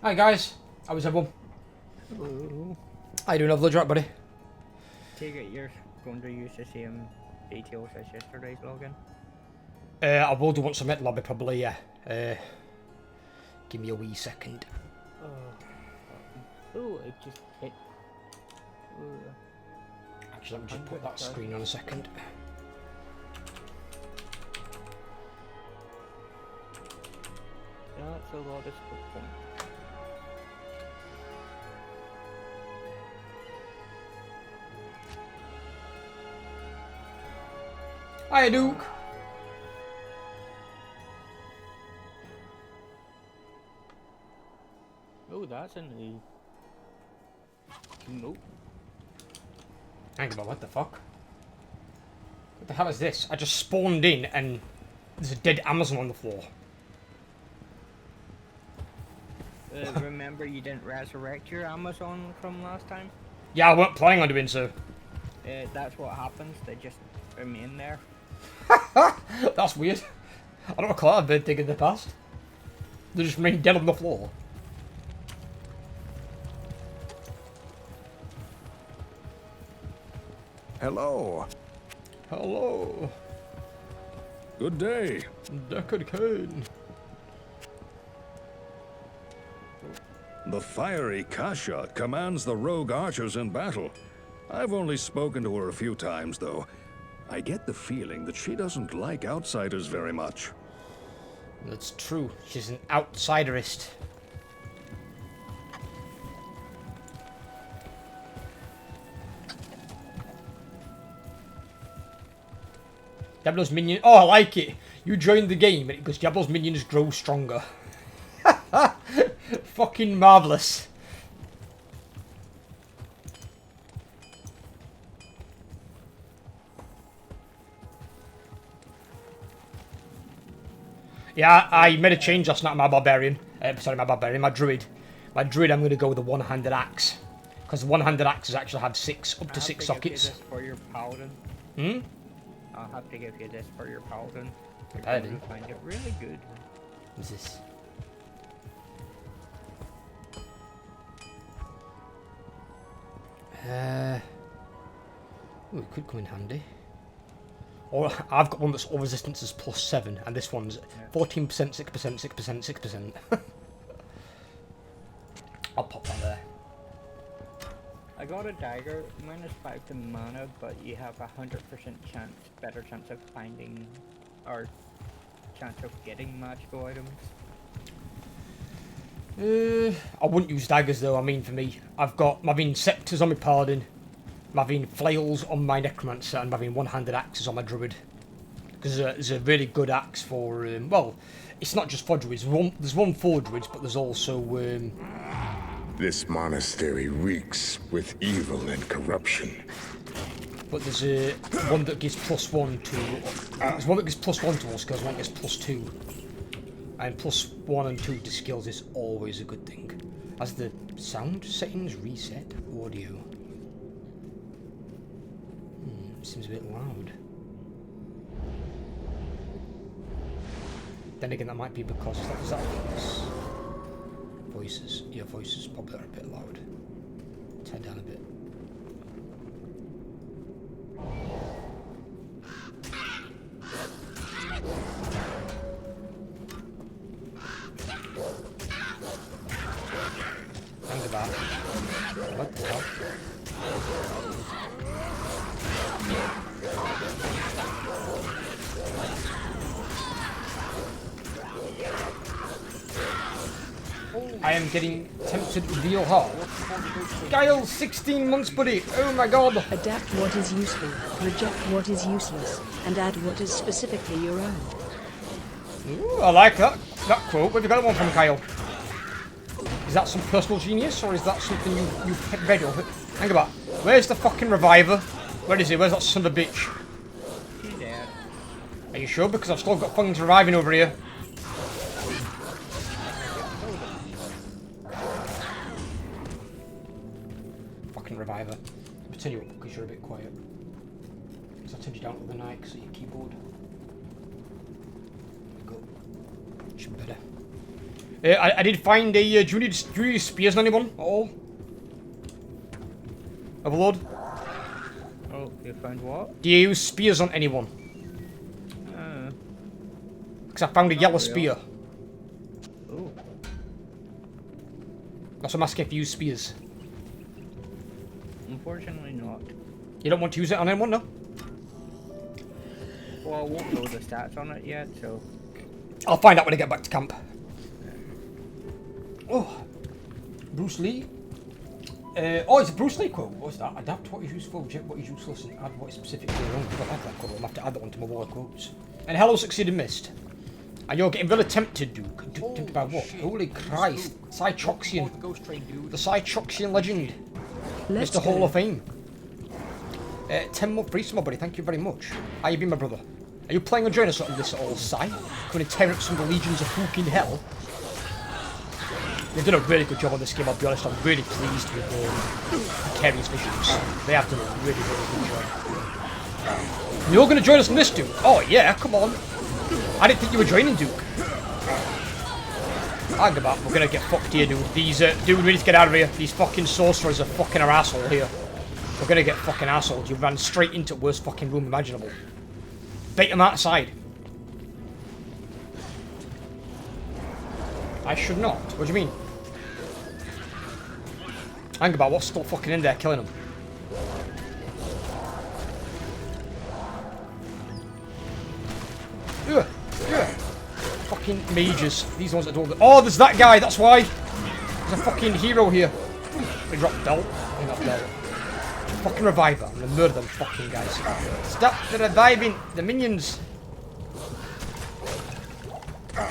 Hi guys, how was everyone? Hello. How you doing over the drop, buddy? Take it you're going to use the same details as yesterday's login? I will do once I'm at the lobby probably, yeah. Give me a wee second. Oh, it just hit. Actually, let me just put that screen on a second. That's a lot of spook points. Hiya, Duke. Oh, that's in the. Nope. Hang on, what the fuck? What the hell is this? I just spawned in and there's a dead Amazon on the floor. Remember you didn't resurrect your Amazon from last time? Yeah, I weren't planning on doing so. That's what happens, they just remain there. That's weird. I don't recall I've been thinking in the past. They just remain dead on the floor. Hello. Hello. Good day. Deckard Cain. The fiery Kasha commands the rogue archers in battle. I've only spoken to her a few times, though. I get the feeling that she doesn't like outsiders very much. That's true. She's an outsiderist. Diablo's minion. Oh, I like it. You joined the game and it goes, Diablo's minions grow stronger. Fucking marvelous. Yeah, I made a change last night on my barbarian. My druid. My druid, I'm going to go with the one-handed axe. Because the one-handed axes actually have up to six sockets. Give you this for your paladin. I'll have to give you this for your paladin. You're going to find it really good. What's this? Ooh, it could come in handy. Or I've got one that's all resistance is +7, and this one's 14%, 6%, 6%, 6%. I'll pop that there. I got a dagger, -5 to mana, but you have a 100% chance, better chance of finding, or chance of getting magical items. I wouldn't use daggers though. I mean, for me, I've got scepters on my paladin, flails on my necromancer, and one-handed axes on my druid. Because there's a really good axe for well, it's not just for druids. There's one for druids, but there's also This monastery reeks with evil and corruption. But there's one that gives +1 to. There's one that gives +1 to all skills, one that gives +2. And +1 and 2 to skills is always a good thing. As the sound settings reset, audio. Seems a bit loud. Then again, that might be because is that voice? Voices. Yeah, voices probably are a bit loud. Turn down a bit. Think about it. What the hell? I am getting tempted real hard. Guile, 16 months, buddy. Oh my god. Adapt what is useful, reject what is useless, and add what is specifically your own. Ooh, I like that quote. Where have you got that one from, Kyle? Is that some personal genius, or is that something you've read of it? Hang about. Where's the fucking reviver? Where is he? Where's that son of a bitch? He's dead. Are you sure? Because I've still got things reviving over here. Fucking reviver. I'll turn you up because you're a bit quiet. So I turned you down the other night because of your keyboard. There we go. Should be better. I did find a. Do you need spears on anyone at all? Overlord? Oh, you found what? Do you use spears on anyone? Because I found a yellow spear. Ooh. That's what I'm asking if you use spears. Unfortunately not. You don't want to use it on anyone, no? Well, I won't know the stats on it yet, so... I'll find out when I get back to camp. Oh. Bruce Lee. Oh, it's a Bruce Lee quote. What's that? Adapt what is useful, reject what is useless, and add what is specifically wrong. I don't like that quote. I'm going to have to add that one to my wall of quotes. And hello, succeeded missed. And you're getting very tempted, Duke. Tempted about what? Holy Christ. Cytroxian. The Cytroxian legend. Mr. Hall of Fame. 10-month free to my buddy, thank you very much. How you been, my brother? Are you planning on joining us on this old site? Going to tear up some of the legions of fucking hell? They've done a really good job on this game, I'll be honest. I'm really pleased with the Carrier's missions. They have done a really, really good job. You're going to join us on this, Duke? Oh, yeah, come on. I didn't think you were joining, Duke. Hang about, we're going to get fucked here, dude. These, dude, we need to get out of here. These fucking sorcerers are fucking our asshole here. We're going to get fucking assholed. You ran straight into the worst fucking room imaginable. Bait them outside. I should not. What do you mean? Hang about, what's still fucking in there killing them? Ugh. Ugh. Fucking mages. These ones that don't... Oh, there's that guy, that's why! There's a fucking hero here. They dropped Delt. I got Delt. Fucking reviver. I'm gonna murder them fucking guys. Stop the reviving the minions.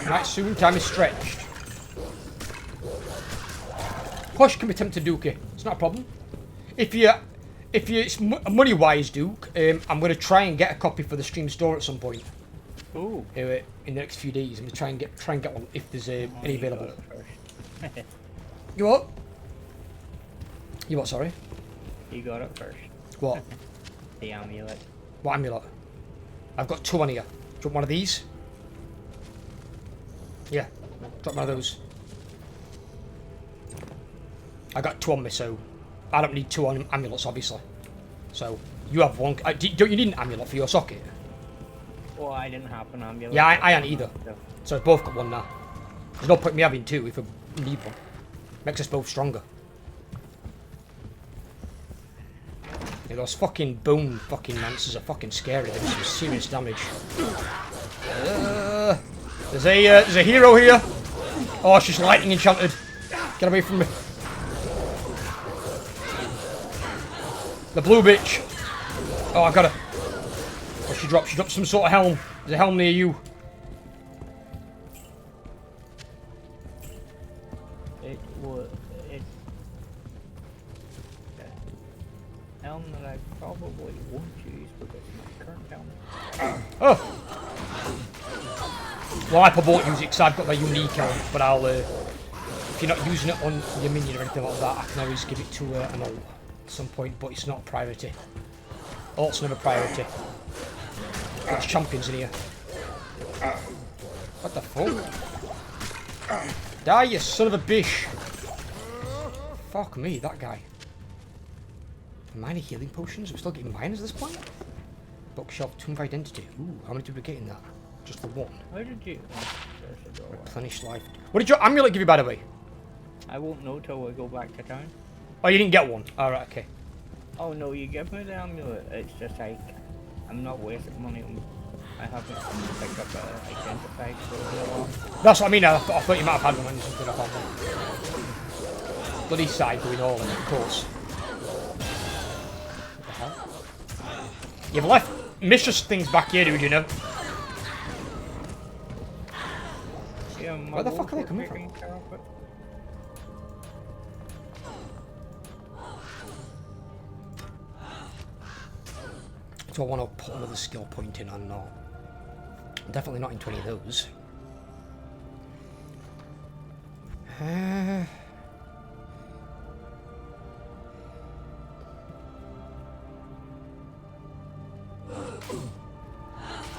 Right, soon time is stretched. Push can be tempted, Dookie. It's not a problem. If you it's money wise, Duke, I'm gonna try and get a copy for the stream store at some point. Ooh. In the next few days, I'm gonna try and get one if there's any available. You what? You what? Sorry. You got it first. What? The amulet. What amulet? I've got 2 on here. Do you want one of these? Yeah. Drop one of those. I got 2 on me, so I don't need 2 on amulets, obviously. So you have 1. Don't you need an amulet for your socket? Well, I didn't have an amulet. Yeah, I ain't either. So we've both got 1 now. There's no point me having 2 if we need one. Makes us both stronger. Yeah, those fucking bone fucking monsters are fucking scary. They do some serious damage. There's a hero here. Oh, she's lightning enchanted. Get away from me. The blue bitch. Oh, I got her. Oh, she dropped some sort of helm. There's a helm near you. Helm that I probably won't use because my current helm. Oh. Well, I probably won't use it because I've got my unique helm, but I'll, if you're not using it on your minion or anything like that, I can always give it to an alt at some point, but it's not a priority. Alt's never priority. There's champions in here. What the fuck? Die, you son of a bitch! Fuck me, that guy. Minor healing potions? I'm still getting mine at this point? Bookshelf, Tomb of Identity. Ooh, how many did we get in that? Just the 1. How did you... Replenish life. What did your amulet give you, by the way? I won't know till we go back to town. Oh, you didn't get one? Alright, okay. Oh no, you give me the amulet. It's just like... I'm not wasting money on... I haven't picked up an identified for a while. That's what I mean, I thought you might have had one or something. I found one. Bloody side going all in, of course. What the hell? You've left mischievous things back here, dude, you know? Yeah, where the fuck are they coming from? Do I want to put another skill point in or not? Definitely not in 20 of those.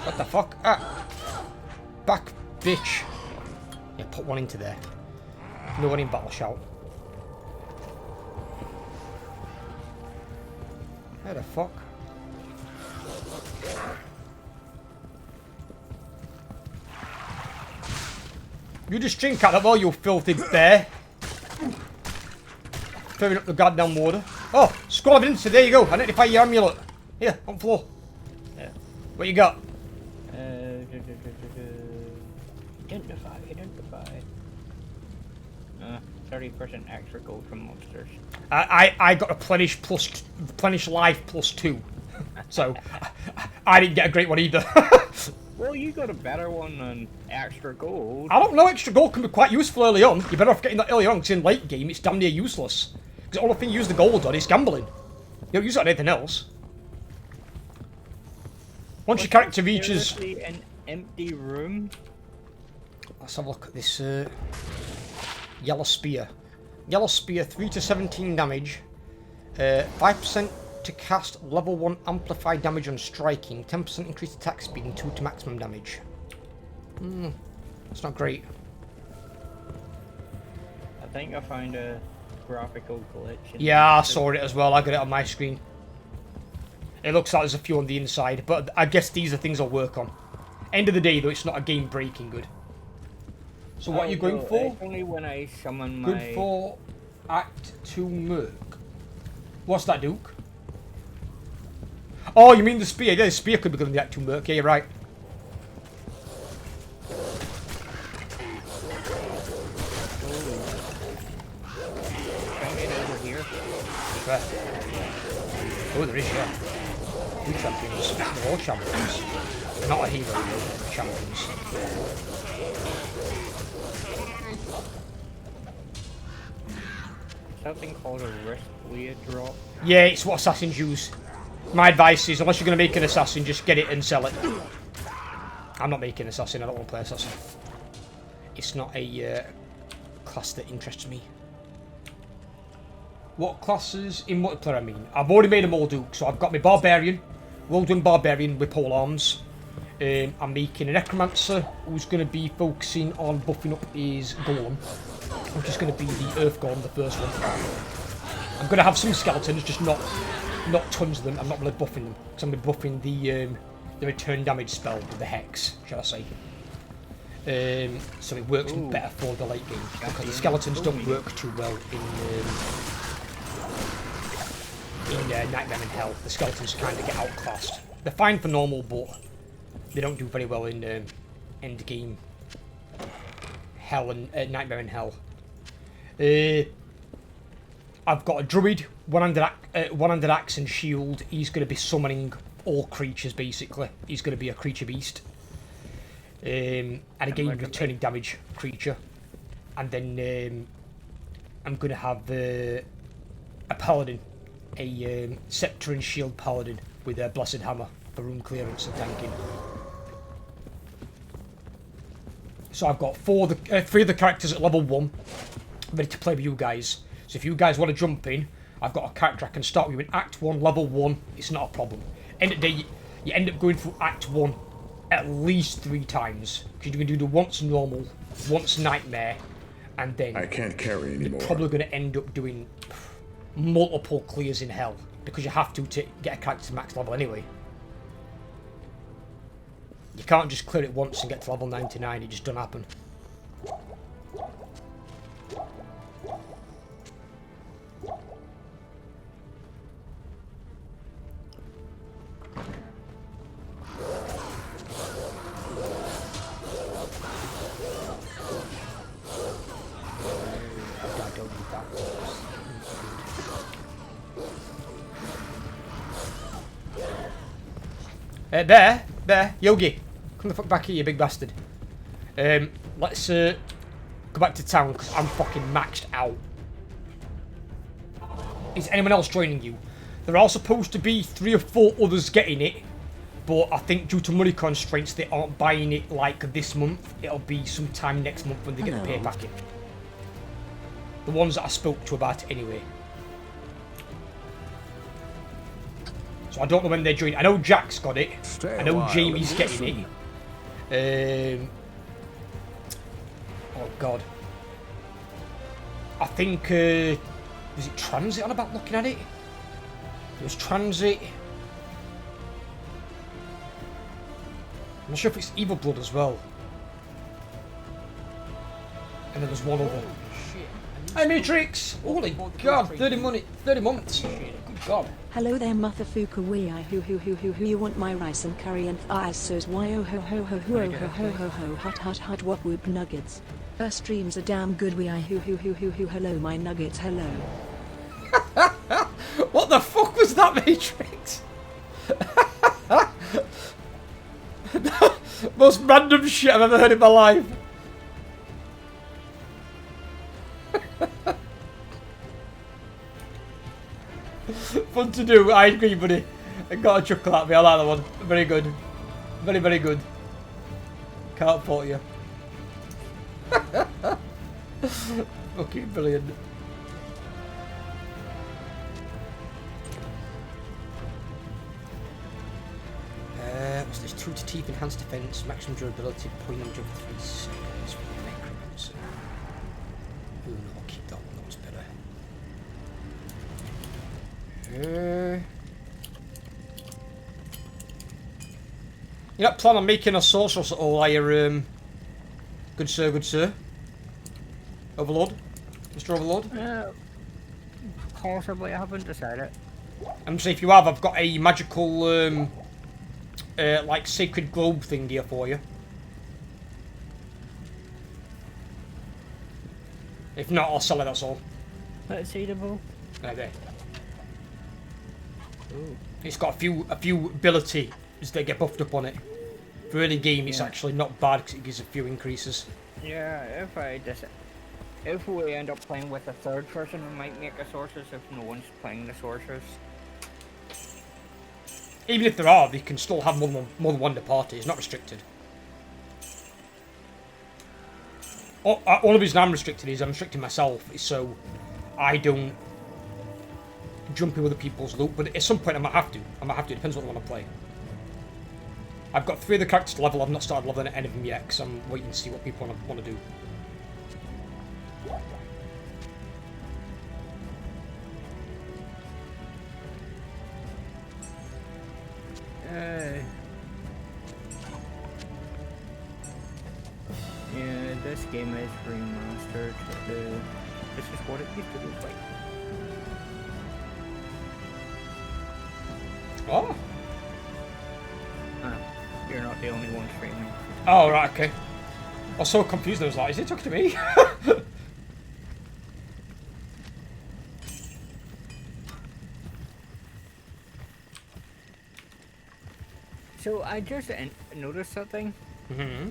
What the fuck? Ah! Back, bitch! Yeah, put one into there. No one in battle shout. How the fuck? You just drink out of all, you filthy bear. Filling up the goddamn water. Oh, scroll evidence, so there you go. Identify your amulet. Here, on the floor. Yeah. What you got? Identify. 30% extra gold from monsters. I got a replenish life +2. So, I didn't get a great one either. Well, you got a better one than extra gold. I don't know, extra gold can be quite useful early on. You're better off getting that early on, because in late game, it's damn near useless. Because the only thing you use the gold on is gambling. You don't use it on anything else. Once your character reaches... an empty room? Let's have a look at this yellow spear. Yellow spear, 3 to 17 damage. 5% to cast level 1 amplified damage on striking. 10% increased attack speed and 2 to maximum damage. That's not great. I think I found a graphical glitch. Yeah, I saw it as well. I got it on my screen. It looks like there's a few on the inside, but I guess these are things I'll work on. End of the day, though, it's not a game-breaking good. So what are you going for? Only when I summon my... Good for Act 2 Merc. What's that, Duke? Oh, you mean the spear? Yeah, the spear could be good in the Act 2 Merc. Yeah, you're right. Where? Oh, there is, yeah. Two champions. They're all champions. They're not a hero, they're champions. Something called a wrist weird drop. Yeah, it's what assassins use. My advice is, unless you're going to make an assassin, just get it and sell it. I'm not making assassin, I don't want to play assassin. It's not a class that interests me. What classes in multiplayer I mean? I've already made them all Duke, so I've got my Barbarian, Whirlwind Barbarian with pole arms. I'm making a Necromancer who's going to be focusing on buffing up his Golem, which is going to be the Earth Golem, the first one. I'm going to have some skeletons, just not tons of them. I'm not really buffing them, because I'm going to be buffing the return damage spell with the Hex, shall I say. So it works better for the late game, because the skeletons don't work too well in Nightmare in Hell. The skeletons kind of get outclassed. They're fine for normal, but they don't do very well in end game Hell and Nightmare in Hell. I've got a Druid, one-handed axe and shield. He's going to be summoning all creatures, basically. He's going to be a creature beast. And again, returning damage creature. And then I'm going to have a Paladin. A Scepter and Shield Paladin with a Blessed Hammer for room clearance and tanking. So I've got three of the characters at level 1 ready to play with you guys. So if you guys want to jump in, I've got a character I can start with in Act 1, level 1. It's not a problem. End of the day, you end up going through Act 1 at least 3 times. Because you can do the once normal, once nightmare, and then I can't carry anymore. you're probably going to end up doing multiple clears in hell. Because you have to get a character to max level anyway. You can't just clear it once and get to level 99, it just doesn't happen. There, Yogi. Come the fuck back here, you big bastard. Let's go back to town, because I'm fucking maxed out. Is anyone else joining you? There are supposed to be 3 or 4 others getting it, but I think due to money constraints, they aren't buying it like this month. It'll be sometime next month when they get the pay packet. The ones that I spoke to about it anyway. So I don't know when they're joining. I know Jack's got it. I know Jamie's getting it. Oh god. I think, was it Transit on about looking at it? It was Transit. I'm not sure if it's Evil Blood as well. And then there's one other. Hey Matrix! Holy god, 30 months. Good god. Hello there, motherfucker. We I who you want my rice and curry and fries so's why oh ho ho ho ho ho ho ho ho hot what whoop nuggets. Her streams are damn good. We I who hello my nuggets hello. What the fuck was that, Matrix? Most random shit I've ever heard in my life. Fun to do, I agree, buddy. I got a chuckle at me, I like that one. Very good. Very, very good. Can't fault you. Fucking brilliant. What's this? 2 to teeth, enhanced defense, maximum durability, point number of 3 seconds for the necromancer. Ooh, no, I'll keep that one, that was better. You're not planning on making a sorceress at all, are you, good sir, good sir? Overlord? Mr. Overlord? Possibly, I haven't decided. I'm saying if you have, I've got a magical, like sacred globe thing here for you. If not, I'll sell it, that's all. Let's see the bow. Right there. Ooh. It's got a few abilities that get buffed up on it. For early game, it's actually not bad because it gives a few increases. Yeah, if we end up playing with a third person, we might make a sorceress if no one's playing the sorceress. Even if there are, they can still have more than one in the party. It's not restricted. All of the reason I'm restricted is I'm restricting myself, so I don't jump in with other people's loot. But at some point I might have to. It depends what I want to play. I've got 3 of the characters to level. I've not started leveling any of them yet because I'm waiting to see what people want to do. Yeah, this game is remastered. This is what it used to look like. Oh. You're not the only one streaming. Oh, right, okay. I was so confused. I was like, is he talking to me? So I just noticed something. Mm-hmm.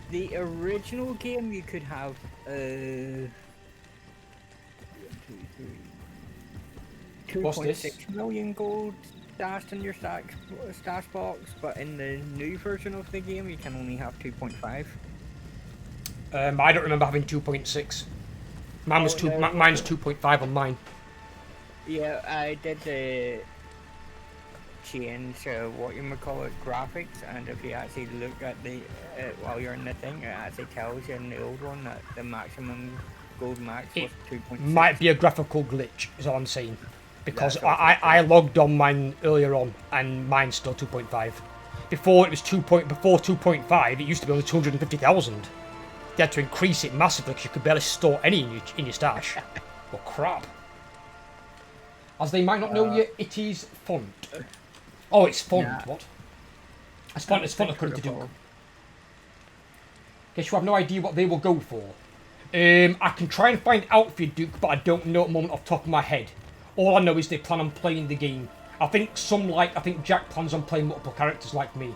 The original game, you could have 2.6 million gold stashed in your stash box, but in the new version of the game, you can only have 2.5. I don't remember having 2.6. Mine was mine's 2.5 on mine. Yeah, I did change what you might call it graphics, and if you actually look at the while you're in the thing, it actually tells you in the old one that the maximum gold max was 2.6. Might be a graphical glitch, is all I'm saying, because I logged on mine earlier on, and mine's still 2.5. Before it was before 2.5, it used to be only 250,000. They had to increase it massively because you could barely store any in your stash. Well, crap. As they might not know yet, it is font. Oh, it's font. Yeah. What? It's font according to Duke. Guess you have no idea what they will go for. I can try and find out for you, Duke, but I don't know at the moment off the top of my head. All I know is they plan on playing the game. I think Jack plans on playing multiple characters like me.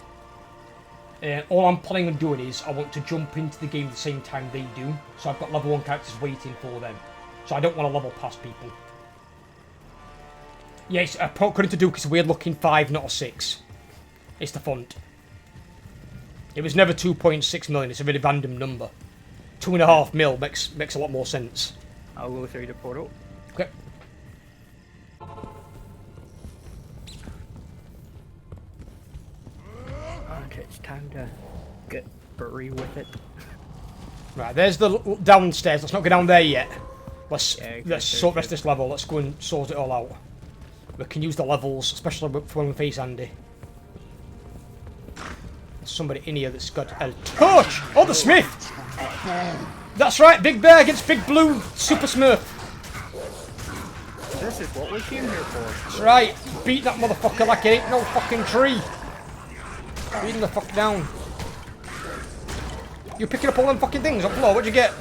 All I'm planning on doing is I want to jump into the game at the same time they do. So I've got level 1 characters waiting for them. So I don't want to level past people. Yes, according to Duke, it's a weird looking 5, not a 6. It's the font. It was never 2.6 million, it's a really random number. 2.5 mil makes a lot more sense. I'll go through the portal. Okay. Okay, it's time to get burry with it. Right, there's the downstairs. Let's not go down there yet. Let's Yeah, let's sort rest this level. Let's go and sort it all out. We can use the levels, especially for when we face Andy. There's somebody in here that's got a torch. Oh, the Smith. That's right, Big Bear against Big Blue Super Smurf. This is what we came here for. That's right. Beat that motherfucker like it ain't no fucking tree. Beat him the fuck down. You picking up all them fucking things on the floor? What'd you get?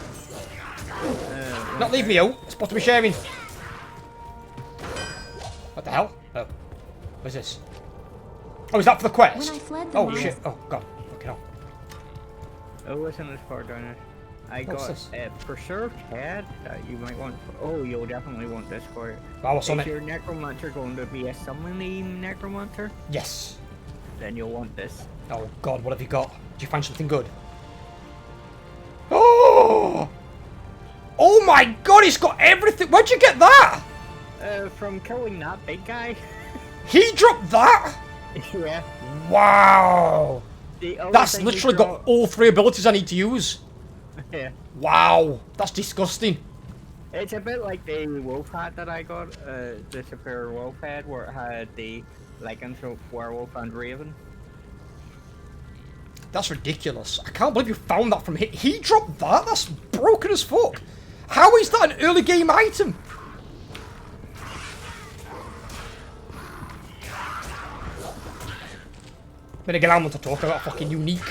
Not leave me out. It's supposed to be sharing. What the hell? Oh. What's this? Oh, is that for the quest? When I fled the Oh mines- shit. Oh god. Okay, no. Oh, listen this far down there. I What's got this? a preserved head that you might want. Oh, you'll definitely want this for it. Oh, what's on If it? your necromancer going to be a summoning necromancer, Yes. then you'll want this. Oh god, what have you got? Did you find something good? Oh! Oh my god, he's got everything! Where'd you get that? From killing that big guy. He dropped that? Yeah. Wow! The only That's thing he literally got dropped- all 3 abilities I need to use. Yeah. Wow, that's disgusting. It's a bit like the wolf hat that I got, the superior wolf hat, where it had the lycanthrope, werewolf, and raven. That's ridiculous. I can't believe you found that from him. He dropped that? That's broken as fuck. How is that an early game item? Then again, I want to talk about fucking unique.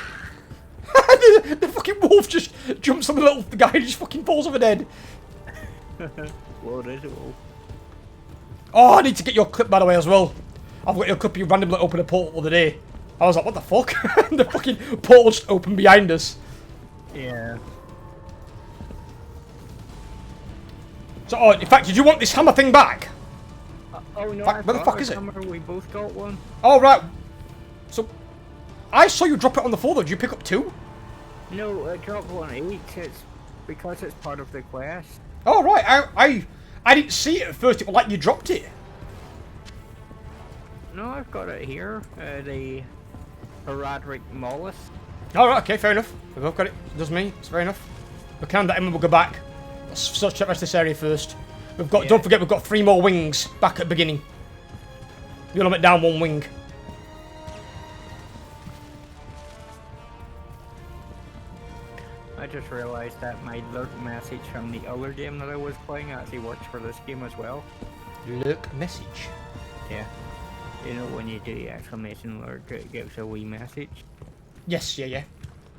the fucking wolf just jumps on the little guy and just fucking falls over dead. Well, it is a wolf. Oh, I need to get your clip, by the way, as well. I've got your clip. You randomly opened a portal the other day. I was like, what the fuck? The fucking portal just opened behind us. Yeah. So, oh, in fact, did you want this hammer thing back? Oh no, Fuck, I've where the got fuck a is it? hammer, we both got one. Oh, right. So, I saw you drop it on the floor, though. Did you pick up 2? No, I dropped one each. It's because it's part of the quest. Oh, right. I didn't see it at first. It was like you dropped it. No, I've got it here. The Heraldric Mollusk. All right, okay, fair enough. We've both got it. Does me. It's fair enough. We can that and we'll go back. Let's search the rest of this area first. We've got. Yeah. Don't forget, we've got 3 more wings back at the beginning. You'll have it down 1 wing. I just realized that my lurk message from the other game that I was playing actually works for this game as well. Lurk message. Yeah. You know when you do the exclamation lurk, it gives a wee message. Yes, yeah.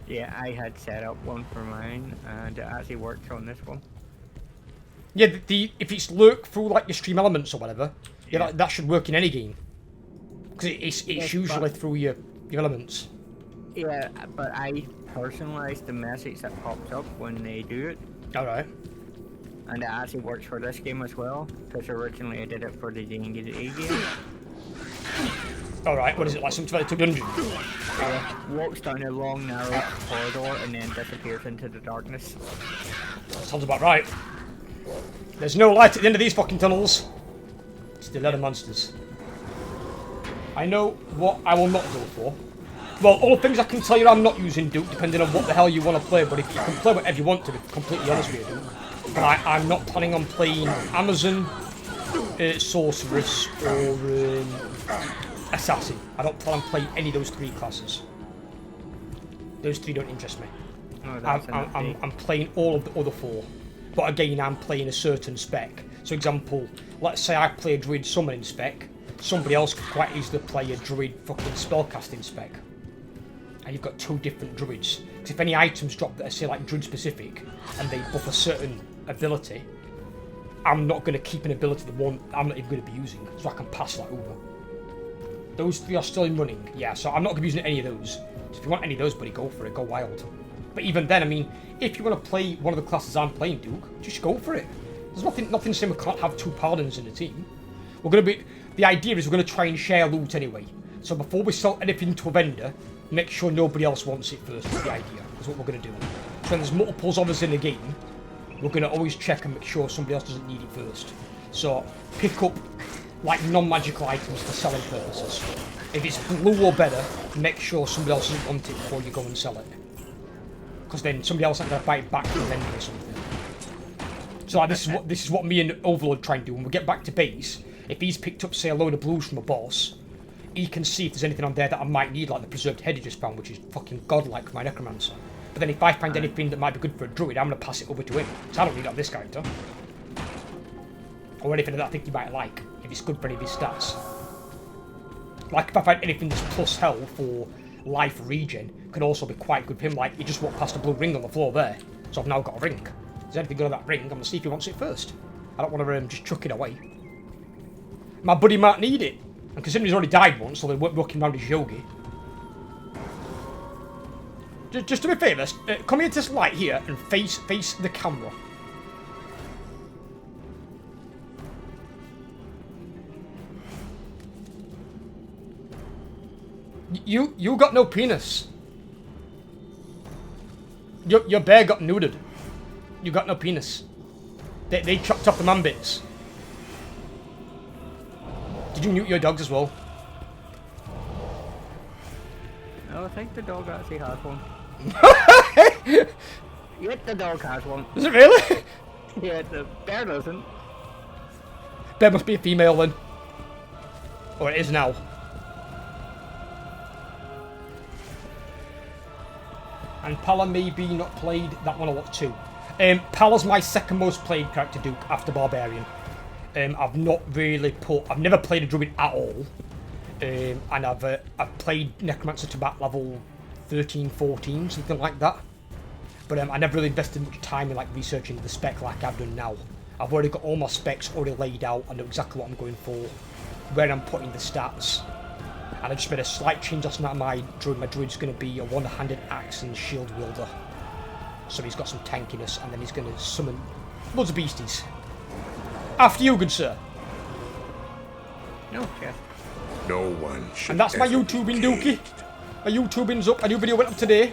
Yeah, I had set up one for mine, and it actually works on this one. Yeah, if it's lurk through like your stream elements or whatever, yeah, Yeah. that should work in any game. Because it's Yes, usually but- through your elements. Yeah, but I personalized the message that pops up when they do it, All right. and it actually works for this game as well. Because originally I did it for the D&D game. All right. What is it like? Something like 2 dungeon? Walks down a long narrow corridor and then disappears into the darkness. Sounds about right. There's no light at the end of these fucking tunnels. It's the leather monsters. I know what I will not go for. Well, all the things I can tell you I'm not using Duke, depending on what the hell you want to play, but if you can play whatever you want to, be completely honest with you, Duke. But I'm not planning on playing Amazon, Sorceress, or Assassin. I don't plan on playing any of those 3 classes. Those 3 don't interest me. Oh, that's I'm playing all of the other 4. But again, I'm playing a certain spec. So example, let's say I play a druid summoning spec, somebody else could quite easily play a druid fucking spellcasting spec. And you've got 2 different druids. Because if any items drop that are, say, like druid specific, and they buff a certain ability, I'm not going to keep an ability that one I'm not even going to be using, so I can pass that over. Those 3 are still in running, yeah, so I'm not going to be using any of those. So if you want any of those, buddy, go for it, go wild. But even then, I mean, if you want to play one of the classes I'm playing, Duke, just go for it. There's nothing saying we can't have 2 paladins in the team. We're going to be... The idea is we're going to try and share loot anyway. So before we sell anything to a vendor, make sure nobody else wants it first, is the idea. That's what we're going to do. So when there's multiples of us in the game, we're going to always check and make sure somebody else doesn't need it first. So pick up, like, non-magical items for selling purposes. If it's blue or better, make sure somebody else doesn't want it before you go and sell it. Because then somebody else ain't going to buy it back from the vendor or something. So like, this is what me and Overlord try and do. When we get back to base, if he's picked up, say, a load of blues from a boss, he can see if there's anything on there that I might need, like the preserved head he just found, which is fucking godlike for my necromancer. But then if I find anything that might be good for a druid, I'm going to pass it over to him. So I don't need it on this character. Or anything that I think he might like, if it's good for any of his stats. Like, if I find anything that's plus health or life regen, can also be quite good for him. Like, he just walked past a blue ring on the floor there, so I've now got a ring. If there's anything good on that ring, I'm going to see if he wants it first. I don't want to just chuck it away. My buddy might need it. And considering he's already died once, so they're walking around his yogi. Just do me a favour, come here to this light here and face the camera. You got no penis. Your bear got neutered. You got no penis. They chopped off the man bits. Did you neuter your dogs as well? No, I think the dog actually has one. Yet the dog has one. Is it really? Yeah, the bear doesn't. Bear must be a female then. Or it is now. And Pala maybe not played that one a lot too. Pala's my second most played character, Duke, after Barbarian. I've never played a druid at all. And I've played Necromancer to about level 13, 14, something like that. But I never really invested much time in like researching the spec like I've done now. I've already got all my specs already laid out. I know exactly what I'm going for, where I'm putting the stats. And I just made a slight change last night. My druid's going to be a one-handed axe and shield wielder. So he's got some tankiness, and then he's going to summon loads of beasties. After you, good sir. No, yeah. No one should. And that's my YouTubing, Dookie. My YouTubing's up. A new video went up today.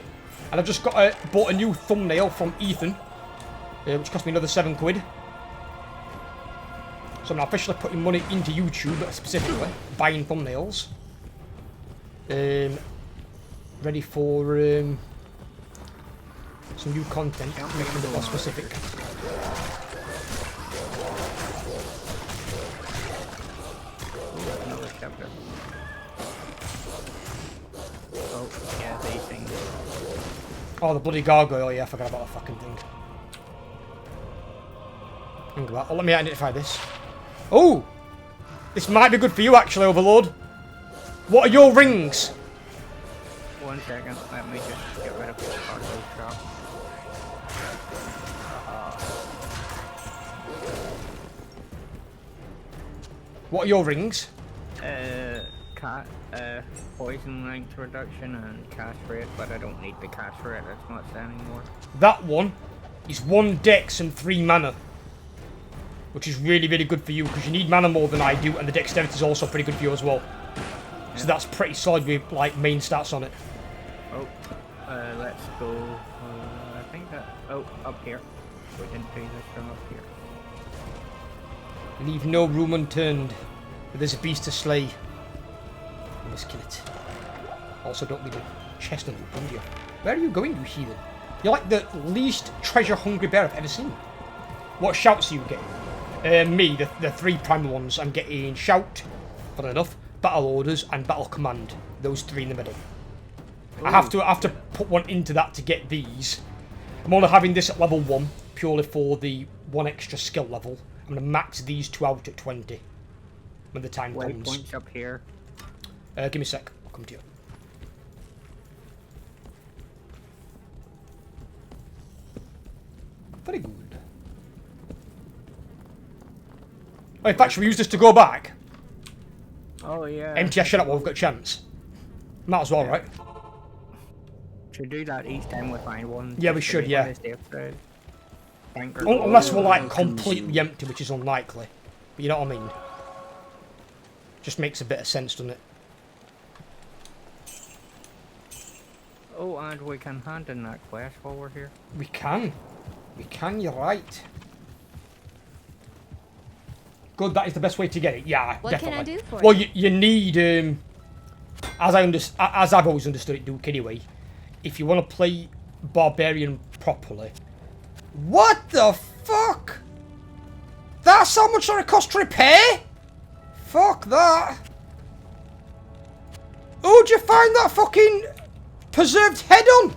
And I've just bought a new thumbnail from Ethan. Which cost me another £7. So I'm now officially putting money into YouTube, specifically. Buying thumbnails. Ready for some new content. Making it a bit more specific. Another chapter. Oh, yeah, these things. Oh, the bloody gargoyle, yeah, I forgot about that fucking thing. Think about it. Oh, let me identify this. Oh! This might be good for you, actually, Overlord. What are your rings? 1 second, let me just get rid of the cargo shop. What are your rings? Poison length reduction and cast rate, but I don't need the cast rate as much anymore. That one is 1 dex and 3 mana. Which is really, really good for you, because you need mana more than I do, and the dexterity is also pretty good for you as well. Yeah. So that's pretty solid with, like, main stats on it. Oh, let's go, I think that, oh, up here. We didn't do this from up here. Leave no room unturned. There's a beast to slay. Let's kill it. Also, don't leave a chest on the you? Where are you going, you heathen? You're like the least treasure-hungry bear I've ever seen. What shouts are you getting? Me, the 3 primal ones. I'm getting shout, fun enough, battle orders, and battle command. Those 3 in the middle. Ooh. I have to put one into that to get these. I'm only having this at level 1, purely for the 1 extra skill level. I'm going to max these 2 out at 20 when the time comes. Points up here. Give me a sec. I'll come to you. Very good. Oh, in fact, should we use this to go back? Oh, yeah. MTS, shut up while we've got a chance. Might as well, right? Should do that each time we find one. Yeah, we should, yeah. Unless we're, like, completely empty, which is unlikely. But you know what I mean? Just makes a bit of sense, doesn't it? Oh, and we can hand in that quest while we're here. We can. We can, you're right. Good, that is the best way to get it. Yeah, what definitely. What can I do for you? Well, you? You need, as I've always understood it, Duke, anyway, if you want to play Barbarian properly. What the fuck? That's how much it costs to repair? Fuck that. Who'd you find that fucking preserved head on?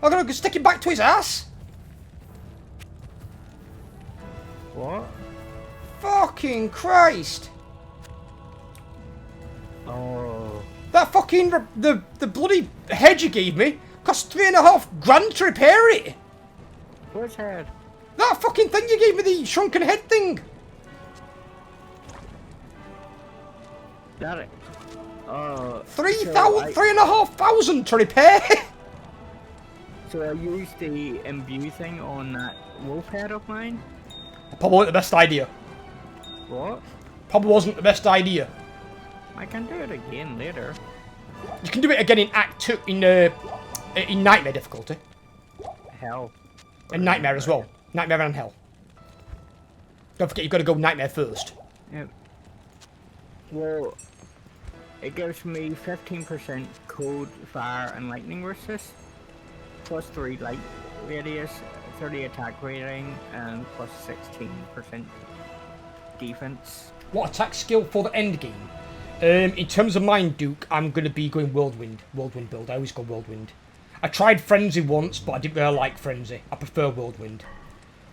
I'm gonna stick it back to his ass. What? Fucking Christ. Oh. That fucking, the bloody head you gave me cost $3.5 grand to repair it. Which head? That fucking thing you gave me, the shrunken head thing. Got it. $3,500 to repair. So I used the imbue thing on that wolf head of mine? Probably wasn't the best idea. What? Probably wasn't the best idea. I can do it again later. You can do it again in Act 2, in Nightmare difficulty. Hell. And Nightmare as well. Nightmare and Hell. Don't forget, you've got to go Nightmare first. Yep. Well, it gives me 15% cold, fire, and lightning resist, plus 3 light radius, 30 attack rating, and plus 16% defense. What attack skill for the end game? In terms of mine, Duke, I'm going to be going Whirlwind. Whirlwind build. I always go Whirlwind. I tried Frenzy once, but I didn't really like Frenzy. I prefer Whirlwind.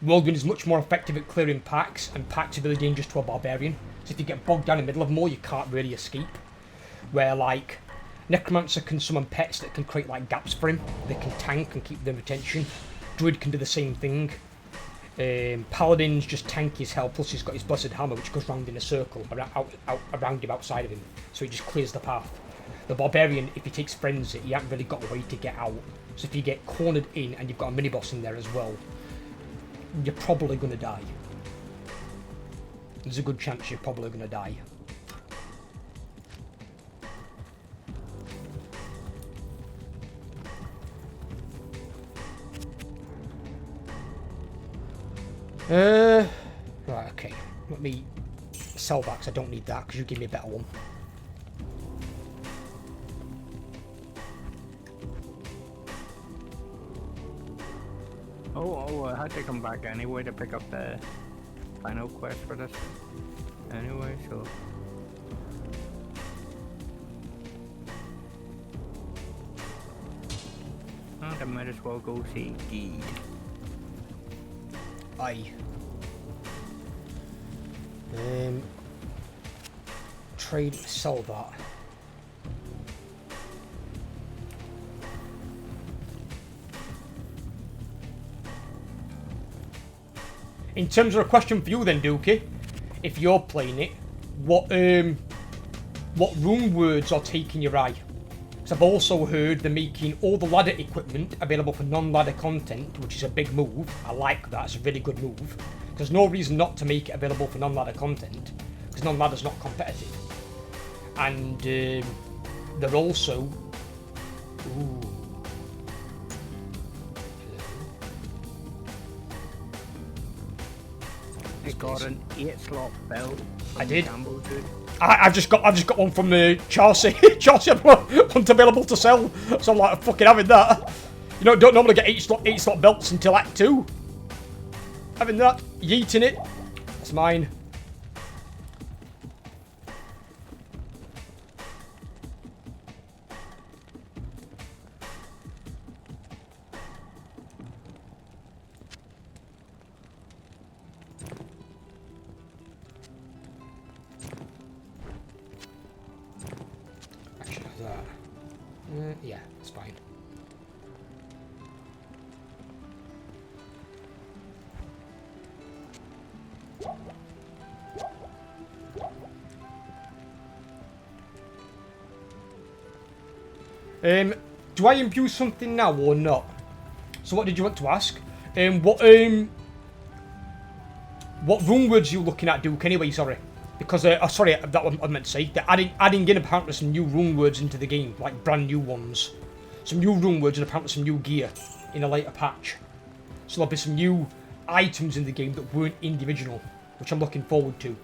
Whirlwind is much more effective at clearing packs, and packs are really dangerous to a Barbarian. So if you get bogged down in the middle of them all, you can't really escape. Where, like, Necromancer can summon pets that can create, like, gaps for him. They can tank and keep their retention. Druid can do the same thing. Paladin's just tanky as hell, plus he's got his Blessed Hammer, which goes round in a circle around him, outside of him, so he just clears the path. The Barbarian, if he takes Frenzy, he hasn't really got a way to get out. So if you get cornered in and you've got a mini-boss in there as well, you're probably going to die. There's a good chance you're probably going to die. Right, okay. Let me sell that, because I don't need that, because you give me a better one. Oh, I had to come back anyway to pick up the final quest for this. Anyway, so... And I might as well go see Deed. Aye. Trade, sell that. In terms of a question for you then, Dookie, if you're playing it, what rune words are taking your eye? Because I've also heard they're making all the ladder equipment available for non-ladder content, which is a big move. I like that, it's a really good move. There's no reason not to make it available for non-ladder content, because non-ladder's not competitive. And they're also... Ooh. I got an 8-slot belt. I did. Diablo, dude. I've just got one from Chelsea. Chelsea had one available to sell, so I'm like, fucking having that. You know, don't normally get 8-slot belts until Act 2. Having that, yeeting it. That's mine. Yeah, it's fine. Do I imbue something now or not? So what did you want to ask? What rune words are you looking at, Duke? Anyway, sorry. Because, sorry, that one I meant to say. They're adding in apparently some new rune words into the game, like brand new ones. Some new rune words and apparently some new gear in a later patch. So there'll be some new items in the game that weren't in the original, which I'm looking forward to.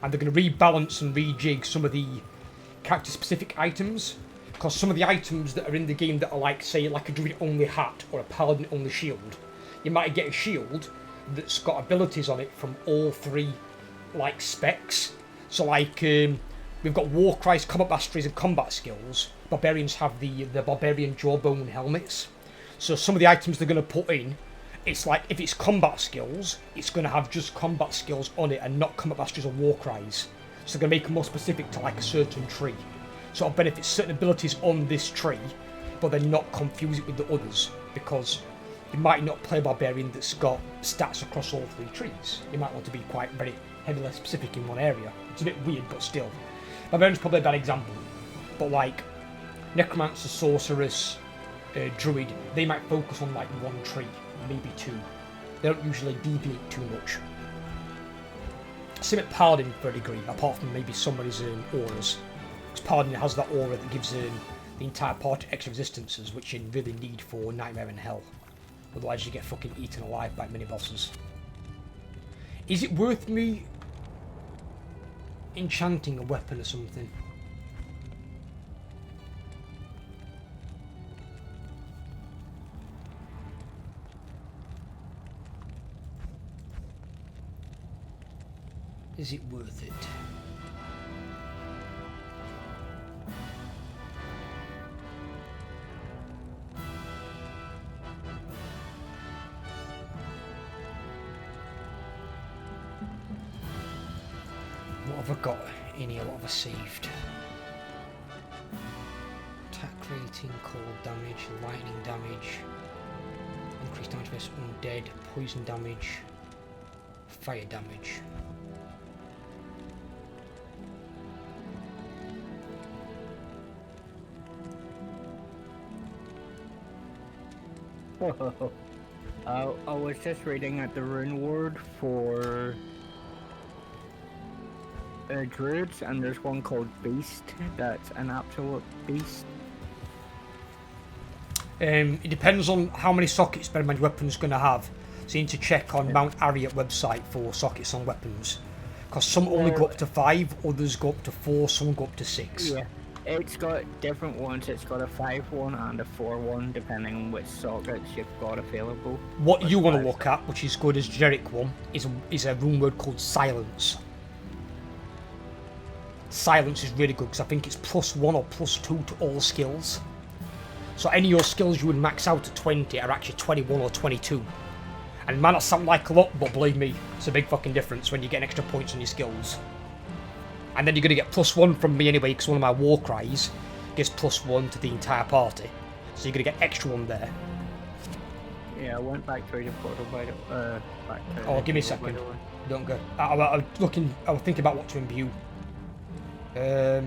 And they're going to rebalance and rejig some of the character-specific items. Because some of the items that are in the game that are like, say, like a druid-only hat or a paladin-only shield. You might get a shield, that's got abilities on it from all 3 like specs. So like we've got Warcry's combat masteries and combat skills. Barbarians have the barbarian jawbone helmets. So some of the items they're going to put in, it's like if it's combat skills, it's going to have just combat skills on it and not combat masteries or Warcries. So they're going to make them more specific to like a certain tree. So it'll benefit certain abilities on this tree, but then not confuse it with the others, because you might not play a barbarian that's got stats across all 3 trees. You might want to be quite very heavily specific in one area. It's a bit weird, but still. Barbarian's probably a bad example, but like Necromancer, Sorceress, Druid, they might focus on like 1 tree, maybe 2. They don't usually deviate too much. Same at Paladin for a degree, apart from maybe somebody's auras. Because Paladin has that aura that gives the entire party extra resistances, which you really need for Nightmare in Hell. Otherwise you get fucking eaten alive by mini-bosses. Is it worth me enchanting a weapon or something? Is it worth it? What have I got in here? What have I saved? Attack rating, cold damage, lightning damage, increased damage versus undead, poison damage, fire damage. I was just reading at the rune word for druids, and there's one called Beast that's an absolute beast. It depends on how many sockets Bedman weapon's going to have. So you need to check on Mount Ariat website for sockets on weapons. Because some only go up to 5, others go up to 4, some go up to 6. Yeah, it's got different ones. It's got a 5 one and a 4 one, depending on which sockets you've got available. What you want to look at, which is good as generic one, is a rune word called Silence. Silence is really good because I think it's +1 or +2 to all skills. So any of your skills you would max out at 20 are actually 21 or 22. And it might not sound like a lot, but believe me, it's a big fucking difference when you get extra points on your skills. And then you're going to get +1 from me anyway, because one of my war cries gives +1 to the entire party. So you're going to get extra 1 there. Yeah, I went back through the portal by the back to Oh, give me a second. Don't go. I was thinking about what to imbue. Oh,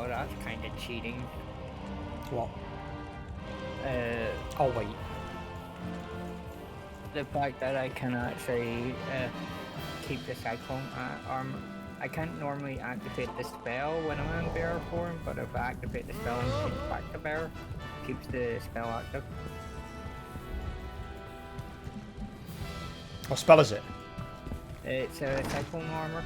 that's kind of cheating. What? Oh wait. The fact that I can actually keep the cyclone armor. I can't normally activate the spell when I'm in bearer form, but if I activate the spell and change back to bearer, it keeps the spell active. What spell is it? It's a cyclone armor.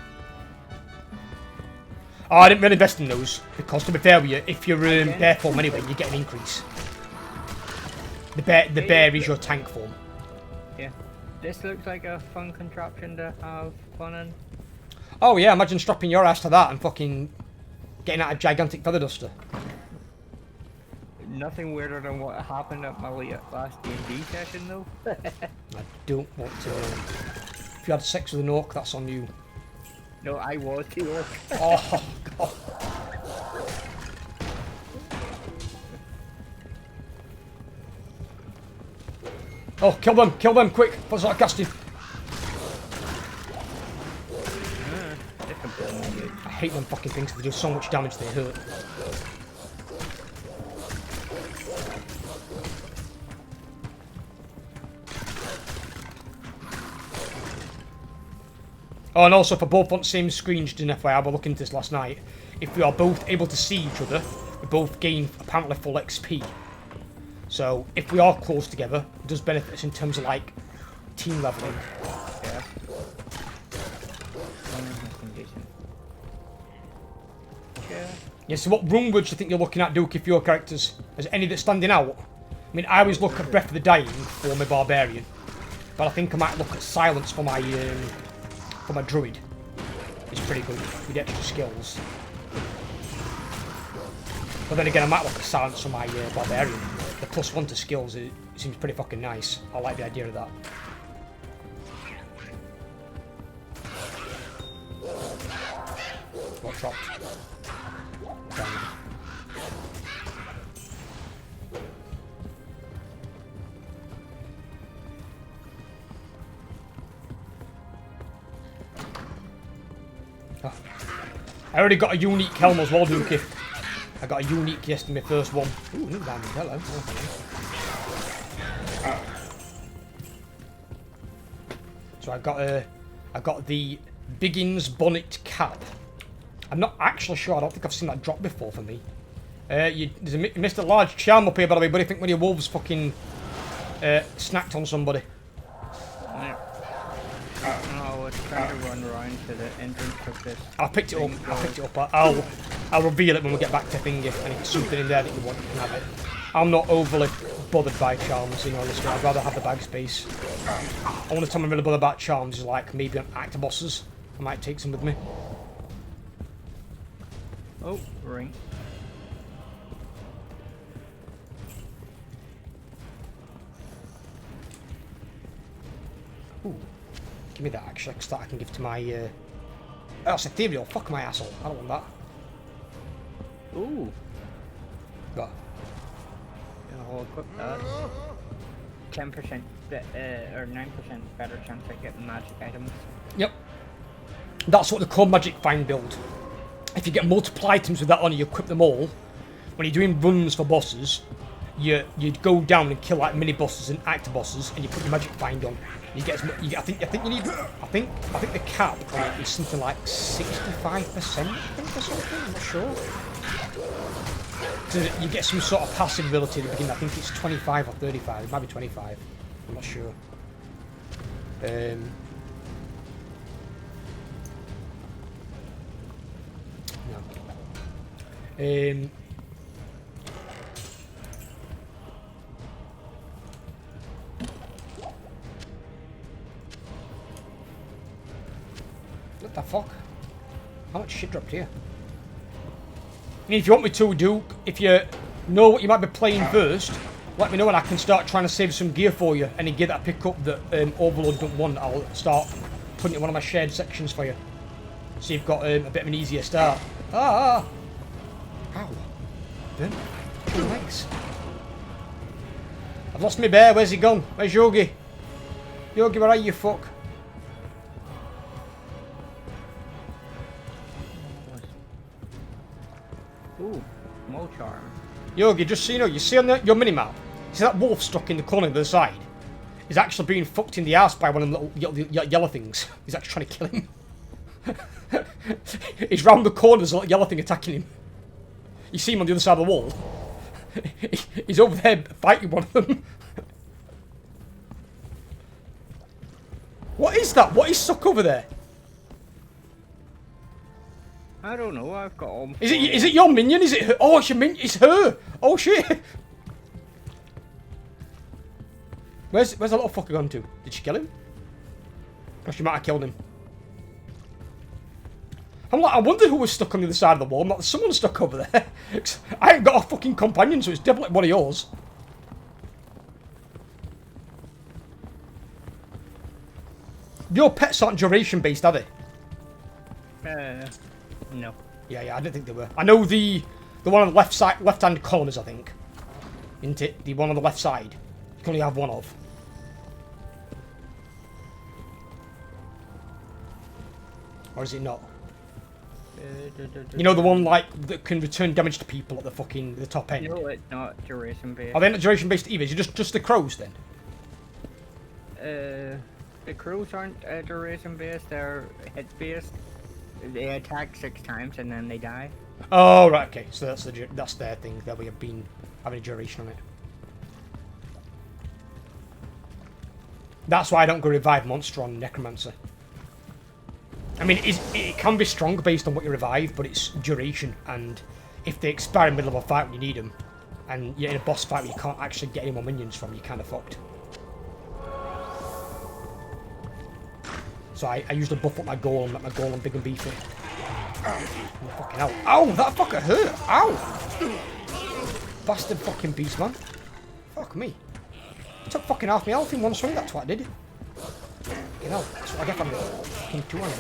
Oh, I didn't really invest in those, because to be fair with you, if you're bear form anyway, you get an increase. The bear is your tank form. Yeah. This looks like a fun contraption to have fun in. Oh yeah, imagine strapping your ass to that and fucking getting out a gigantic feather duster. Nothing weirder than what happened at my last D&D session though. I don't want to. If you had sex with an orc, that's on you. No, I was the orc. Oh god. Oh, kill them, quick! What's that casting? I hate them fucking things, they do so much damage, they hurt. Oh, and also, if we're both on the same screen, just an FYI, I was looking at this last night. If we are both able to see each other, we both gain apparently full XP. So, if we are close together, it does benefit us in terms of, like, team leveling. Yeah. Yeah, so what rune words do you think you're looking at, Duke, if your characters... Is there any that's standing out? I mean, I always look at Breath of the Dying for my Barbarian. But I think I might look at silence for my druid. It's pretty good with extra skills. But then again, I might look at silence for my barbarian. The +1 to skills, it seems pretty fucking nice. I like the idea of that. What dropped? Damn. Oh. I already got a unique helm as well, Dookie. I got a unique yesterday, my first one. Ooh, new diamond, hello. So I got the Biggins Bonnet Cap. I'm not actually sure, I don't think I've seen that drop before for me. You missed a large charm up here, by the way, buddy. I think one of your wolves fucking snacked on somebody. I was trying to run around to the entrance of this. I picked it up. I'll reveal it when we get back to Thingy, and if it's something in there that you want, you can have it. I'm not overly bothered by charms, you know, honestly. I'd rather have the bag space. Only time I'm really bothered about charms is like maybe on actor bosses. I might take some with me. Oh, ring. Ooh. Give me that actually, because that I can give to my oh, that's ethereal, fuck my asshole. I don't want that. Ooh. What? I'll equip that. 10% or 9% better chance of getting magic items. Yep. That's what they call magic find build. If you get multiple items with that on, you equip them all. When you're doing runs for bosses, you'd go down and kill like mini bosses and actor bosses, and you put your magic find on. You get, I think you need. I think the cap on it is something like 65%. I think or something. I'm not sure. So you get some sort of passive ability at the beginning. I think it's 25 or 35. It might be 25. I'm not sure. No. What the fuck? How much shit dropped here? I mean, if you want me to, Duke, if you know what you might be playing first, let me know and I can start trying to save some gear for you. Any gear that I pick up that Overlord don't want, I'll start putting it in one of my shared sections for you. So you've got a bit of an easier start. Ah! Ow. Burn my legs. I've lost my bear. Where's he gone? Where's Yogi? Yogi, where are you, fuck? Ooh, more charm. Yogi, just so you know, you see on your minimap, see that wolf stuck in the corner of the side? He's actually being fucked in the ass by one of them little yellow things. He's actually trying to kill him. He's round the corner, there's a little yellow thing attacking him. You see him on the other side of the wall. He's over there fighting one of them. What is that? What is stuck over there? I don't know, I've got all... Is it your minion? Is it her? Oh, it's your minion. It's her. Oh, shit. Where's the little fucker gone to? Did she kill him? Or she might have killed him. I'm like, I wonder who was stuck on the other side of the wall. I'm like, there's someone stuck over there. I ain't got a fucking companion, so it's definitely one of yours. Your pets aren't duration based, are they? No. Yeah, I didn't think they were. I know the one on the left side, left-hand column is, I think. Isn't it? The one on the left side. You can only have one of. Or is it not? You know the one like that can return damage to people at the top end. No, it's not duration based. Are they not duration based either? Is it just the crows then? The crows aren't duration based. They're hit based. They attack 6 times and then they die. Oh right, okay. So that's their thing. That we have been having a duration on it. That's why I don't go revive monster on Necromancer. I mean, it can be strong based on what you revive, but it's duration, and if they expire in the middle of a fight when you need them, and you're in a boss fight where you can't actually get any more minions from, you're kind of fucked. So I usually buff up my golem, make my golem big and beefy. Oh, fucking hell. Ow, that fucker hurt. Ow! Bastard fucking beast, man. Fuck me. Took fucking half my health in one swing, that's what I did. Fucking hell. That's what I get from it. Fucking 200.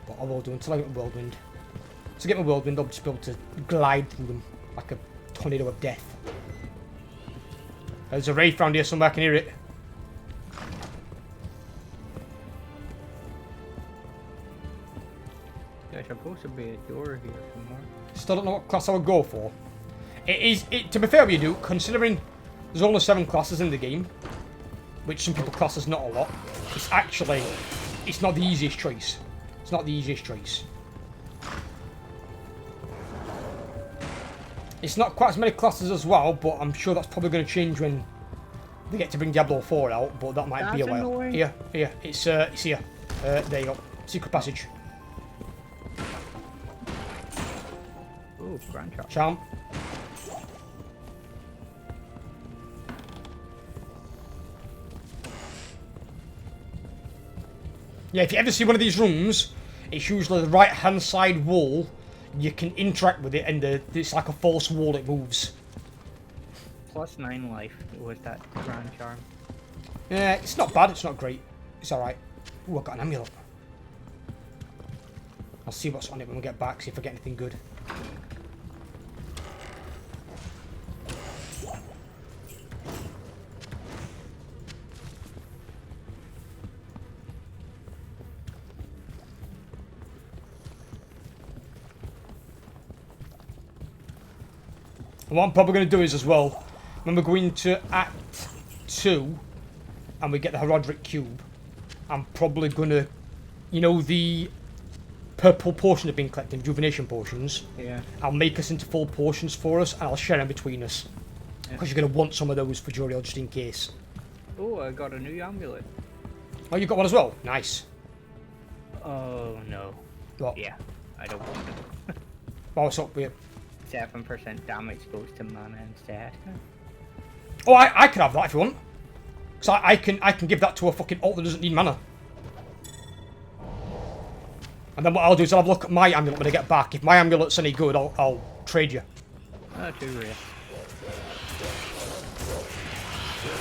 But I will do until I get my whirlwind. To get my whirlwind, I'll just be able to glide through them like a tornado of death. There's a wraith around here somewhere, I can hear it. There's supposed to be a door here somewhere. Still don't know what class I would go for. To be fair with you, Duke, considering there's only 7 classes in the game, which some people class as not a lot, it's not the easiest choice. It's not the easiest choice. It's not quite as many classes as well, but I'm sure that's probably going to change when they get to bring Diablo 4 out, but that might be a while. Annoying. Here, it's here. There you go. Secret passage. Oh, Grand Char. Charm. Yeah, if you ever see one of these rooms, it's usually the right-hand side wall. You can interact with it, and it's like a false wall. It moves. Plus 9 life was that Grand Charm. Yeah, it's not bad. It's not great. It's all right. Ooh, I got an amulet. I'll see what's on it when we get back. See if I get anything good. And what I'm probably going to do is as well, when we're going to Act 2 and we get the Herodric Cube, I'm probably going to, you know, the purple potion I've been collecting, rejuvenation potions. Yeah. I'll make us into full potions for us and I'll share them between us. Because you're going to want some of those for Joriel just in case. Oh, I got a new amulet. Oh, you got one as well? Nice. Oh, no. What? Yeah, I don't want it. Oh, what's up with it? 7% damage goes to mana instead. Oh, I can have that if you want. So I can give that to a fucking alt that doesn't need mana. And then what I'll do is I'll have a look at my amulet when I get back. If my amulet's any good, I'll trade you. Oh, too rare.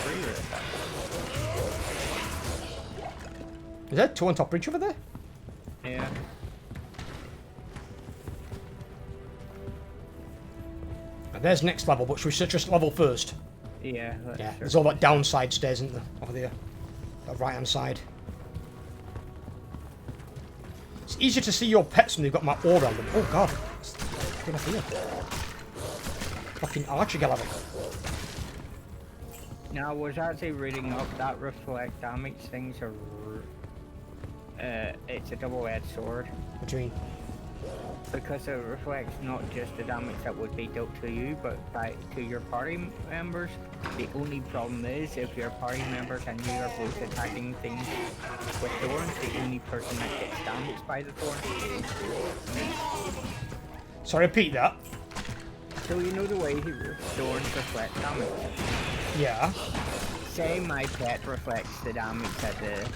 Pretty rare. Is there 2 on top of each other there? Yeah. And there's next level, but should we just level first? Yeah. Yeah, there's all that downside stairs, isn't there? Over there. That right hand side. It's easier to see your pets when they've got my aura on them. Oh god. What's going on here? Fucking archer gallery. Now, I was actually reading up that reflect damage things are. It's a double-edged sword. What do you mean? Because it reflects not just the damage that would be dealt to you, but to your party members. The only problem is if your party members and you are both attacking things with thorns, the only person that gets damaged by the thorns is me. So repeat that. So you know the way thorns reflect damage? Yeah. Say my pet reflects the damage that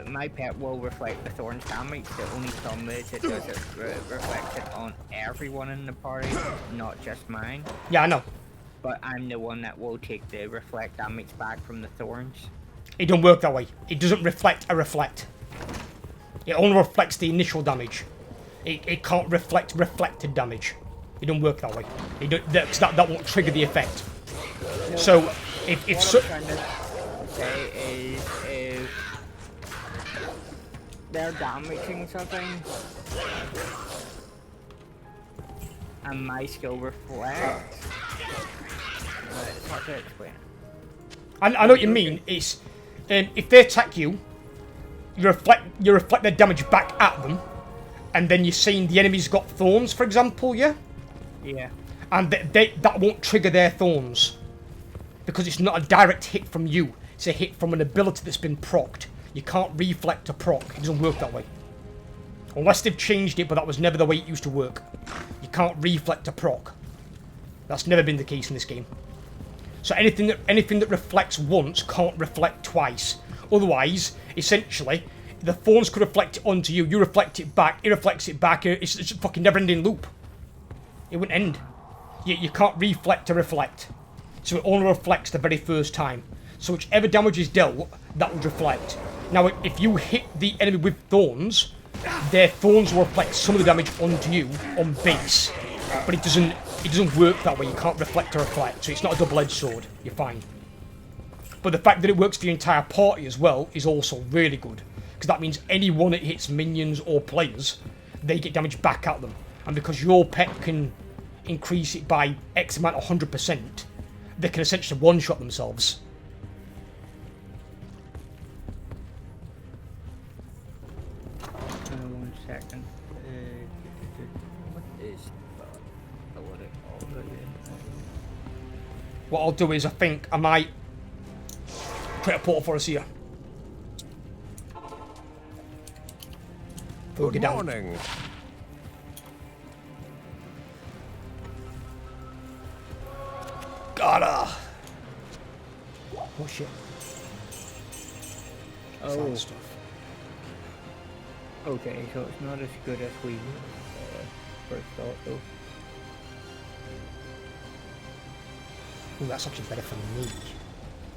my pet will reflect the thorns damage. The only problem is it doesn't reflect it on everyone in the party, not just mine. Yeah, I know. But I'm the one that will take the reflect damage back from the thorns. It don't work that way. It doesn't reflect a reflect. It only reflects the initial damage. It can't reflect reflected damage. It don't work that way. That won't trigger the effect. No, so if what so, I'm trying to say is if they're damaging something and my skill reflects, it's hard to explain. I know what you mean. It's if they attack you, you reflect their damage back at them, and then you're saying the enemy's got thorns, for example, yeah? Yeah. And that won't trigger their thorns because it's not a direct hit from you. It's a hit from an ability that's been procced. You can't reflect a proc. It doesn't work that way. Unless they've changed it, but that was never the way it used to work. You can't reflect a proc. That's never been the case in this game. So anything that reflects once can't reflect twice. Otherwise, essentially, the thorns could reflect it onto you. You reflect it back. It reflects it back. It's a fucking never-ending loop. It wouldn't end. You can't reflect to reflect. So it only reflects the very first time. So whichever damage is dealt, that would reflect. Now, if you hit the enemy with thorns, their thorns will reflect some of the damage onto you on base. But it doesn't work that way. You can't reflect to reflect. So it's not a double-edged sword. You're fine. But the fact that it works for the entire party as well is also really good. Because that means anyone that hits minions or players, they get damage back at them. And because your pet can increase it by X amount, 100%, they can essentially one-shot themselves. One second. What is What I'll do is, I think I might create a portal for us here. Good morning. Gotta. Oh shit. Oh. Fun stuff. Okay, so it's not as good as we first thought, though. Ooh, that's actually better for me.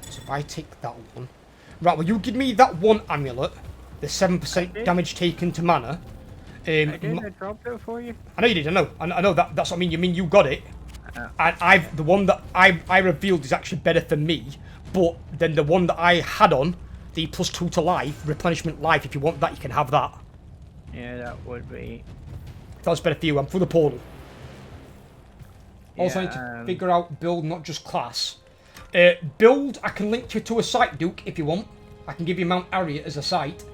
So if I take that one. Right, well, you give me that one amulet, the 7% damage taken to mana. I dropped it for you. I know you did, I know. I know that's what I mean. You mean you got it. And the one that I revealed is actually better for me, but then the one that I had on, the +2 to life, replenishment life, if you want that, you can have that. Yeah, that would be. If that's better for you, I'm through the portal. Yeah, Also, I need to figure out build, not just class. Build, I can link you to a site, Duke, if you want. I can give you Mount Arria as a site.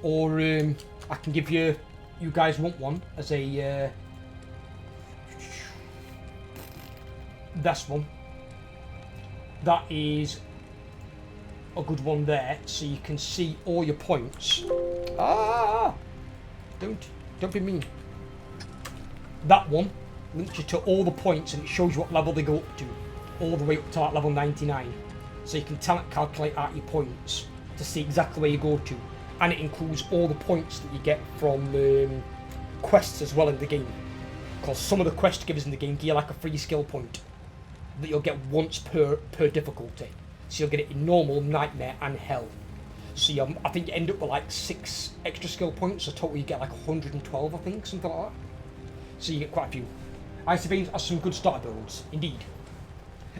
Or I can give you guys want one as a... this one. That is a good one there, so you can see all your points. Ah! Don't be mean. That one links you to all the points and it shows you what level they go up to, all the way up to like level 99. So you can talent calculate out your points to see exactly where you go to, and it includes all the points that you get from quests as well in the game. Because some of the quest givers in the game give you like a free skill point that you'll get once per difficulty. So you'll get it in normal, nightmare, and hell. So I think you end up with like 6 extra skill points. So total you get like 112, I think, something like that. So you get quite a few. Ice Veins are some good starter builds, indeed.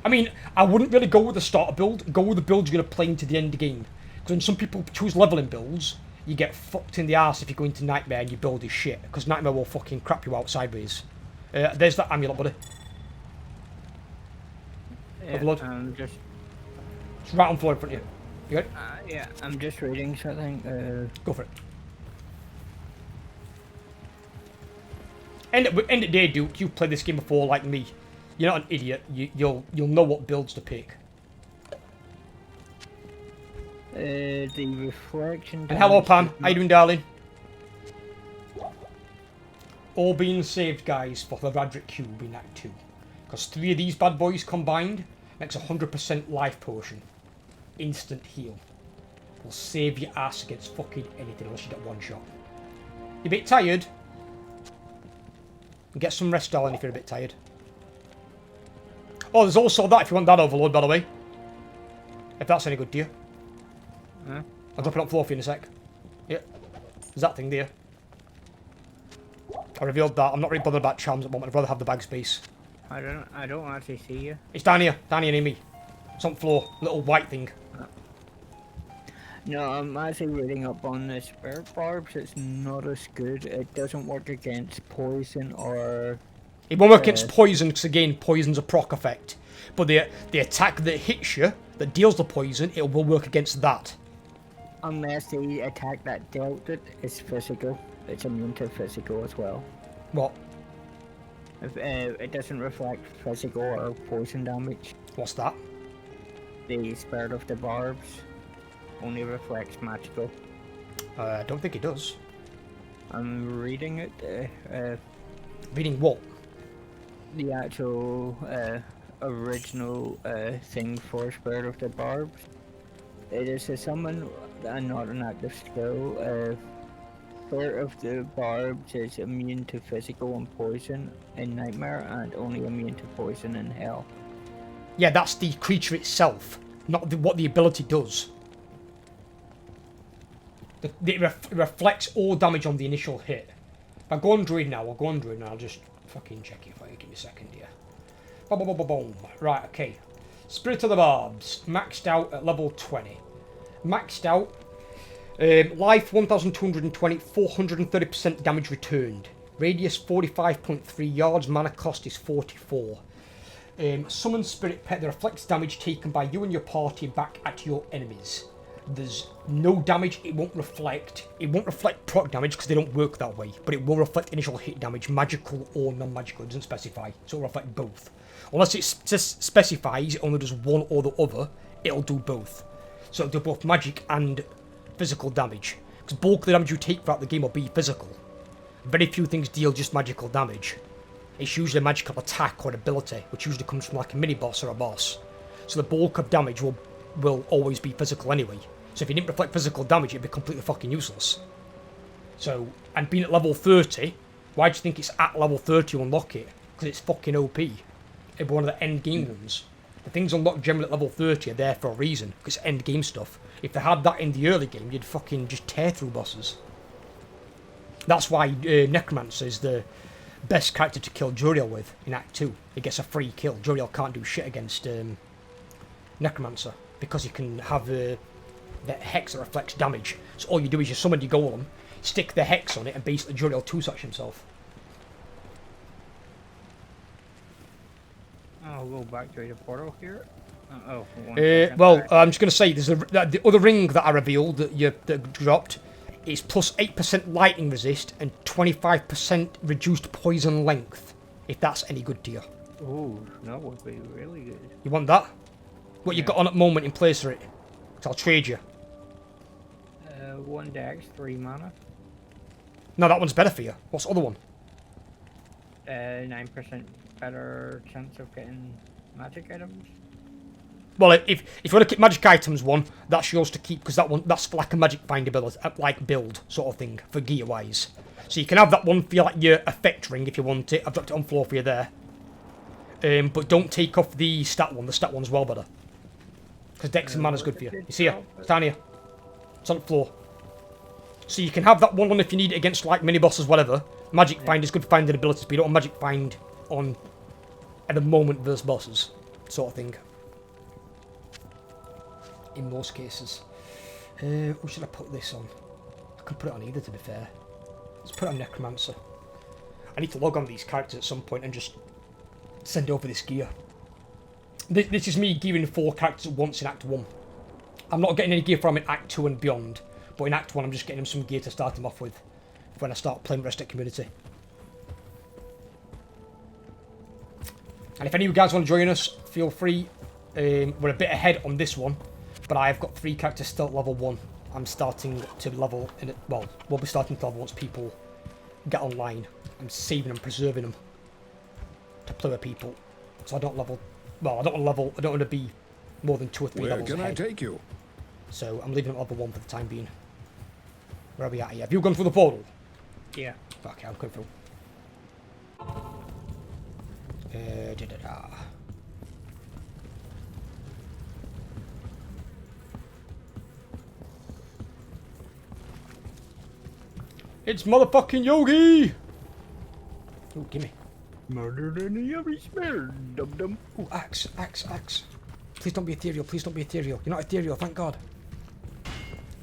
I mean, I wouldn't really go with the starter build. Go with the build you're going to play into the end game. Because when some people choose leveling builds, you get fucked in the arse if you go into Nightmare and your build is shit. Because Nightmare will fucking crap you out sideways. There's that amulet, buddy. Yeah, Overload. just... It's right on the floor in front of you. You got it? yeah, I'm just reading something. Go for it. End of day, Duke. You've played this game before, like me. You're not an idiot. You'll know what builds to pick. The reflection. And hello, Pam. How you doing, darling? All being saved, guys, for the Radric Cube in Act 2. Because 3 of these bad boys combined makes 100% life potion. Instant heal. Will save your ass against fucking anything unless you get one shot. You a bit tired? Get some rest, darling, if you're a bit tired. Oh, there's also that if you want that overload, by the way. If that's any good to you. Huh? I'll drop it on the floor for you in a sec. Yeah. There's that thing there. I revealed that. I'm not really bothered about charms at the moment. I'd rather have the bag space. I don't actually see you. It's down here near me. It's on the floor. Little white thing. No, I'm actually reading up on the spirit barbs. It's not as good. It doesn't work against poison or... It won't work against poison, because again, poison's a proc effect. But the attack that hits you, that deals the poison, it will work against that. Unless the attack that dealt it is physical. It's immune to physical as well. What? If, it doesn't reflect physical or poison damage. What's that? The spirit of the barbs only reflects magical. I don't think it does. I'm reading it. Reading what? The actual original thing for Spirit of the Barbs. It is a summon and not an active skill. Part of the barbs is immune to physical and poison in Nightmare, and only immune to poison in Hell. Yeah, that's the creature itself, not what the ability does. It reflects all damage on the initial hit. If I go on Druid now, I'll just fucking check it for you. Give me a second here. Boom, boom, boom, boom. Right, okay. Spirit of the Barbs, maxed out at level 20. Maxed out. Life 1220, 430% damage returned. Radius 45.3 yards, mana cost is 44. Summon Spirit Pet that reflects damage taken by you and your party back at your enemies. There's no damage, it won't reflect. It won't reflect proc damage because they don't work that way, but it will reflect initial hit damage, magical or non-magical. It doesn't specify, so it'll reflect both. Unless it just specifies it only does one or the other, it'll do both. So it'll do both magic and physical damage. Because bulk of the damage you take throughout the game will be physical. Very few things deal just magical damage. It's usually a magical attack or ability, which usually comes from like a mini-boss or a boss. So the bulk of damage will always be physical anyway. So if you didn't reflect physical damage, it'd be completely fucking useless. So, and being at level 30, why do you think it's at level 30 to unlock it? Because it's fucking OP. It'd be one of the end game ones. The things unlocked generally at level 30 are there for a reason, because it's end game stuff. If they had that in the early game, you'd fucking just tear through bosses. That's why Necromancer is the best character to kill Juriel with in Act 2. He gets a free kill. Juriel can't do shit against Necromancer, because he can have the hex that reflects damage. So all you do is you summon your golem, stick the hex on it, and basically Juriel 2-such himself. I'll go back to the portal here. Well, I'm just going to say, there's the other ring that I revealed that dropped. It's plus 8% lightning resist and 25% reduced poison length, if that's any good to you. Ooh, that would be really good. You want that? What you got on at the moment in place for it? 'Cause I'll trade you. 1 dex, 3 mana. No, that one's better for you. What's the other one? 9% better chance of getting magic items. Well, if you want to keep magic items one, that's yours to keep, because that's for like a magic find ability, like build sort of thing for gear wise. So you can have that one for your effect ring if you want it. I've dropped it on floor for you there. But don't take off the stat one. The stat one's well better. Because dex and mana's good for you. You see it? It's down here. It's on the floor. So you can have that one on if you need it against like mini bosses, whatever. Magic find is good for finding abilities, but you don't have magic find on at the moment versus bosses, sort of thing. In most cases. Who should I put this on? I can put it on either, to be fair. Let's put it on Necromancer. I need to log on these characters at some point and just send over this gear. This is me gearing 4 characters at once in Act 1. I'm not getting any gear from in Act 2 and beyond, but in Act 1 I'm just getting them some gear to start them off with when I start playing Resurrected Community. And if any of you guys want to join us, feel free. We're a bit ahead on this one, but I've got 3 characters still at level 1. I'm starting to level in it. Well, we'll be starting to level once people get online. I'm saving and preserving them to play with people, so I don't level. Well, I don't want to be more than 2 or 3 levels ahead. Where can I take you? So I'm leaving at level 1 for the time being. Where are we at here? Have you gone through the portal? Yeah. Okay, I'm going through. It's motherfucking Yogi! Oh, gimme. Murdered in every spare, dum dum. Oh, axe. Please don't be ethereal, You're not ethereal, thank God.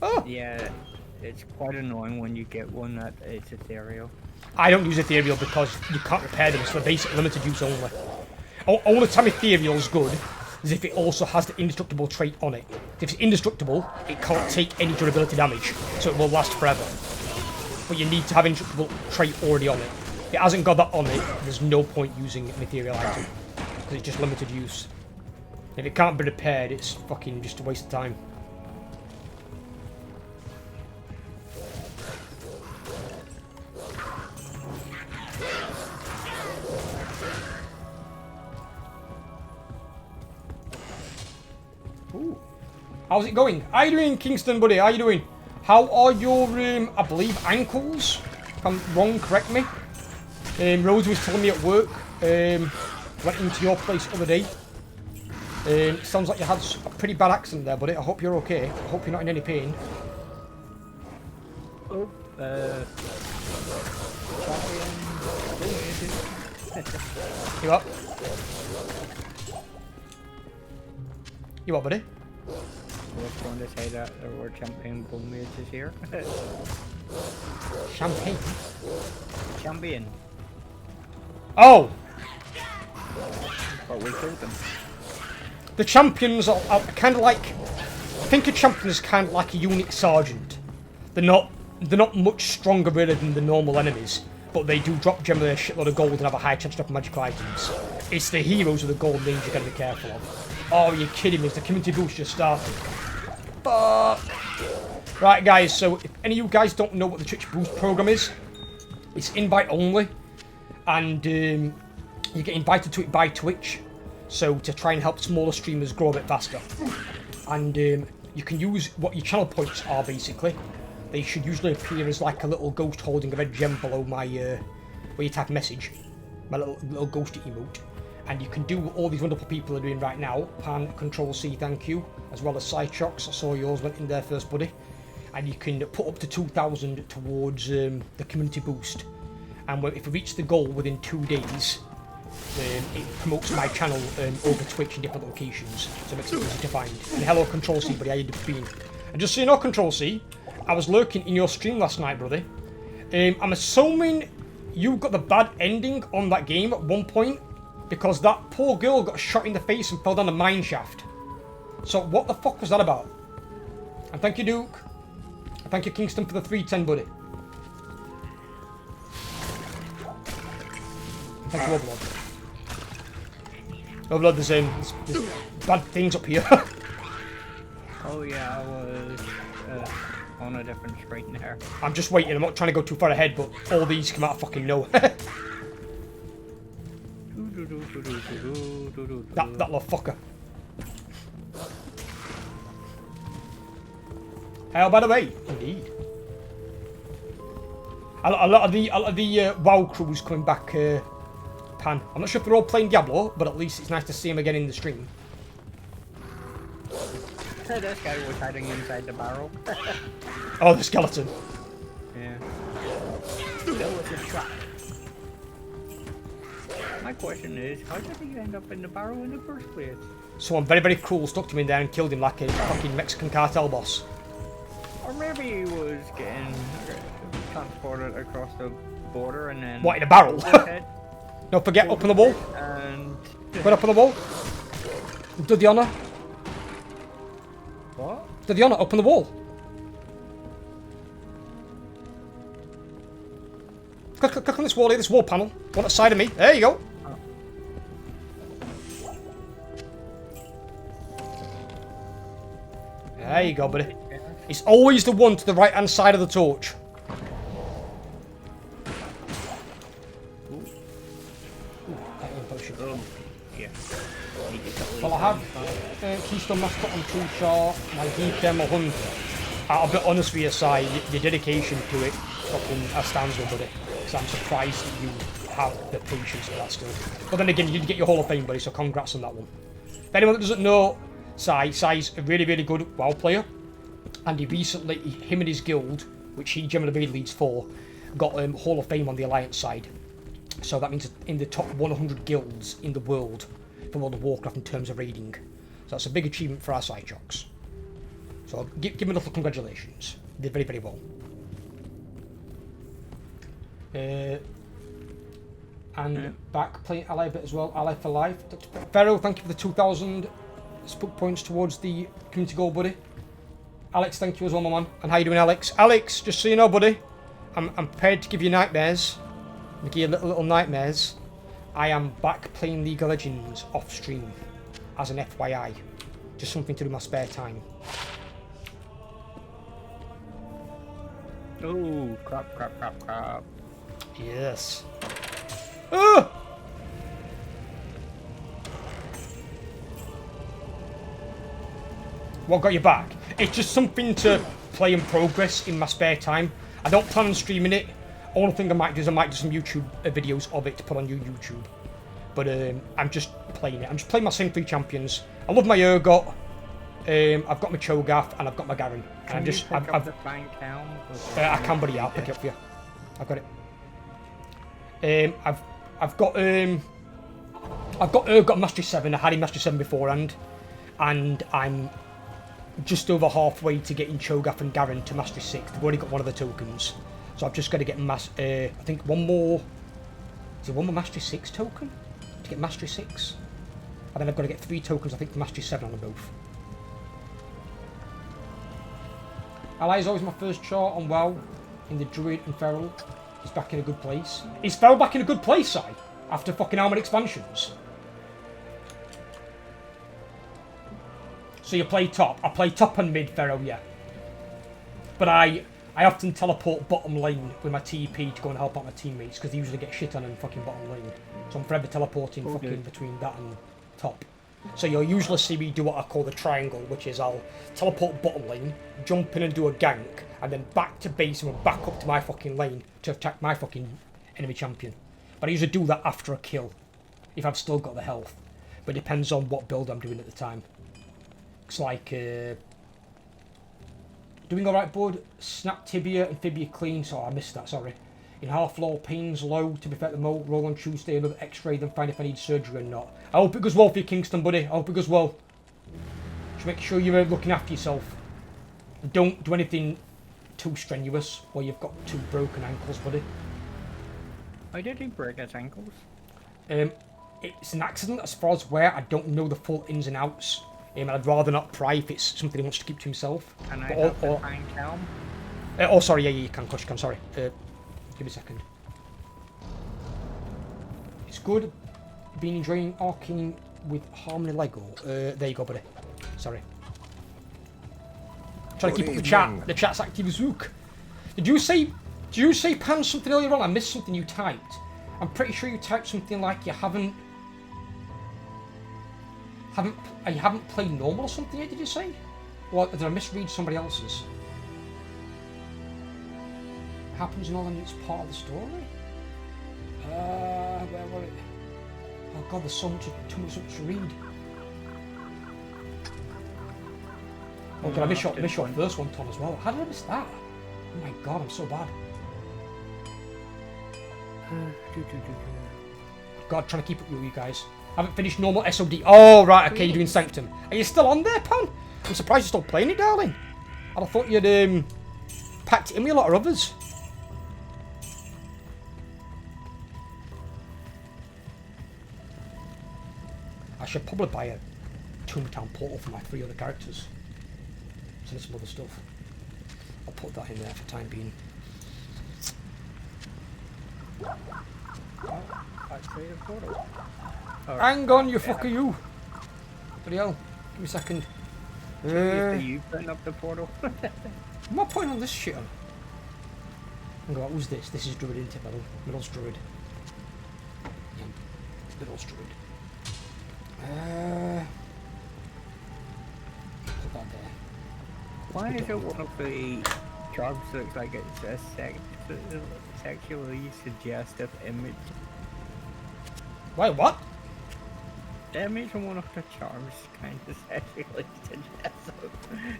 Oh! Yeah, it's quite annoying when you get one that it's ethereal. I don't use ethereal because you can't repair them, it's for basic limited use only. Only time ethereal's good is if it also has the indestructible trait on it. If it's indestructible, it can't take any durability damage, so it will last forever. But you need to have indestructible trait already on it. If it hasn't got that on it, there's no point using an ethereal item, because it's just limited use. If it can't be repaired, it's fucking just a waste of time. Ooh. How's it going? How you doing, Kingston, buddy? How you doing? How are your, I believe, ankles? If I'm wrong, correct me. Rose was telling me at work, went into your place the other day. Sounds like you had a pretty bad accident there, buddy. I hope you're okay. I hope you're not in any pain. Oh, You up? You up, buddy? I was going to say that there were champion bull mages here. Champagne? Champion. Oh! But we killed them. The champions are kind of like... Think a champion is kind of like a unit sergeant. They're not much stronger really than the normal enemies, but they do drop generally a shitload of gold and have a high chance to drop magical items. It's the heroes of the gold range you gotta be careful of. Oh, you're kidding me, it's the community boost just started. Fuck! Right guys, so if any of you guys don't know what the Twitch boost program is, it's invite only, and you get invited to it by Twitch, so to try and help smaller streamers grow a bit faster. And you can use what your channel points are basically. They should usually appear as like a little ghost holding a red gem below my, where you type message. My little ghosty emote. And you can do all these wonderful people are doing right now. Pan, Control C, thank you. As well as Sideshocks, I saw yours went in there first, buddy. And you can put up to 2,000 towards the community boost. And if we reach the goal within 2 days, it promotes my channel over Twitch in different locations. So it makes it easy to find. And hello, Control C, buddy, how you doing? And just so you know, Control C, I was lurking in your stream last night, brother. I'm assuming you got the bad ending on that game at one point, because that poor girl got shot in the face and fell down the mine shaft. So what the fuck was that about? And thank you, Duke. And thank you, Kingston, for the 310, buddy. And thank you, Overlord. Overlord, there's bad things up here. Oh yeah, I was on a different screen there. I'm just waiting, I'm not trying to go too far ahead, but all these come out of fucking nowhere. that little fucker. Oh, by the way, indeed. A lot of the WoW crews coming back, Pan. I'm not sure if they're all playing Diablo, but at least it's nice to see them again in the stream. This guy was hiding inside the barrel. Oh, the skeleton. Yeah. That was a trap. My question is, how did he end up in the barrel in the first place? Someone very, very cruel stuck to him there and killed him like a fucking Mexican cartel boss. Or maybe he was getting transported across the border and then... What, in a barrel? No, forget, up on the wall. And... Put up on the wall. Do the honour. What? Do the honour, up on the wall. Click on this wall here, this wall panel. One at the side of me. There you go. There you go, buddy. It's always the one to the right-hand side of the torch. Yeah. Well, I have Keystone Mascot on True Char, my DKM 100. I'll be honest with you, Si, your dedication to it fucking astounds me, buddy. So I'm surprised that you have the patience for that still. But then again, you'd get your Hall of Fame, buddy, so congrats on that one. For anyone that doesn't know, Si's a really, really good WoW player. And he recently, him and his guild, which he generally leads for, got Hall of Fame on the Alliance side. So that means in the top 100 guilds in the world for World of Warcraft in terms of raiding. So that's a big achievement for our Sideshocks. So give him a little congratulations. He did very, very well. And back playing Ally a bit as well. Ally for life. Pharaoh, thank you for the 2,000 spook points towards the community goal, buddy. Alex, thank you as well, my man. And how you doing, Alex? Alex, just so you know, buddy, I'm prepared to give you nightmares. Give you little nightmares. I am back playing League of Legends off stream as an FYI. Just something to do in my spare time. Oh, crap. Yes. Ah! What got you back? It's just something to play and progress in my spare time. I don't plan on streaming it. Only thing I might do is I might do some YouTube videos of it to put on YouTube. But I'm just playing it. I'm just playing my same 3 champions. I love my Urgot. I've got my Cho'Gath and I've got my Garen. And Can you pick up the flying cow? I can, buddy. I'll pick it up for you. I've got it. I've got Urgot Mastery 7. I had him Mastery 7 beforehand, and I'm just over halfway to getting Cho'Gath and Garen to Mastery 6. I've already got one of the tokens, so I've just got to get I think one more. Is it one more Mastery 6 token to get Mastery 6? And then I've got to get 3 tokens, I think, for Mastery 7 on them both. Ally is always my first chart on WoW in the Druid and Feral. He's back in a good place. Is Feral back in a good place, Si? After fucking how many expansions? So you play top. I play top and mid, Feral, yeah. But I often teleport bottom lane with my TP to go and help out my teammates because they usually get shit on in fucking bottom lane. So I'm forever teleporting fucking between that and top. So you'll usually see me do what I call the triangle, which is I'll teleport bottom lane, jump in and do a gank, and then back to base and back up to my fucking lane to attack my fucking enemy champion. But I usually do that after a kill, if I've still got the health. But it depends on what build I'm doing at the time. It's like, doing alright, bud. Snap tibia and fibia clean, so I missed that, sorry. In half low, pains low, to be fair to Mo, roll on Tuesday, another x-ray, then find if I need surgery or not. I hope it goes well for you, Kingston, buddy. I hope it goes well. Just make sure you're looking after yourself. And don't do anything too strenuous while you've got 2 broken ankles, buddy. Why did he break his ankles? It's an accident as far as where. I don't know the full ins and outs. I'd rather not pry if it's something he wants to keep to himself. Can I have the flying cow? Oh, sorry, yeah, you can, of course you can, sorry. Give me a second. It's good. Been enjoying Arcane with Harmony Lego. There you go, buddy. Sorry. Trying to keep up the chat. The chat's active as Zook. Did you say Pan something earlier on? I missed something you typed. I'm pretty sure you typed something like you haven't played normal or something yet, did you say? Or did I misread somebody else's? Happens in all and it's part of the story? Where were it? Oh god, there's so much, too much to read. Oh, did I miss your first one, Tom, as well? How did I miss that? Oh my god, I'm so bad. God, trying to keep up with you guys. I haven't finished normal SOD. Oh, right, okay, you're doing Sanctum. Are you still on there, Pan? I'm surprised you're still playing it, darling. I'd have thought you'd packed it in with a lot of others. I should probably buy a Toontown portal for my 3 other characters. So there's some other stuff. I'll put that in there for the time being. Hang on, you fucker, you! Bloody hell. Give me a second. Are you putting up the portal? Am I putting on this shit on? Hang on, who's this? This is Druid, isn't it, Middle? Middle's Druid. Yeah, Middle's Druid. Put that there. Why is it one of the jobs looks like it's a sexually suggestive image? Wait, what? The image on one of the charms kind of sexually suggestive.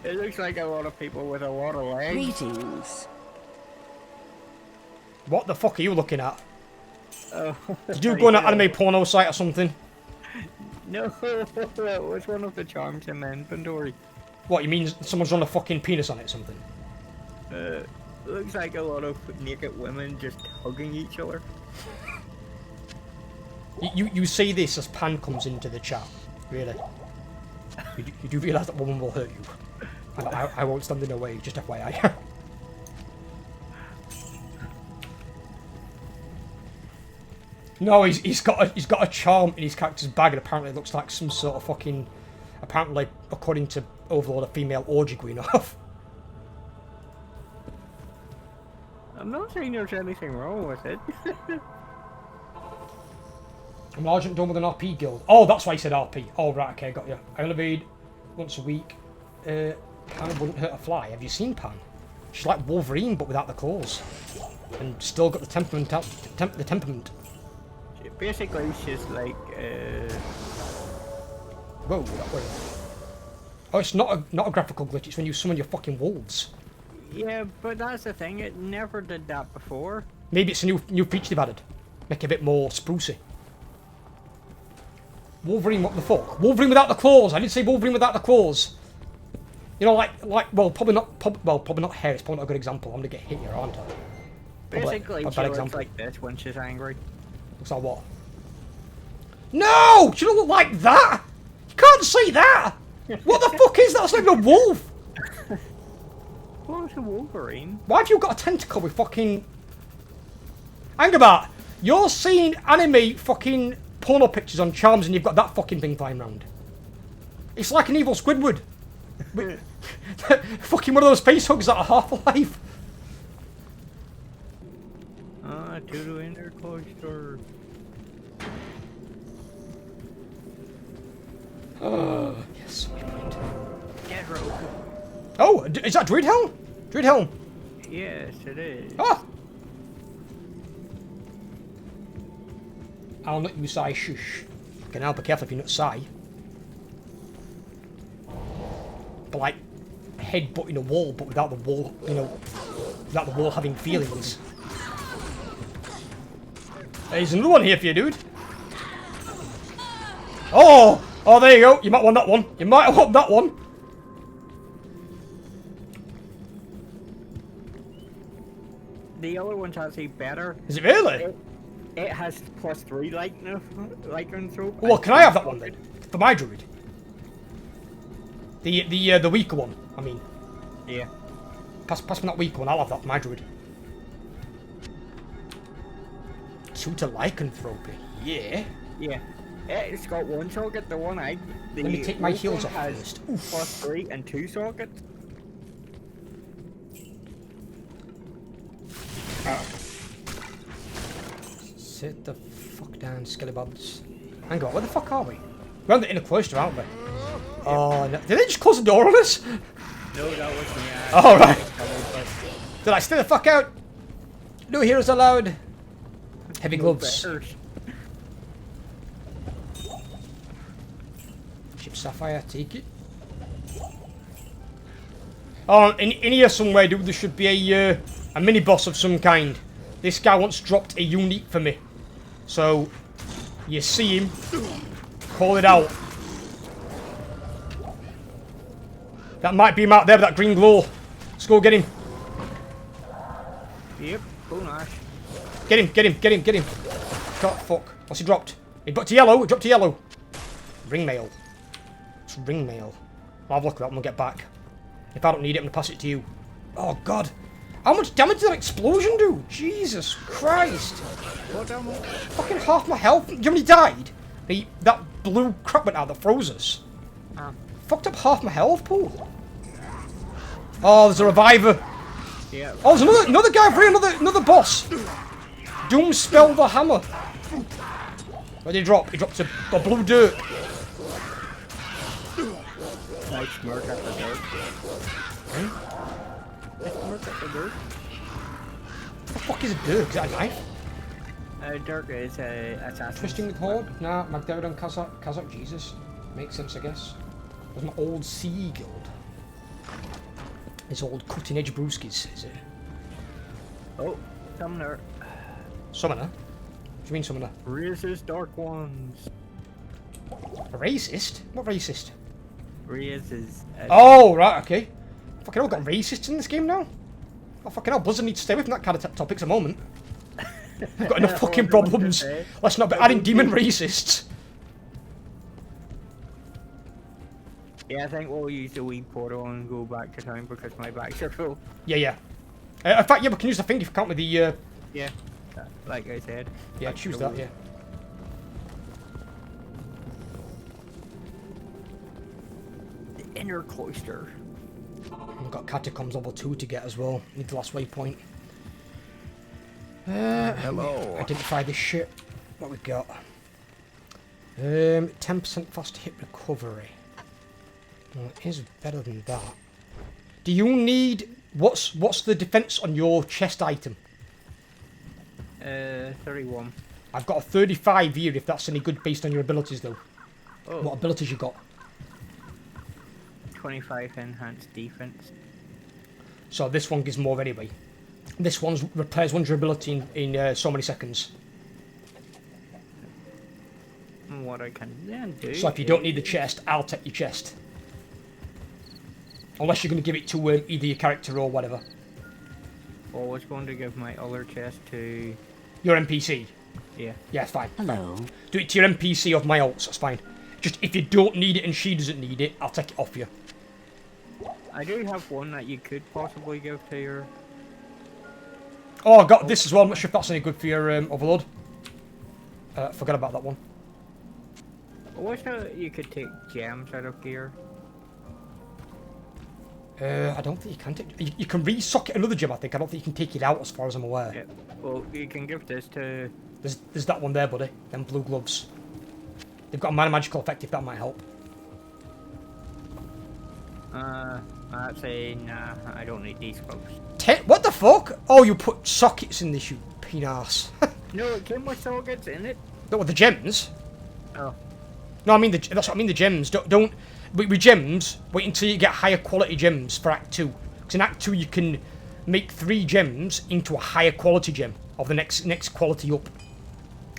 It looks like a lot of people with a lot of legs. Greetings. What the fuck are you looking at? Oh, Did you go on an anime porno site or something? No, it was one of the charms in my inventory. What, you mean someone's drawn a fucking penis on it or something? Looks like a lot of naked women just hugging each other. You say this as Pan comes into the chat, really? You do realise that woman will hurt you? And I won't stand in her way, just FYI. No, he's got a charm in his character's bag, and apparently it looks like some sort of fucking, apparently according to Overlord, a female orgy going off. I'm not saying there's anything wrong with it. I'm an Argent done with an RP guild. Oh, that's why he said RP. Oh, right, okay, got you. I elevate once a week. Pan wouldn't hurt a fly. Have you seen Pan? She's like Wolverine, but without the claws. And still got the temperament. The temperament. Basically, she's like. Whoa, that way. Oh, it's not a graphical glitch. It's when you summon your fucking wolves. Yeah, but that's the thing. It never did that before. Maybe it's a new feature they've added. Make it a bit more sprucey. Wolverine, what the fuck? Wolverine without the claws. I didn't say Wolverine without the claws. You know, well, probably not hair. It's probably not a good example. I'm gonna get hit here, aren't I? Basically, a she bad looks example. like this when she's angry. Looks like what? No! She don't look like that! You can't see that! What the fuck is that? That's like a wolf! Well, it's a Wolverine. Why have you got a tentacle with fucking... Hang about! You're seeing anime fucking porno pictures on Charms and you've got that fucking thing flying around. It's like an evil Squidward. Fucking one of those face hugs that are Half-Life. Ah, to the inner cloister. Yes, right. Dead rope. Oh, is that Druid Helm? Druid Helm. Yes, it is. Ah! I'll let you say shush. Okay, now be careful if you not say. But like, headbutting a wall, but without the wall, you know, without the wall having feelings. There's another one here for you, dude. Oh! Oh, there you go. You might want that one. You might want that one. The other one's actually better. Is it really? It has +3 lightning throw. Well, can I have that one then? For my druid? The weaker one, I mean. Yeah. Pass me that weaker one, I'll have that for my druid. Two to lycanthropy. Yeah. Yeah. It's got one socket, the one I... The Let me take my wolf heals one off has first. Oof. +3 and 2 sockets. Sit the fuck down, skellybobs. Hang on, where the fuck are we? We're on the inner cloister, aren't we? Oh, no. Did they just close the door on us? No, that was me. Oh, right. Did I stay the fuck out? No heroes allowed. Heavy gloves. Chip Sapphire, take it. Oh, in here somewhere, dude, there should be a mini boss of some kind. This guy once dropped a unique for me. So, you see him, call it out. That might be him out there with that green glow. Let's go get him. Yep, go Nash. Get him, get him, get him, get him. God, fuck. What's he dropped? He dropped to yellow, he dropped to yellow. Ring mail. It's ring mail. I'll have a look at that when we get back. If I don't need it, I'm going to pass it to you. Oh, God. How much damage did that explosion do? Jesus Christ. What damage? Fucking half my health. You know when he died? That blue crap went out that froze us. Fucked up half my health pool. Oh, there's a reviver. Yeah. Oh, there's another guy over here, another boss. Doom spell the hammer. Where did he drop? He dropped a blue dirt. Nice smirk at the dirt. Nice smirk at the dirt. What the fuck is a dirk? Is that a knife? Dirk is assassin. Twisting with Horde? Nah, MacDavid on Kazakh, Jesus. Makes sense, I guess. There's an old sea guild. It's old cutting edge brewskis, is it? Oh, summoner. Summoner? What do you mean summoner? Raises dark ones. A racist? What racist? Raises. Oh, right, okay. Fucking hell, got racists in this game now? Oh, fucking hell, Blizzard needs to stay away from that kind of topics at the moment. We've got enough fucking problems. Let's not be adding demon racists. Yeah, I think we'll use the wee portal and go back to town because my bags are full. Yeah, yeah. In fact, yeah, we can use the thing if you can't with the... Yeah, like I said. Yeah, Like choose the- that, yeah. The inner cloister. We've got Catacombs level 2 to get as well. Need the last waypoint. Hello. Identify this shit. What we got? 10% fast hit recovery. Well, it is better than that. Do you need... What's the defense on your chest item? 31. I've got a 35 here, if that's any good based on your abilities, though. Oh. What abilities you got? 25 enhanced defense. So this one gives more anyway. This one repairs one durability in so many seconds. What I can then do. So if you don't need the chest, I'll take your chest. Unless you're going to give it to either your character or whatever. I was going to give my other chest to. Your NPC. Yeah. Yeah, it's fine. Hello. Do it to your NPC of my alts, that's fine. Just if you don't need it and she doesn't need it, I'll take it off you. I do have one that you could possibly give to your. Oh, I got this as well. I'm not sure if that's any good for your overload. Forgot about that one. I wish you could take gems out of gear. I don't think you can take... You can re-socket another gem, I think. I don't think you can take it out as far as I'm aware. Yeah. Well, you can give this to. There's that one there, buddy. Them blue gloves. They've got a minor magical effect if that might help. I'd say nah. I don't need these gloves. What the fuck? Oh, you put sockets in this, you penis. No, it came with sockets in it. No, with the gems. Oh. No, I mean that's what I mean. The gems. Don't with gems. Wait until you get higher quality gems for Act 2. Because in Act 2 you can make 3 gems into a higher quality gem of the next quality up,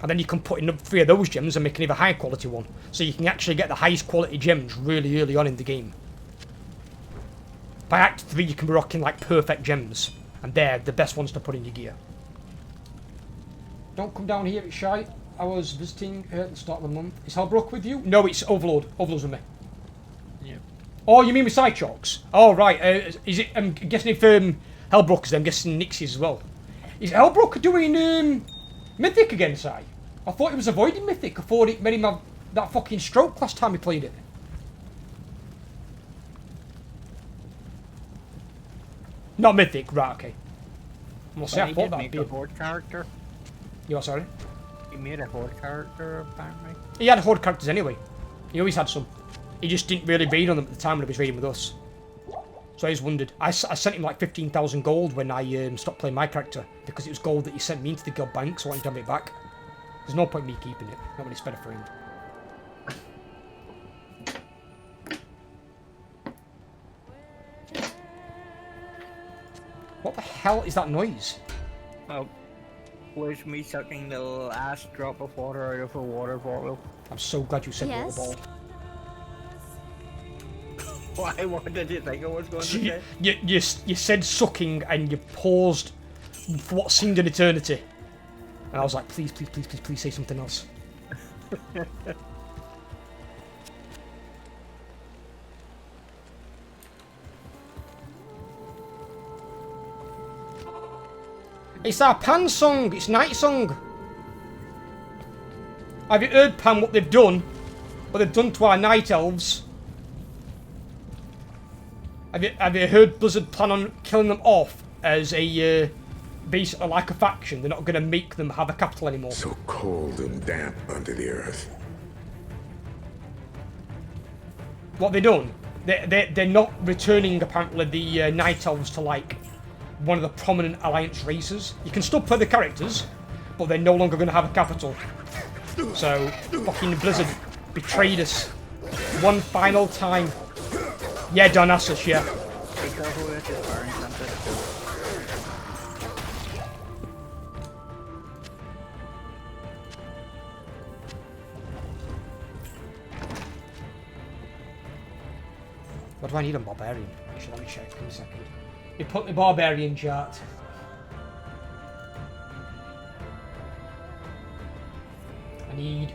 and then you can put in 3 of those gems and make an even higher quality one. So you can actually get the highest quality gems really early on in the game. By Act 3 you can be rocking like perfect gems, and they're the best ones to put in your gear. Don't come down here, it's shy. I was visiting her at the start of the month. Is Hellbrook with you? No, it's Overlord. Overlord's with me. Yep. Oh, you mean with Sideshocks? Oh, right. Is it? I'm guessing if Hellbrook is there, I'm guessing Nixie's as well. Is Hellbrook doing Mythic again, Si? I thought he was avoiding Mythic. I thought it made him have that fucking stroke last time he played it. Not Mythic, right? Okay. Well, see, I thought that'd be a horde character. You are sorry? He made a horde character apparently. He had horde characters anyway. He always had some. He just didn't really raid on them at the time when he was raiding with us. So I just wondered. I sent him like 15,000 gold when I stopped playing my character, because it was gold that he sent me into the guild bank, so I wanted to have it back. There's no point in me keeping it. Not when it's better for him. What the hell is that noise? Oh, was me sucking the last drop of water out of a water bottle. I'm so glad you said Yes. water ball. Why? What did you think I was going to say? You said sucking and you paused for what seemed an eternity. And I was like, please, please, please, please, please say something else. It's our Pan song. It's Night Song. Have you heard, Pan, what they've done? What they've done to our Night Elves? Have you heard Blizzard plan on killing them off as a basically like a faction? They're not going to make them have a capital anymore. So cold and damp under the earth. What they done? They're not returning apparently the Night Elves to like one of the prominent Alliance races. You can still play the characters, but they're no longer going to have a capital. So fucking Blizzard betrayed us one final time. Yeah, Darnassus, yeah. Be careful with this burning something. What do I need on Barbarian? Actually, let me check. Give me a second. You put the Barbarian chart. I need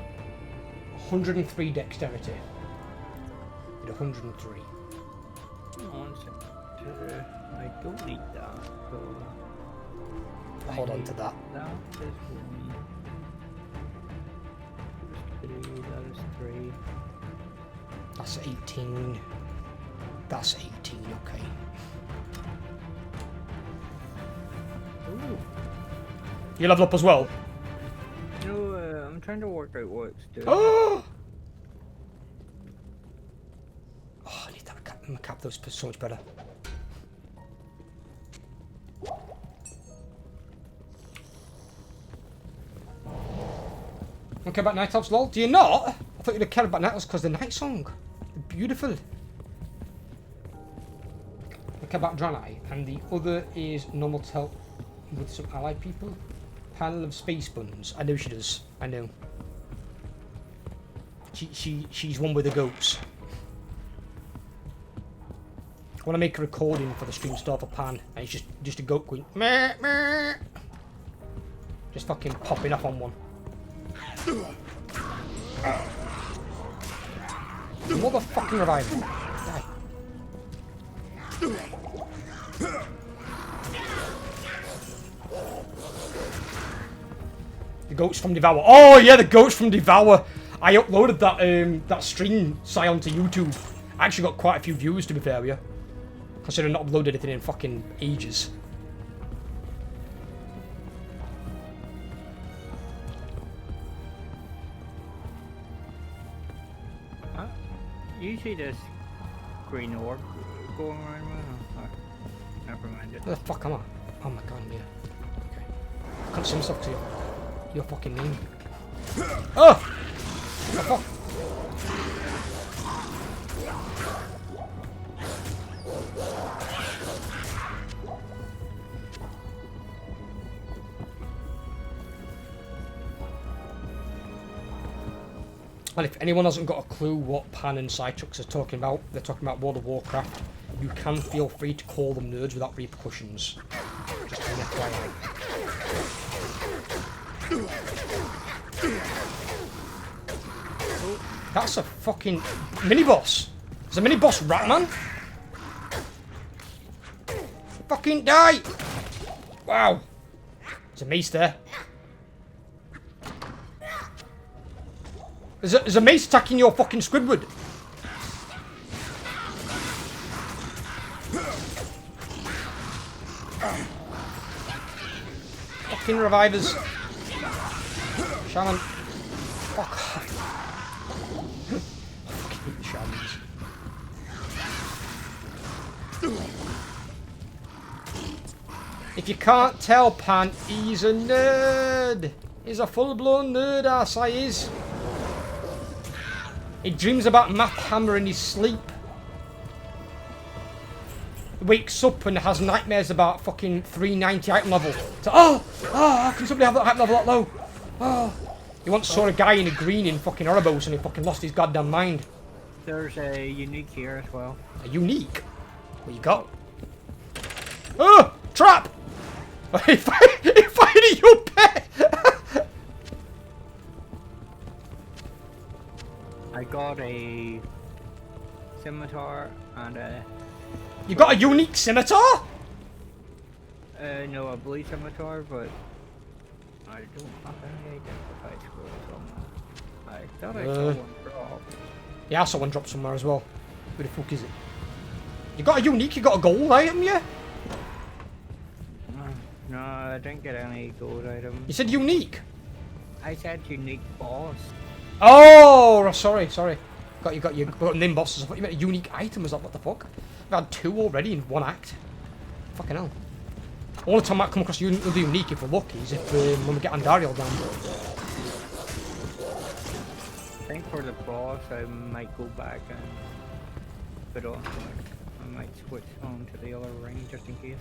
103 dexterity. I need 103. One second. I don't need that. So Hold on to that. that is 1. That is 2. That is 3. That's 18. That's 18, okay. Ooh. You level up as well? No, I'm trying to work out what it's doing. Oh! Oh, I need that I'm gonna cap those so much better. Don't care about night elves, lol. Do you not? I thought you'd have cared about night elves because the night song. They're beautiful. I care about Draenei, and the other is normal to help with some allied people. Panel of space buns. I know she does. I know. She's one with the goats. I want to make a recording for the stream store for Pan, and it's just a goat going meh meh. Just fucking popping off on one. Motherfucking revival. Die. The goats from Devour. Oh yeah, the goats from Devour. I uploaded that stream Scion to YouTube. I actually got quite a few views, to be fair with you. Considering I've not uploaded anything in fucking ages. Usually there's green orb going around. Never mind it. Where the fuck am I? Oh my god, yeah. Okay. I can't see myself because your fucking name. Oh! What the fuck? And if anyone hasn't got a clue what Pan and Cytrux are talking about, they're talking about World of Warcraft. You can feel free to call them nerds without repercussions. Just an FYI. That's a fucking mini-boss. There's a mini-boss Ratman. Fucking die! Wow. There's a mace there. There's a mace attacking your fucking Squidward. Fucking revivers. Shaman. Fuck off. Fucking shamans. If you can't tell, Pan, he's a nerd. He's a full-blown nerd, ass I is. He dreams about Map Hammer in his sleep. He wakes up and has nightmares about fucking 390 item level. So, how can somebody have that item level that low? Oh. He once saw a guy in a green in fucking Oribos and he fucking lost his goddamn mind. There's a unique here as well. A unique? What you got? Oh! Trap! If I hit your pet! I got a scimitar and a... You got a unique scimitar? No, a blue scimitar, but I don't have any identified scrolls on that. I thought I saw one drop. Yeah, I saw one drop somewhere as well. Where the fuck is it? You got a unique, you got a gold item, yeah? No, I didn't get any gold items. You said unique? I said unique boss. Oh, sorry. You got name bosses. I thought you meant a unique item. Was that what the fuck? I've had 2 already in 1 act. Fucking hell. Only time I might come across the unique if we're lucky is if when we get Andariel down. I think for the boss I might go back and put on. I might switch on to the other ring just in case.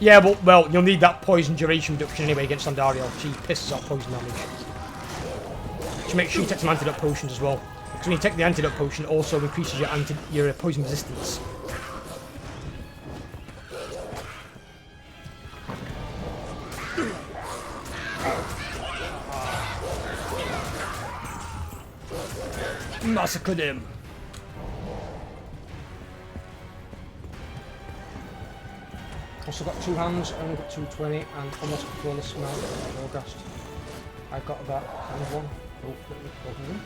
Yeah, but well, you'll need that poison duration reduction anyway against Andariel. She pisses off poison damage. So make sure you take some antidote potions as well. Because when you take the antidote potion, it also increases your poison resistance. Massacre them. Also got 2 hands, only got 220, and almost flawless smell of August. I got that kind of one. Oh, let me open them.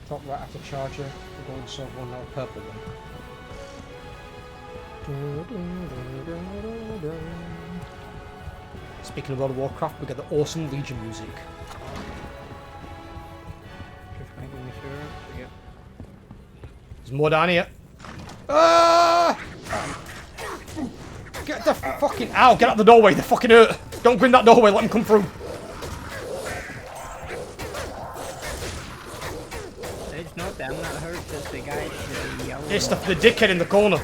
Top right after charger, the gold silver one, now the purple one. Speaking of World of Warcraft, we get the awesome Legion music. Just making sure. Yep. There's more down here. Ah! Get the fucking... Ow, get out the doorway, they're fucking hurt. Don't go in that doorway, let them come through. It's not them that hurts, it's the guy with the yellow. It's the dickhead in the corner.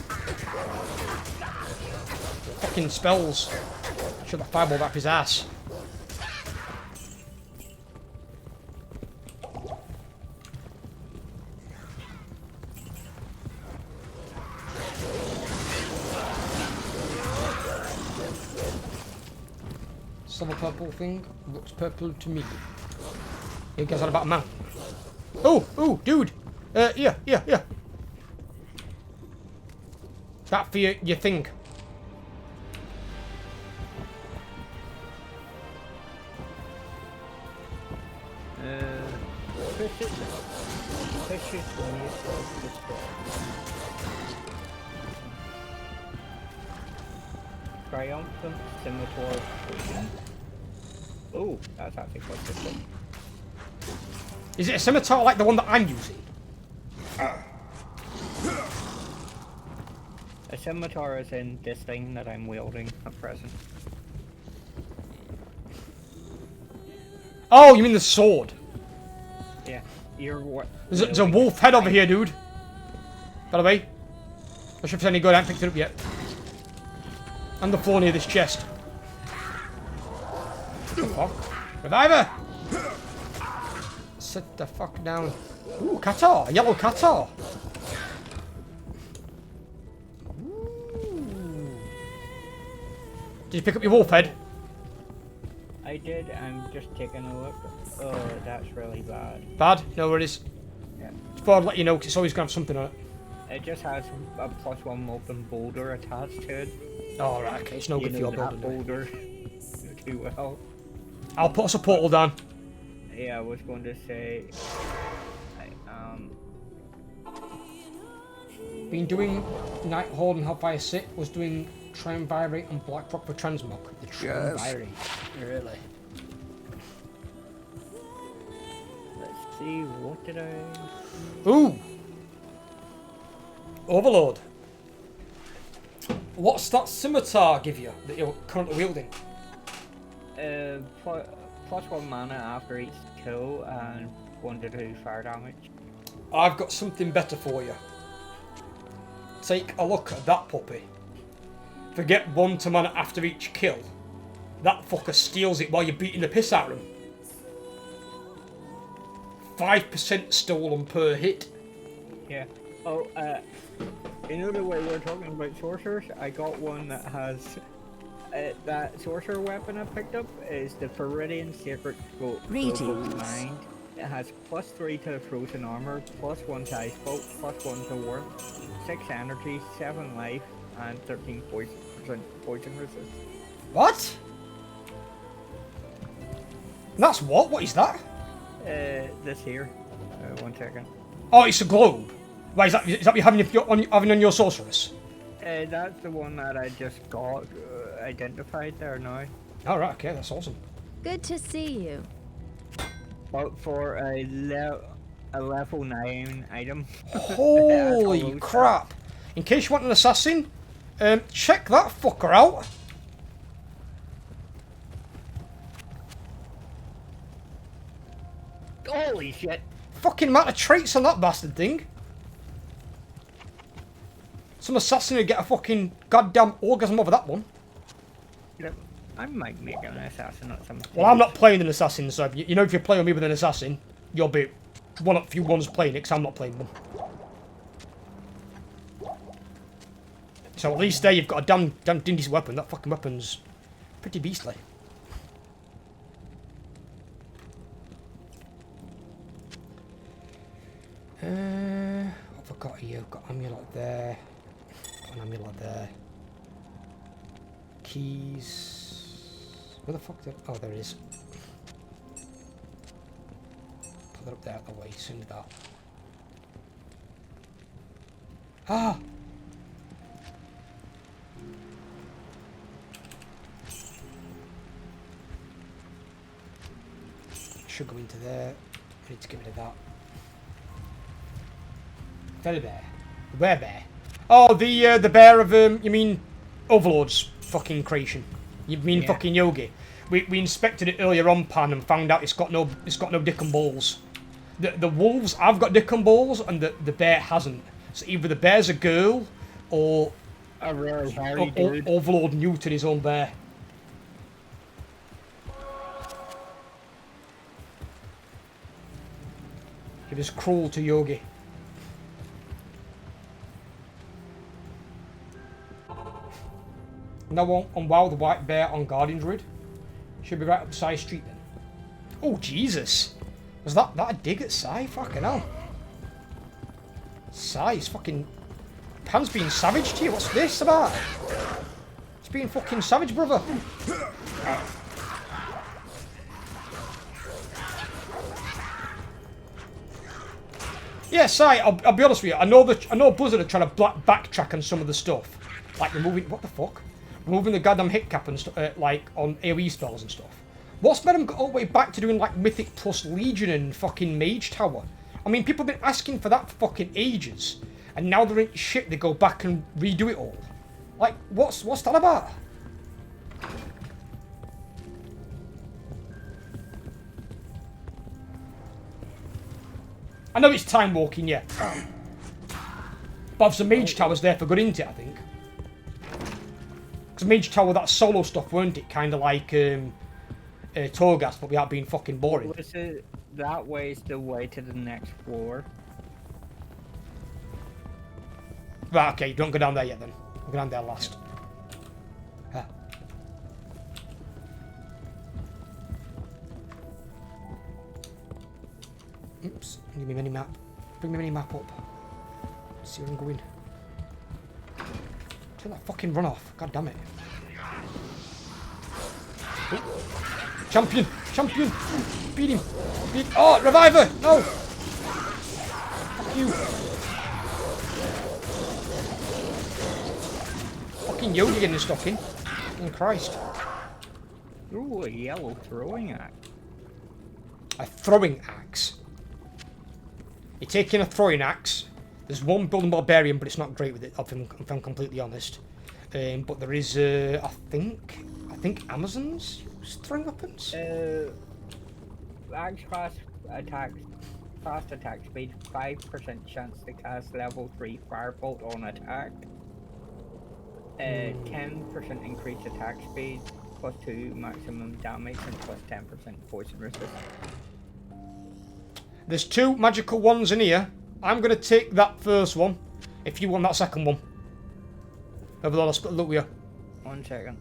Fucking spells. Should have fireballed up his ass. Silver purple thing looks purple to me. You guys on about a man. Oh, dude. Yeah. That for your thing. Push it when you start this Triumphant Scimitar Potion. Oh, that's actually quite good thing. Is it a scimitar like the one that I'm using? A scimitar is in this thing that I'm wielding at present. Oh, you mean the sword? Yeah, you're what? There's a wolf head over here, dude. By the way. Not sure if it's any good, I haven't picked it up yet. And the floor near this chest. What the fuck? Reviver! Sit the fuck down. Ooh, Qatar! Yellow Qatar! Ooh. Did you pick up your wolf head? I did, I'm just taking a look. Oh, that's really bad. Bad? No worries. Yeah. Just thought I'd let you know, because it's always going to have something on it. It just has a +1 molten boulder attached to it. Oh, right, okay. It's no good for your that building. boulder too well. I'll put us a portal down. Yeah, I was going to say... Been doing Nighthorde and Hellfire Sit, was doing Triumvirate and Blackrock for Transmog. The Triumvirate. Really? Let's see, what did I... Ooh! Overload. What's that scimitar give you that you're currently wielding? +1 mana after each kill and 1 to 2 fire damage. I've got something better for you. Take a look at that puppy. Forget 1 to mana after each kill. That fucker steals it while you're beating the piss out of him. 5% stolen per hit. Yeah. Oh, you know the way we're talking about sorcerers? I got one that has... that sorcerer weapon I picked up is the Viridian Sacred Greetings. Mind. It has +3 to frozen armor, +1 to ice bolt, +1 to warmth, 6 energy, 7 life, and 13 poison resist. What? That's what? What is that? This here. 1 second. Oh, it's a globe. Right, is that what you're having on your sorceress? That's the one that I just got identified there now. Oh, right, okay, that's awesome. Good to see you. But for a level 9 item. Holy crap. In case you want an assassin, check that fucker out. Holy shit! Fucking amount of traits on that bastard thing. Some assassin would get a fucking goddamn orgasm over that one. I might make an assassin at some point. Well, I'm not playing an assassin, so you know if you're playing with me with an assassin, you'll be one of the few ones playing it, because I'm not playing them. So at least there you've got a damn dindy's weapon. That fucking weapon's pretty beastly. What have I got here? I've got amulet there. Got an amulet there. Keys. Where the fuck did... Oh, there it is. Put that up there out of the way. Send that. Ah! Should go into there. I need to get rid of that. Feather bear. Where bear? Oh, the bear of you mean Overlord's fucking creation? You mean fucking Yogi? We inspected it earlier on, Pan, and found out it's got no dick and balls. The wolves have got dick and balls, and the bear hasn't. So either the bear's a girl, or A really hairy dude. Overlord neutered his own bear. He was cruel to Yogi. Now on WoW, the white bear on Guardian Druid. Should be right up Psy Street then. Oh, Jesus. Was that a dig at Psy? Fucking hell. Psy's fucking... Pan's being savage to you. What's this about? It's being fucking savage, brother. Yeah, Psy, I'll be honest with you. I know Blizzard are trying to backtrack on some of the stuff. Like removing... What the fuck? Removing the goddamn hit cap and like on AoE spells and stuff. What's made them go all the way back to doing like Mythic plus Legion and fucking Mage Tower? I mean, people have been asking for that for fucking ages, and now they're in shit. They go back and redo it all. Like, what's that about? I know it's time walking, yeah. But obviously Mage Tower's there for good, isn't it? I think. Because Mage Tower, that solo stuff, weren't it? Kind of like Torghast, but without being fucking boring. That way's the way to the next floor. Right, okay, don't go down there yet then. We'll go down there last. Ah. Oops, give me mini map. Bring me mini map up. Let's see where I'm going. Turn that fucking run off. God damn it. Oh. Champion! Champion! Beat him! Oh, reviver! No! Fuck you! Fucking Yogi getting stuck in. Oh, Christ. Ooh, a yellow throwing axe. A throwing axe. You're taking a throwing axe. There's one building barbarian, but it's not great with it, if I'm completely honest. But there is, I think Amazons throwing weapons. Axe fast attack speed, 5% chance to cast level 3 firebolt on attack. 10% increased attack speed, +2 maximum damage, and +10% poison resistance. There's 2 magical ones in here. I'm going to take that first one, if you want that second one. Overlord, I'll split the loot with you. 1 second.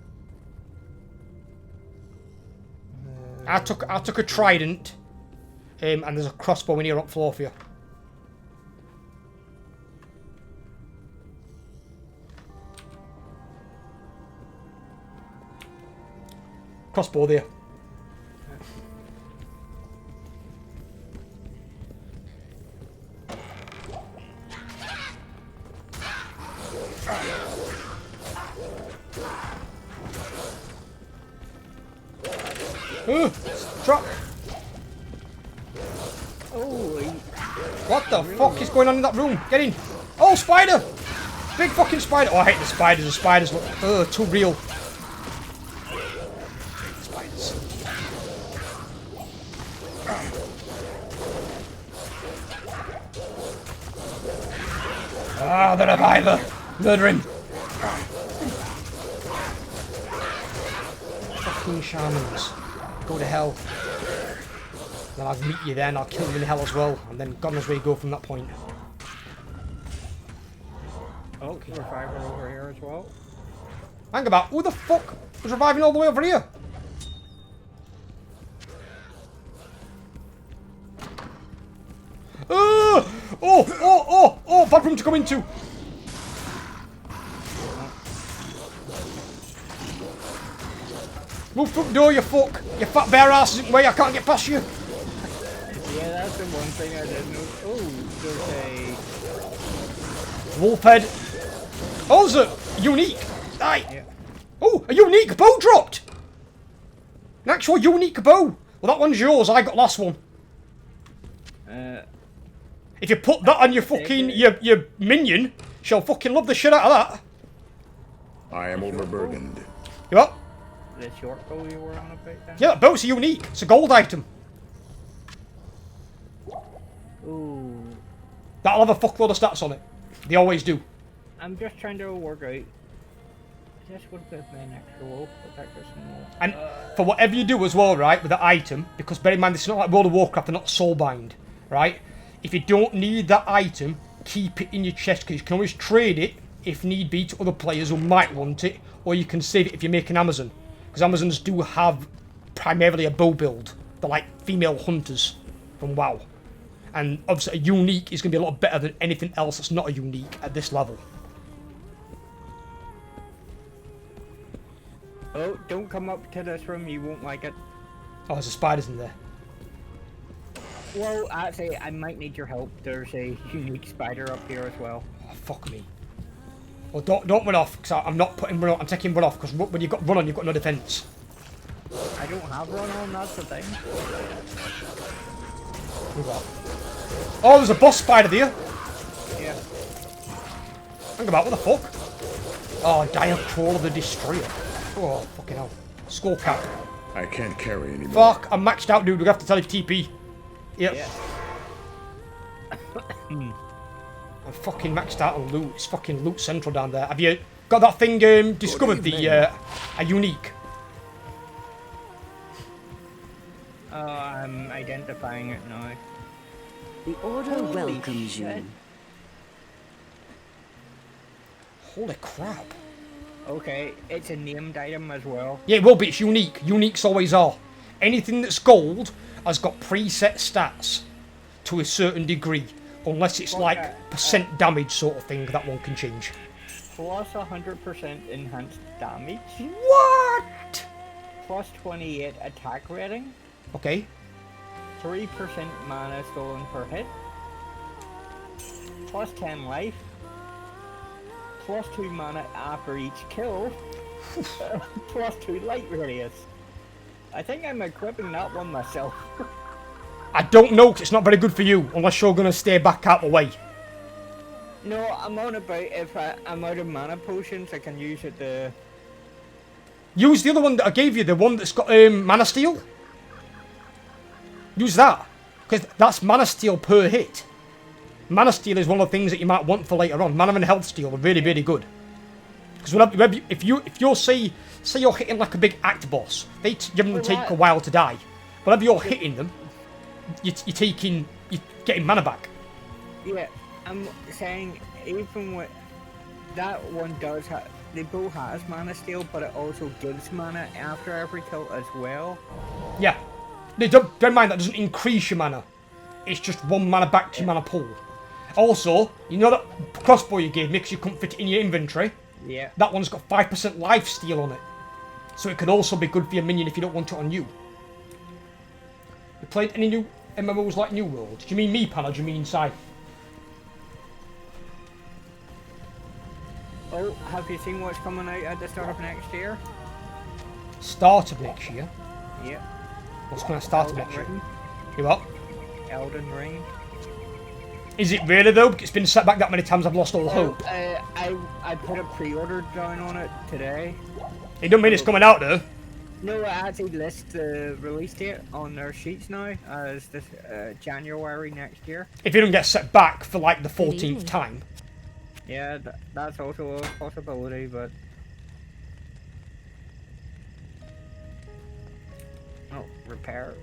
I took a trident, and there's a crossbow in here up floor for you. Crossbow there. Drop! Holy! What the fuck is going on in that room? Get in! Oh, spider! Big fucking spider! Oh, I hate the spiders. The spiders look too real. Spiders. Ah, the reviver! Murder him! Fucking shamans. Go to hell. Then I'll meet you there and I'll kill you in hell as well. And then God knows where you go from that point. Oh, reviver over here as well. Hang about, who the fuck was reviving all the way over here? Oh, bad room to go into. Move through the door, you fuck. You fat bear ass isn't way, I can't get past you. Yeah, that's the one thing I didn't know. Oh, there's a... Wolf head. Oh, there's a unique. Aye. Yeah. Oh, a unique bow dropped. An actual unique bow. Well, that one's yours, I got last one. If you put that on your fucking your minion, she'll fucking love the shit out of that. I am overburdened. You what? The short bow you were on about then? Yeah, that boat's unique. It's a gold item. Ooh. That'll have a fuckload of stats on it. They always do. I'm just trying to work out. This would have been an extra wolf, protect us from wolf. And for whatever you do as well, right, with the item, because bear in mind, this is not like World of Warcraft, they're not soulbind, right? If you don't need that item, keep it in your chest, because you can always trade it, if need be, to other players who might want it, or you can save it if you make an Amazon. Because Amazons do have primarily a bow build. They're like female hunters from WoW. And obviously a unique is going to be a lot better than anything else that's not a unique at this level. Oh, don't come up to this room, you won't like it. Oh, there's a spiders in there. Well, actually, I might need your help. There's a unique spider up here as well. Oh, fuck me. Well, don't run off, because I'm not putting run on. I'm taking run off, because when you've got run on, you've got no defense. I don't have run on, that's the thing. Oh, there's a boss spider there. Yeah. Think about what the fuck? Oh, dire crawl of the destroyer. Oh, fucking hell. Skull cap. I can't carry anymore. Fuck, I'm maxed out, dude. We have to tell you TP. Yep. Yeah. I'm fucking maxed out on loot. It's fucking loot central down there. Have you got that thing discovered? The a unique. Oh, I'm identifying it now. The Order Holy welcomes shit. you. Holy crap. Okay, it's a named item as well. Yeah, it will be. It's unique. Uniques always are. Anything that's gold has got preset stats to a certain degree. Unless it's like percent damage sort of thing, that one can change. Plus 100% enhanced damage. What? Plus 28 attack rating. Okay. 3% mana stolen per hit. Plus 10 life. Plus 2 mana after each kill. Plus 2 light radius. I think I'm equipping that one myself. I don't know, because it's not very good for you, unless you're going to stay back out the way. No, I'm on about if I'm out of mana potions, I can use it to... Use the other one that I gave you, the one that's got mana steal. Use that, because that's mana steal per hit. Mana steal is one of the things that you might want for later on. Mana and health steal are really, really good. Because if you're say you're hitting like a big act boss, they generally take a while to die. Whenever you're hitting them, you're getting mana back. Yeah, I'm saying even with that one does have, they both has mana steal, but it also gives mana after every kill as well. Yeah. No, don't mind, that doesn't increase your mana. It's just one mana back to your mana pool. Also, you know that crossbow you gave me because you couldn't fit it in your inventory? Yeah. That one's got 5% life steal on it. So it could also be good for your minion if you don't want it on you. You played any new MMOs like New World? Do you mean me, Pan, or do you mean Scythe? Oh, have you seen what's coming out at the start of next year? Start of next year? Yeah. What's going to start of next year? Ring. You what? Elden Ring. Is it really though? It's been set back that many times I've lost all hope. I put a pre-order down on it today. It don't mean it's coming out though. No, it actually lists the release date on their sheets now as this January next year. If it don't get set back for like the 14th time. Yeah, that's also a possibility, but... Oh, repair.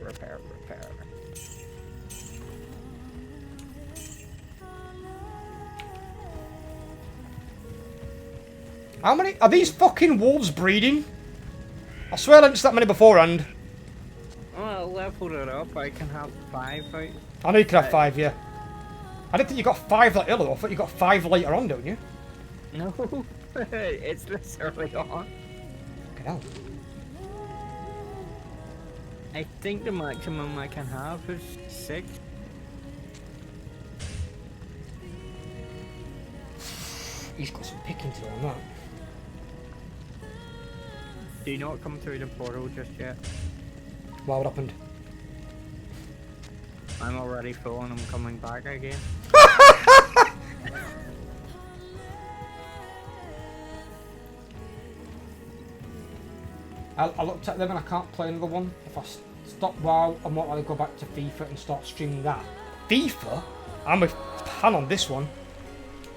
How many? Are these fucking wolves breeding? I swear I didn't see that many beforehand. Oh, I leveled it up. I can have 5 out. I know you can have 5, yeah. I didn't think you got 5 like earlier. I thought you got 5 later on, don't you? No, it's this early on. Fucking hell. I think the maximum I can have is 6. He's got some picking to do on that. Do not come through the portal just yet. What happened? I'm already full and I'm coming back again. I looked at them and I can't play another one. If I stop WoW, I might want to go back to FIFA and start streaming that. FIFA? I'm a fan on this one.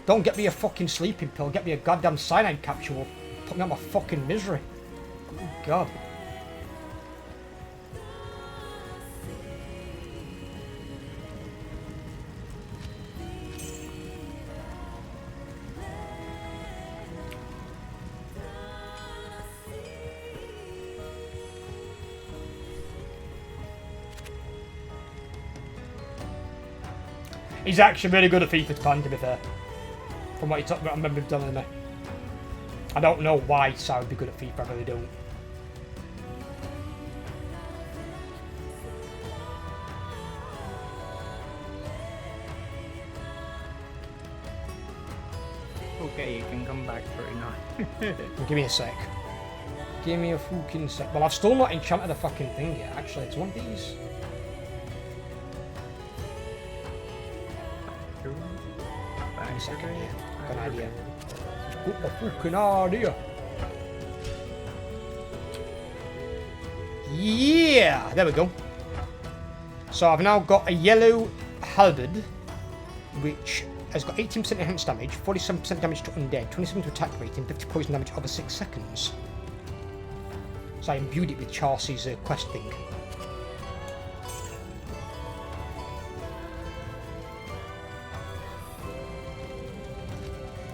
Don't get me a fucking sleeping pill. Get me a goddamn cyanide capsule. Put me on my fucking misery. Oh, God. He's actually really good at FIFA plan, to be fair. From what he talked about, I remember him telling me. I don't know why Char would be good at FIFA, I really don't. Okay, you can come back for it now. Give me a sec. Give me a fucking sec. Well, I've still not enchanted the fucking thing yet, actually. It's one of these. Give me a second here. I've got an idea. Got a fucking idea. Yeah! There we go. So I've now got a yellow halberd, which has got 18% enhanced damage, 47% damage to undead, 27% to attack rate, and 50 poison damage over 6 seconds. So I imbued it with Char's quest thing.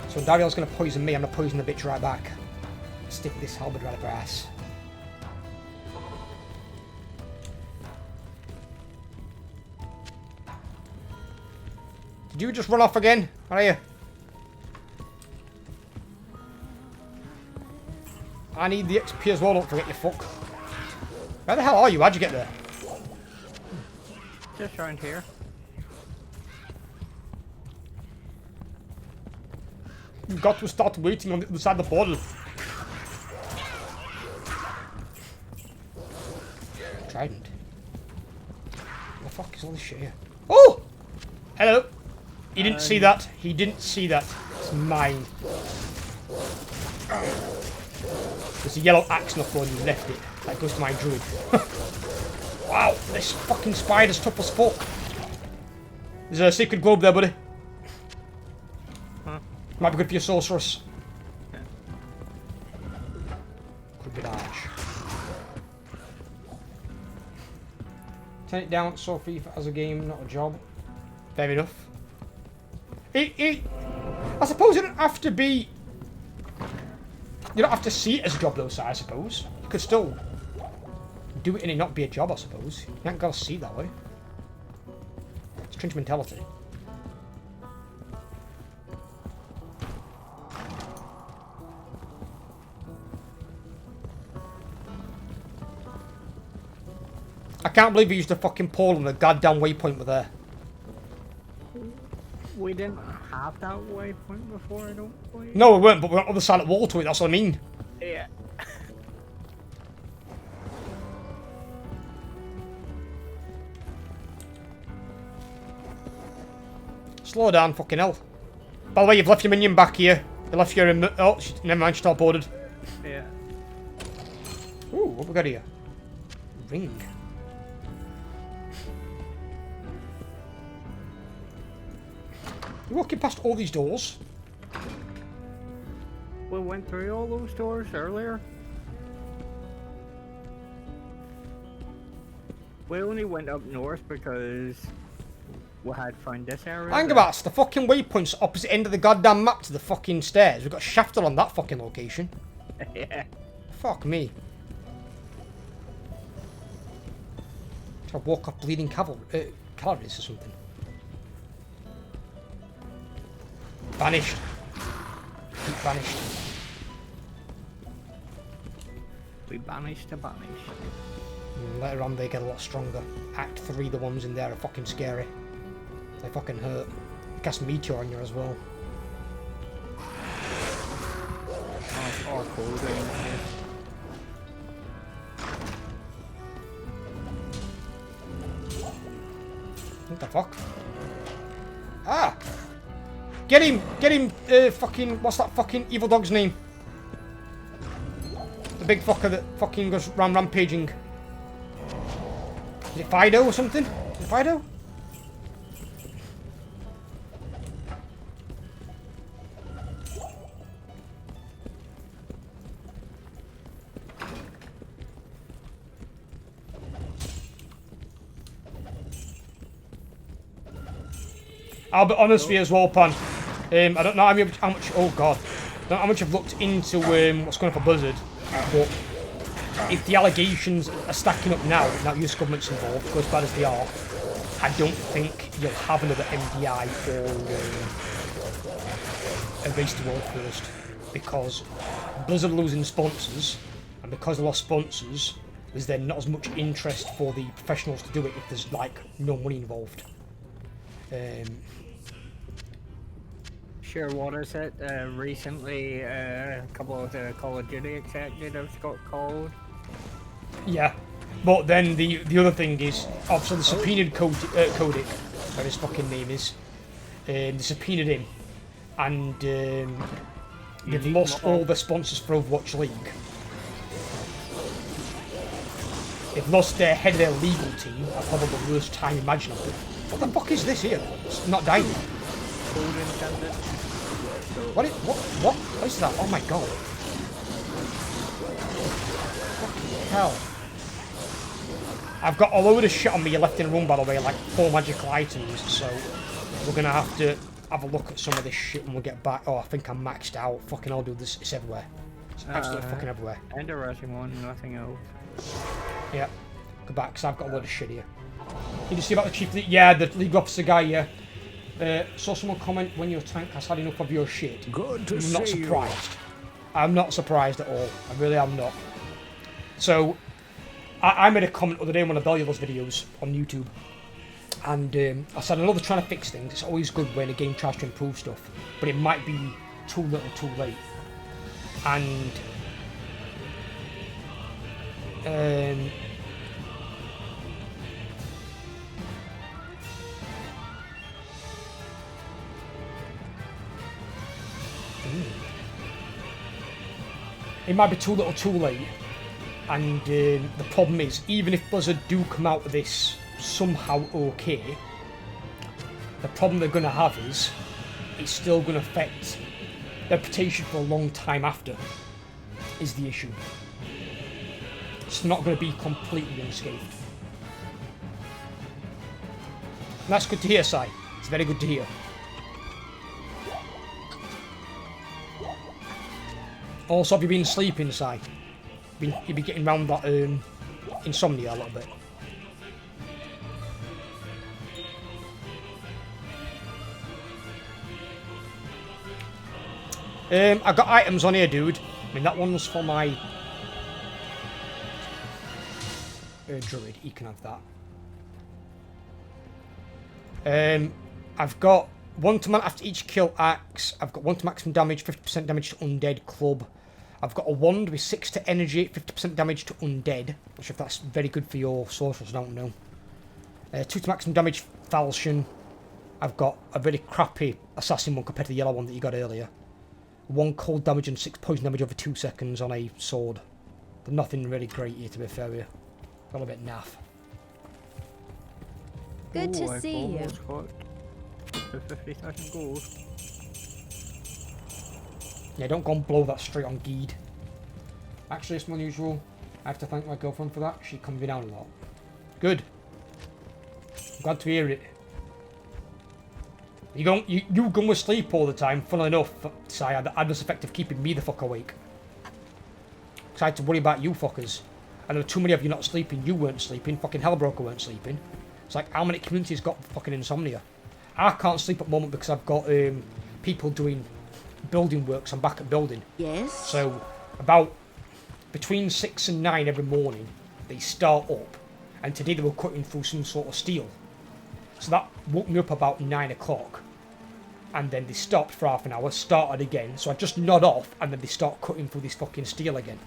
So when Dariel's going to poison me, I'm going to poison the bitch right back. Stick this halberd right up her ass. Did you just run off again? Where are you? I need the XP as well, don't forget, you fuck. Where the hell are you? How'd you get there? Just around here. You've got to start waiting on the other side of the portal. Trident. What the fuck is all this shit here? Oh! Hello! He didn't see that. He didn't see that. It's mine. There's a yellow axe on the floor and you left it. That goes to my druid. Wow, this fucking spider's tough as fuck. There's a sacred globe there, buddy. Huh? Might be good for your sorceress. Yeah. Could be dodge. Turn it down, so FIFA as a game, not a job. Fair enough. I suppose you don't have to be... You don't have to see it as a job though, sir, I suppose. You could still do it and it not be a job, I suppose. You ain't got to see it that way. Strange mentality. I can't believe we used a fucking pole on the goddamn waypoint with there. We didn't have that waypoint before, I don't believe. No, we weren't, but we're on the other side of the wall to it, that's what I mean. Yeah. Slow down, fucking hell. By the way, you've left your minion back here. You left your... Oh, never mind, she's teleported. Yeah. Ooh, what we got here? Ring. You're walking past all these doors. We went through all those doors earlier. We only went up north because we had found this area. Hang about, the fucking waypoint's opposite end of the goddamn map to the fucking stairs. We've got shafted on that fucking location. Yeah. Fuck me. Should I walk off bleeding calories or something? Vanished. Keep vanished. We banished to banish. Later on they get a lot stronger. Act 3, the ones in there are fucking scary. They fucking hurt. They cast Meteor on you as well. Or cold rain. What the fuck? Ah! Get him! Get him! Fucking... What's that fucking evil dog's name? big fucker that fucking goes rampaging? Is it Fido or something? Is it Fido? I'll be honest with you as well, Pan. I don't know how much. Oh God, I don't know how much I've looked into what's going on for Blizzard, but if the allegations are stacking up now, US government's involved, go as bad as they are, I don't think you'll have another MDI or a race to world first, because Blizzard are losing sponsors, and because they lost sponsors, there's then not as much interest for the professionals to do it if there's like no money involved. Sure, what is it? Recently, a couple of the Call of Duty executives got called. Yeah, but then the other thing is, obviously the subpoenaed Kodik, whatever his fucking name is, they subpoenaed him, and they've lost all the sponsors for Overwatch League. They've lost their head of their legal team at probably the worst time imaginable. What the fuck is this here? It's not dying. What is that? Oh my god. Fucking hell. I've got a load of shit on me left in the room, by the way, like 4 magical items, so we're gonna have to have a look at some of this shit when we get back. Oh, I think I'm maxed out. Fucking I'll do this. It's everywhere. It's absolutely fucking everywhere. Interesting one, nothing else. Yeah. Go back, because I've got a load of shit here. Did you see about the chief? Yeah, the league officer guy, yeah. Saw someone comment when your tank has had enough of your shit. Good to I'm not see surprised. I'm not surprised at all. I really am not. So, I made a comment the other day on one of Bellula's videos on YouTube. And I said, I know they're trying to fix things. It's always good when a game tries to improve stuff. But it might be too little too late. And... it might be too little too late, and the problem is, even if Blizzard do come out of this somehow okay, the problem they're going to have is it's still going to affect their reputation for a long time after, is the issue. It's not going to be completely unscathed. And that's good to hear, Si. It's very good to hear. Also, have you been sleeping, Si? You've been getting round that insomnia a little bit. I've got items on here, dude. I mean, that one's for my druid. He can have that. I've got 1 to man after each kill axe. I've got 1 to maximum damage, 50% damage to undead club. I've got a wand with 6 to energy, 50% damage to undead. Not sure if that's very good for your sorcerers, I don't know. 2 to maximum damage falchion. I've got a really crappy assassin one compared to the yellow one that you got earlier. 1 cold damage and 6 poison damage over 2 seconds on a sword. But nothing really great here, to be fair with you. Got a bit naff. Good to see you. For 50,000 gold. Yeah, don't go and blow that straight on Geed. Actually, it's unusual. I have to thank my girlfriend for that. She calmed me down a lot. Good. I'm glad to hear it. You go with sleep all the time. Funnily enough, Si, had the adverse effect of keeping me the fuck awake. Because I had to worry about you fuckers. And there were too many of you not sleeping. You weren't sleeping. Fucking Hellbroker weren't sleeping. It's like, how many communities got fucking insomnia? I can't sleep at the moment because I've got people doing building works. I'm back at building. Yes. So about between 6 and 9 every morning, they start up. And today they were cutting through some sort of steel. So that woke me up about 9 o'clock. And then they stopped for half an hour, started again. So I just nod off and then they start cutting through this fucking steel again.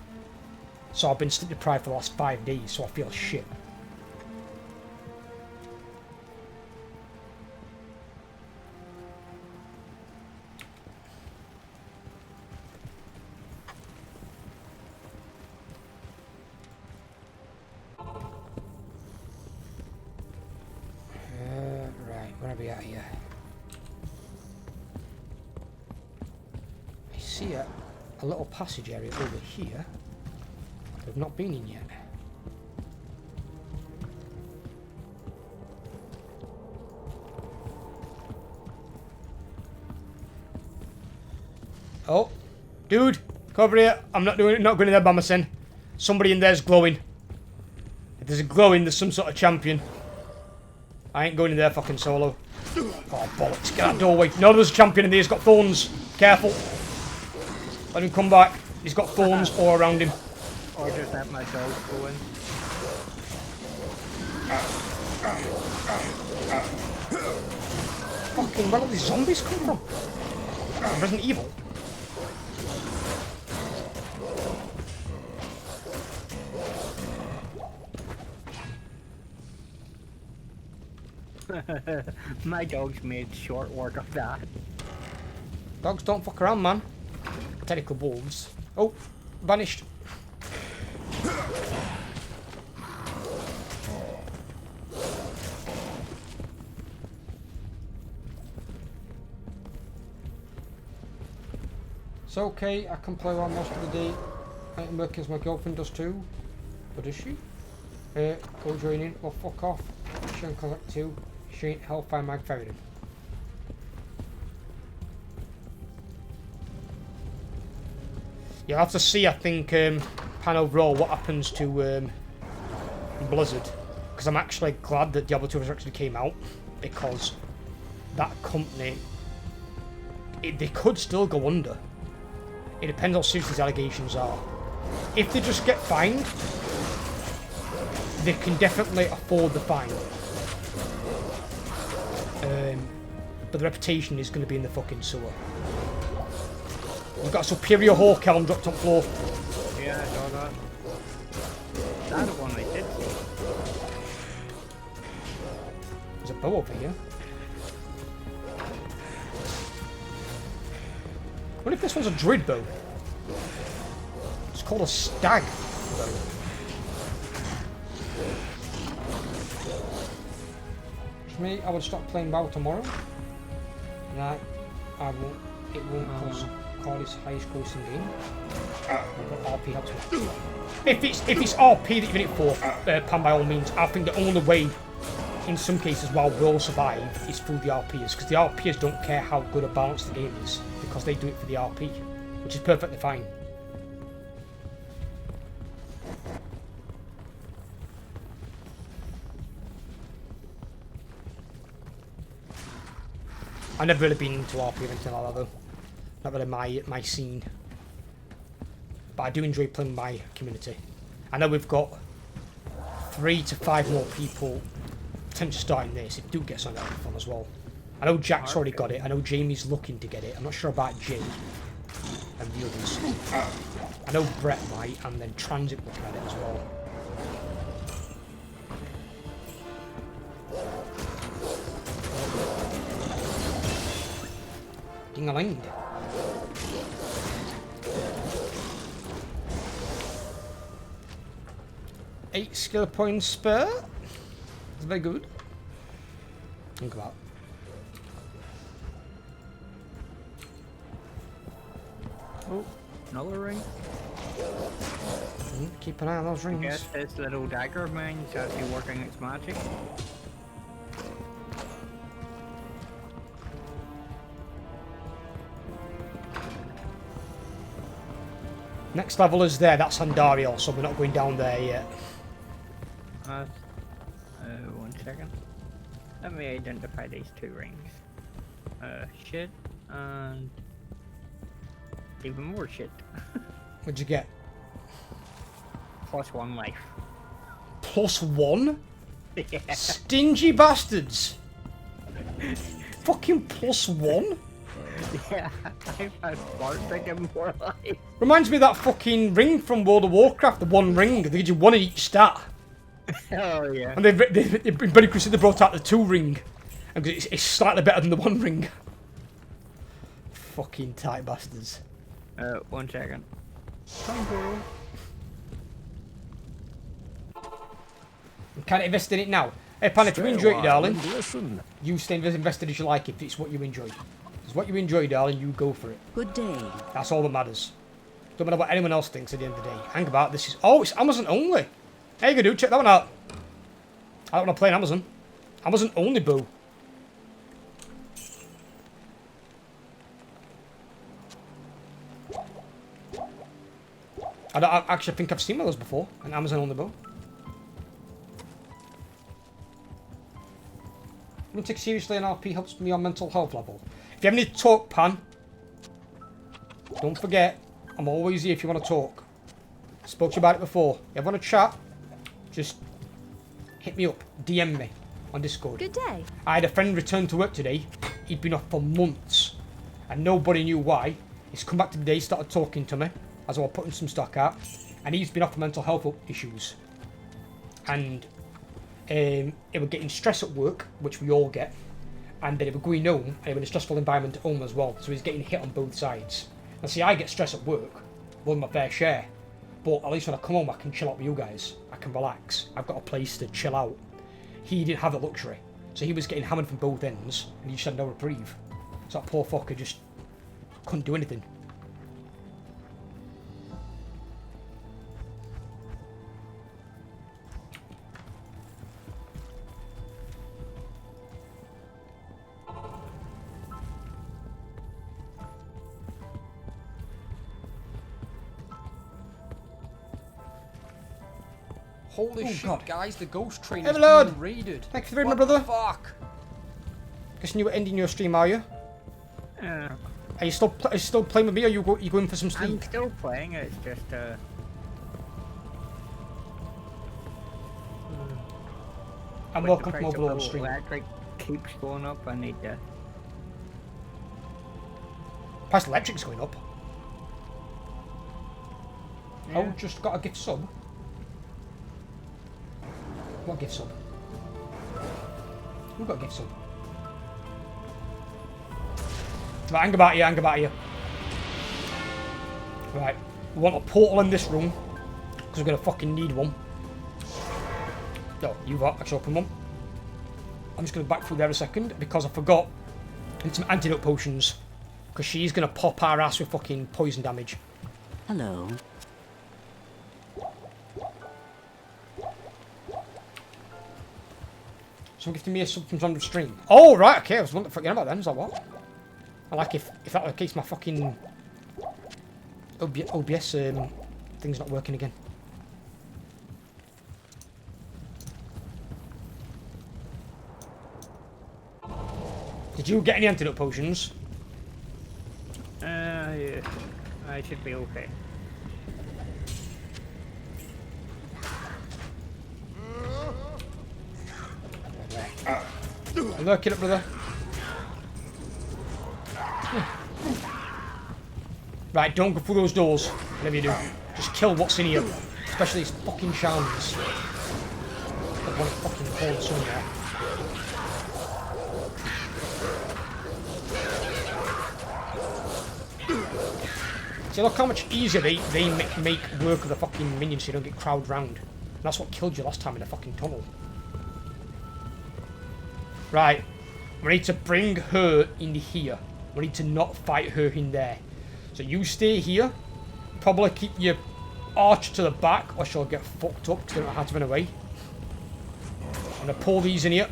So I've been sleep deprived for the last 5 days, so I feel shit. get out of here? I see a little passage area over here. I've not been in yet. Oh, dude, come over here. I'm not going in there by myself. Somebody in there's glowing. If there's a glowing, there's some sort of champion. I ain't going in there fucking solo. Oh, bollocks. Get that doorway. No, there's a champion in there. He's got thorns. Careful. Let him come back. He's got thorns all around him. Or just have my dog go in. Fucking, where all these zombies come from? Resident Evil. My dog's made short work of that. Dogs don't fuck around, man. Technical wolves. Oh, vanished. It's okay, I can play around most of the day. I can work as my girlfriend does too. But does she? Go join in. Well, fuck off. She ain't collect too. She ain't Hellfire Mag Ferryden. You'll have to see, I think, pan overall what happens to Blizzard. Because I'm actually glad that Diablo 2 Resurrected came out. Because that company, they could still go under. It depends how serious these allegations are. If they just get fined, they can definitely afford the fine. But the reputation is going to be in the fucking sewer. We've got a superior hawk helm dropped on floor. Yeah, I saw that. That's the one I did see. There's a bow over here. What if this one's a druid bow? It's called a stag bow. For me, I would stop playing WoW tomorrow. Nah, I won't. It won't cause Cardis highest grossing game. I've got RP helps me. If it's RP that you're in it for, Pan, by all means, I think the only way, in some cases, WoW will survive is through the RPers, because the RPers don't care how good a balance the game is, because they do it for the RP, which is perfectly fine. I've never really been into RP or anything like that though. Not really my scene. But I do enjoy playing with my community. I know we've got 3 to 5 more people potentially starting this. It do get something out of fun as well. I know Jack's already got it. I know Jamie's looking to get it. I'm not sure about Jay and the others. I know Brett might, and then Transit looking at it as well. Ding-a-ling. Eight skill points spare. That's very good. Think about. Oh, another ring. Keep an eye on those I rings. guess this little dagger of mine is actually working its magic. Next level is there. That's Andariel, so we're not going down there yet. 1 second. Let me identify these 2 rings. Shit, and even more shit. What'd you get? +1 life. +1? Yeah. Stingy bastards! Fucking +1? Yeah, I've had far thinking more life. Reminds me of that fucking ring from World of Warcraft, the one ring. They give you 1 in each stat. Oh yeah. And they've very quickly they brought out the 2 ring. And it's slightly better than the 1 ring. Fucking tight bastards. 1 second. Come through. Can I invest in it now? Hey, Pan, if you Stay a enjoy it, while darling, and listen. you stay as invested as you like if it's what you enjoy. If it's what you enjoy, darling, you go for it. Good day. That's all that matters. Don't matter what anyone else thinks at the end of the day. Hang about, this is... Oh, it's Amazon only. There you go, dude. Check that one out. I don't want to play on Amazon. Amazon only, boo. I actually think I've seen one of those before. An Amazon only, boo. When take seriously an RP helps me on mental health level. If you have any talk, Pan, don't forget, I'm always here if you want to talk. I spoke to you about it before. You ever want to chat? Just hit me up. DM me on Discord. Good day. I had a friend return to work today. He'd been off for months. And nobody knew why. He's come back today, started talking to me as I was putting some stock out. And he's been off for mental health issues. And it was getting stress at work, which we all get. And then it was going home, and it was in a stressful environment at home as well. So he's getting hit on both sides. Now see, I get stress at work, more than my fair share. But at least when I come home, I can chill out with you guys. I can relax. I've got a place to chill out. He didn't have the luxury. So he was getting hammered from both ends, and he just had no reprieve. So that poor fucker just couldn't do anything. Holy shit, God. guys, the ghost train Hey, is Lord. being raided. Thanks for the raid, my What brother. the fuck? Guessing you were ending your stream, are you? Are you still playing with me, or you going for some sleep? I'm still playing, it's just I'm with welcome the from price of Overlord the stream. electric keeps going up, I need to... Price of electric's going up. Yeah. Oh, just got a gift sub. What gift sub? Who got a gift sub? Right, hang about you. Right, we want a portal in this room, because we're going to fucking need one. No, you've actually opened one. I'm just going to back through there a second, because I forgot. And some antidote potions, because she's going to pop our ass with fucking poison damage. Hello. Someone gifted me a sub from random stream. Oh, right, okay, I was wondering forgetting about them. Is that what? I like if that were the case, my fucking OBS thing's not working again. Did you get any antidote potions? Yeah. I should be okay. Look it up, brother. Right, don't go through those doors. Whatever you do, just kill what's in here, especially these fucking shamans. I want to fucking hold somewhere. See, look how much easier they make work of the fucking minions so you don't get crowded round. And that's what killed you last time in the fucking tunnel. Right, we need to bring her in here. We need to not fight her in there. So you stay here. Probably keep your archer to the back or she'll get fucked up because they don't know how to run away. I'm going to pull these in here.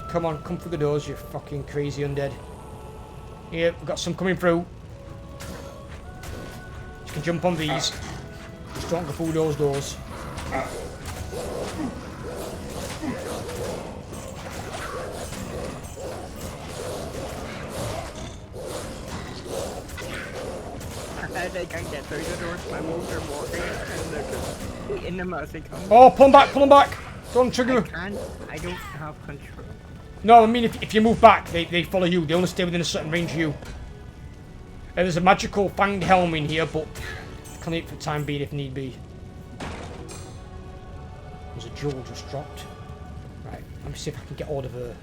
Come on, come through the doors, you fucking crazy undead. Here, we've got some coming through. You can jump on these. Just don't go through those doors. They can't get through the doors, my wolves are walking and they're just eating them as they come. Oh, pull them back! Don't trigger. I don't have control. No, I mean, if you move back, they follow you. They only stay within a certain range of you. There's a magical fanged helm in here, but can eat for the time being if need be. There's a jewel just dropped. Right, let me see if I can get hold of her.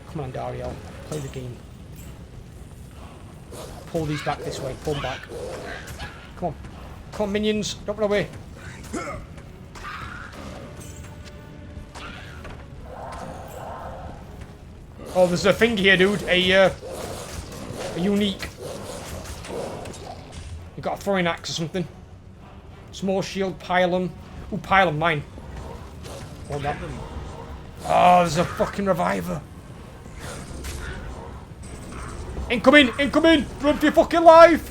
Come on, Dario. Play the game. Pull these back this way. Pull them back. Come on. Come on, minions. Don't run away. Oh, there's a thing here, dude. A unique. You got a throwing axe or something. Small shield, pylon. Ooh, pylon, mine. Hold that. Oh, there's a fucking reviver. Incoming! Incoming! Run for your fucking life!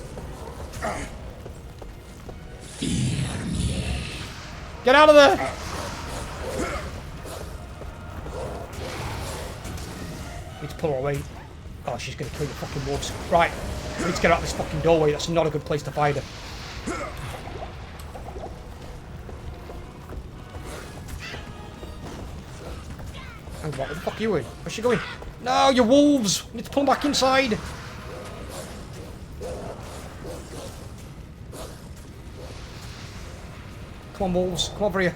Get out of there! Need to pull her away. Oh, she's gonna kill the fucking wolves. Right, we need to get out this fucking doorway. That's not a good place to find her. And what the fuck are you in? Where's she going? No, you wolves! You need to pull them back inside. Come on, wolves. Come over here.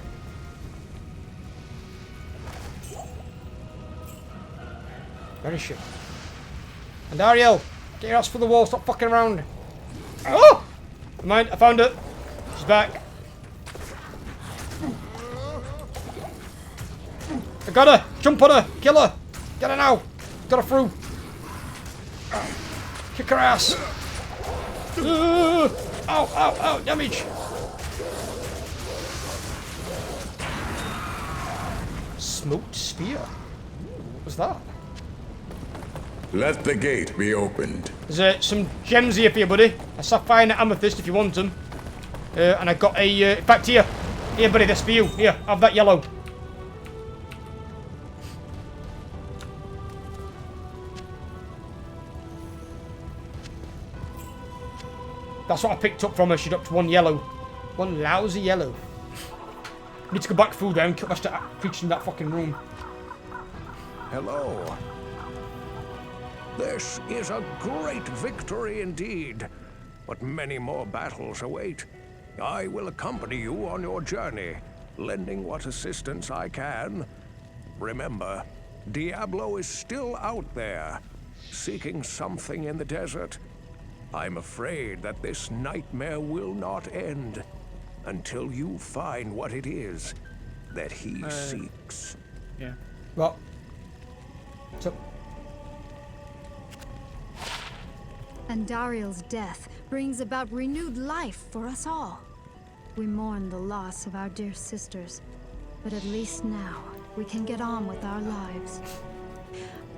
Where is she? And Ariel, get your ass for the wall. Stop fucking around. Oh! Never mind, I found her. She's back. I got her. Jump on her. Kill her. Get her now. Got her through. Kick her ass. Ow, ow, ow. Damage. Smoked spear. What was that? Let the gate be opened. There's some gems here for you, buddy. A sapphire and an amethyst if you want them. And I got a... in fact, here. Here, buddy, this for you. Here, have that yellow. That's what I picked up from her. She dropped one yellow. One lousy yellow. Need to go back through there and kill that creature in that fucking room. Hello. This is a great victory indeed, but many more battles await. I will accompany you on your journey, lending what assistance I can. Remember, Diablo is still out there, seeking something in the desert. I'm afraid that this nightmare will not end until you find what it is that he seeks. Yeah. What? So, And Dariel's death brings about renewed life for us all. We mourn the loss of our dear sisters, but at least now we can get on with our lives.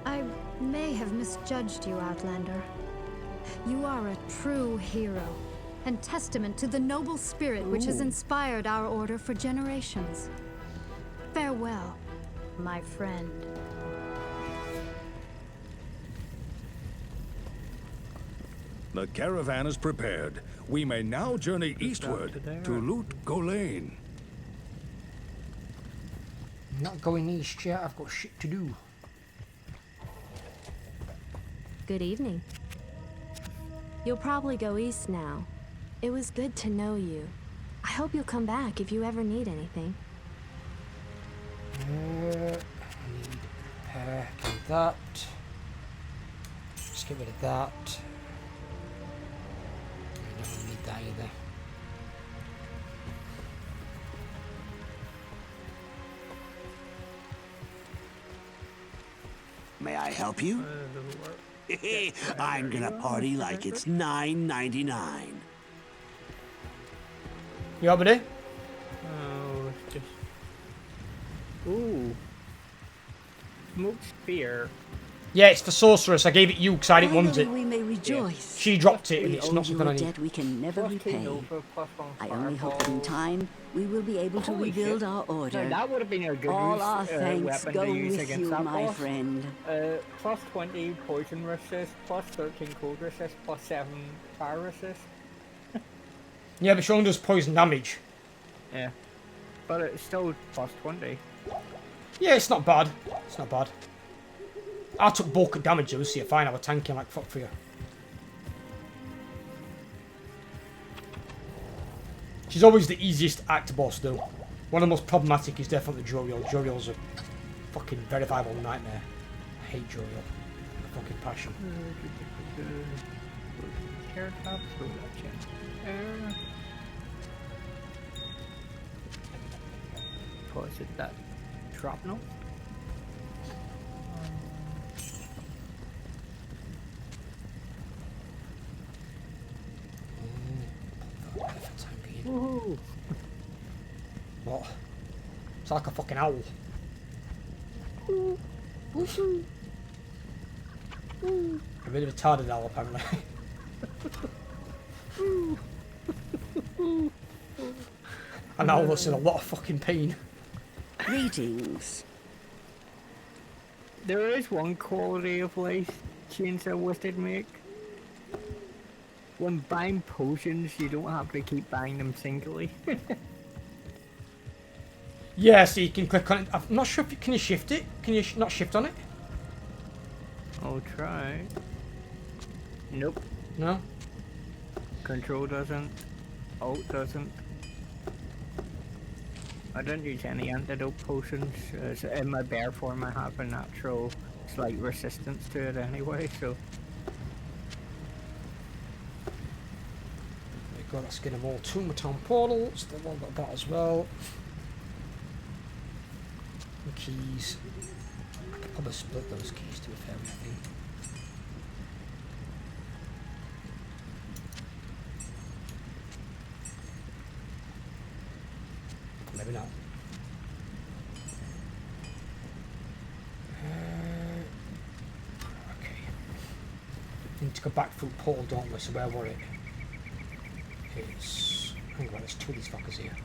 I may have misjudged you, Outlander. You are a true hero, and testament to the noble spirit which has inspired our order for generations. Farewell, my friend. The caravan is prepared. We may now journey eastward to Loot Golain. I'm not going east yet. I've got shit to do. Good evening. You'll probably go east now. It was good to know you. I hope you'll come back if you ever need anything. I need that. Let's get rid of that. I don't need that either. May I help you? I'm gonna party like it's $9.99. You up, buddy? Oh, it's just... Ooh. Smoked spear. Yeah, it's for sorceress. I gave it you because I didn't want it. Finally we may rejoice. She dropped it and We it's owe not you something I a need. debt we can never Plus 2 repay. Nova, plus 1 I only hope that in fireball. time we will be able to Holy rebuild shit. our order. No, that would have been a good All our use, thanks weapon go to use with against you, that my boss. friend. Plus 20 poison resist, plus 13 cold resist, plus 7 fire resist. Yeah, but she only does poison damage. Yeah. But it's still plus 20. Yeah, it's not bad. It's not bad. I took bulk of damage, so you're fine. I was tanking like fuck for you. She's always the easiest act boss, though. One of the most problematic is definitely Joriel. Joriel's a fucking verifiable nightmare. I hate Joriel. A fucking passion. Carrot top, so that Was it that shrapnel? Woohoo! What? It's like a fucking owl. A bit of a retarded owl, apparently. An owl that's in a lot of fucking pain. Greetings. There is one quality of life change I wish they'd make. When buying potions, you don't have to keep buying them singly. Yeah, so you can click on it. I'm not sure if you can you shift it. Can you not shift on it? I'll try. Nope. No. Control doesn't. Alt doesn't. I don't use any antidote potions. So in my bear form, I have a natural slight resistance to it anyway, so. We've got to skin them all. Tombatown portals. They've all got that as well. The keys. I could probably split those keys to a fair bit, I think. Maybe not. Okay. We need to go back through portal, don't we? So where were it? It's... hang on, there's two of these fuckers here.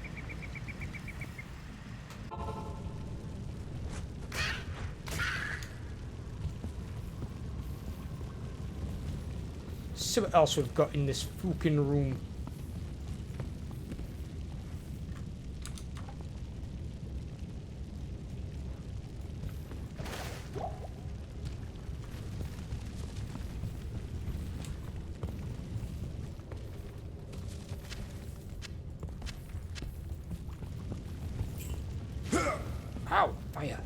See what else we've got in this fucking room. Ow! Fire!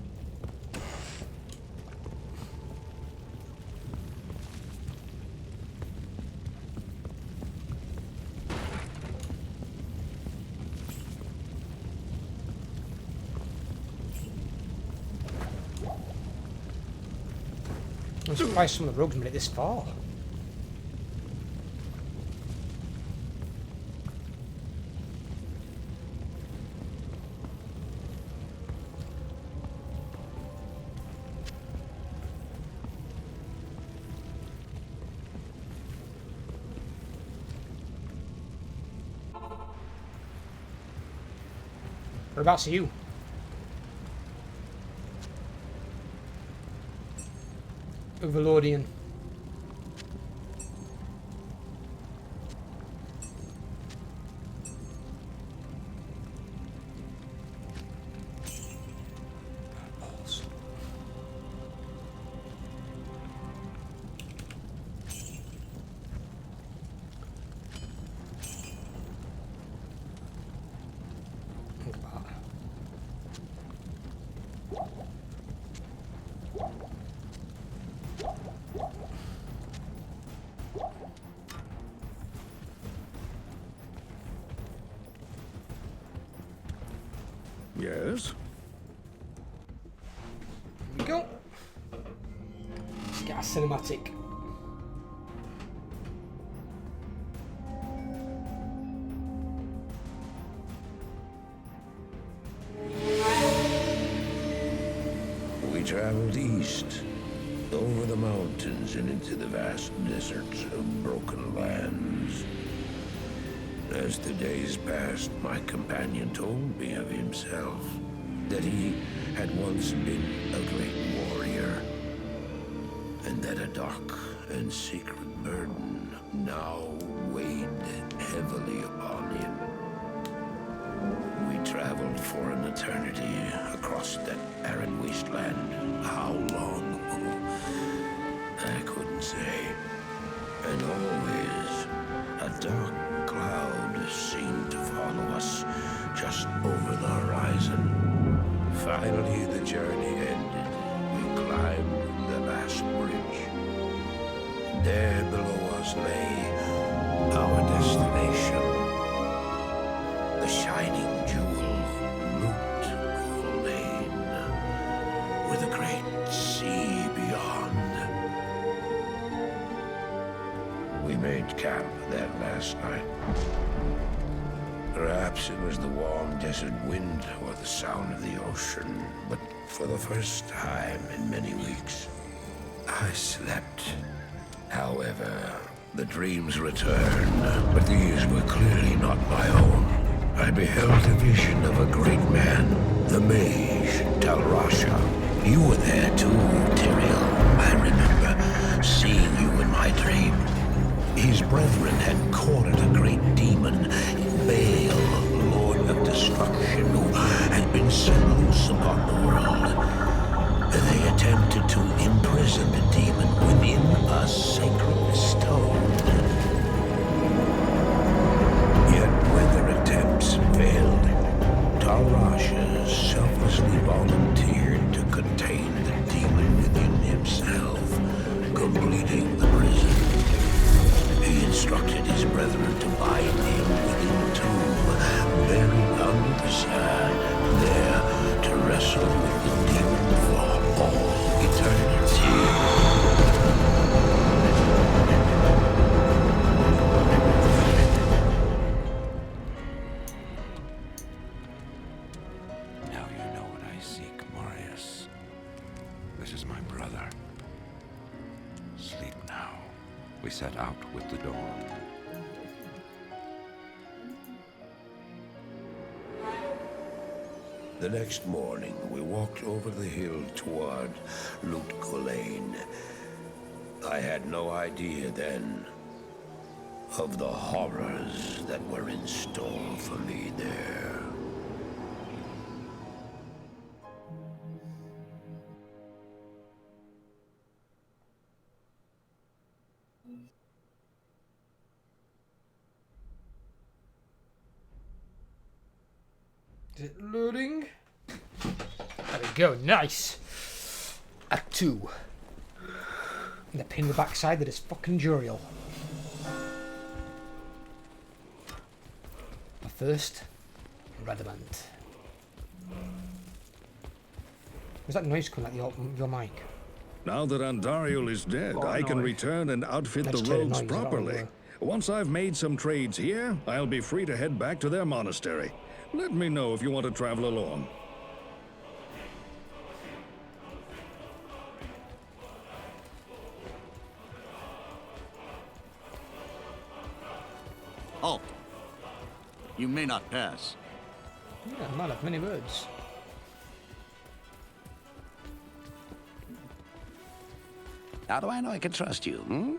I'm surprised some of the rogues made it this far. Whereabouts are you? Overlordian. Balls. Think about it. Yes? Here we go. Let's get a cinematic. We traveled east, over the mountains and into the vast deserts of broken lands. As the days passed, my companion told me of himself, that he had once been a great warrior, and that a dark and secret burden now weighed heavily upon him. We traveled for an eternity across that arid wasteland. How long? I couldn't say. And always a dark cloud seemed to follow us just over the horizon. Finally, the journey ended. We climbed the last bridge. There below us lay our destination. The shining jewel, Loot Lane, with a great sea beyond. We made camp that last night. Perhaps it was the warm desert wind or the sound of the ocean, but for the first time in many weeks, I slept. However, the dreams returned, but these were clearly not my own. I beheld a vision of a great man, the mage, Talrasha. You were there too, Tyrael. I remember seeing you in my dream. His brethren had cornered a great demon, Baal, Lord of Destruction, who had been set loose upon the world. They attempted to imprison the demon within a sacred stone. Yet when their attempts failed, Talrasha selflessly volunteered to contain the demon within himself, completing the prison. He instructed his brethren to bind him within a tomb, buried under the sand, there to wrestle with the demon for all eternity. Now you know what I seek, Marius. This is my brother. Sleep now. We set out with the dawn. The next morning, we walked over the hill toward Lutgolain. I had no idea then of the horrors that were in store for me there. Is it loading? There we go, nice. Act 2. And the pin in the backside that is fucking Juriel. But first, Redimant. Was that noise coming out your mic? Now that Andariel is dead, I can return and outfit Let's the turn rogues noise properly. on, Once I've made some trades here, I'll be free to head back to their monastery. Let me know if you want to travel along. Halt! You may not pass. Yeah, man of many words. How do I know I can trust you, hmm?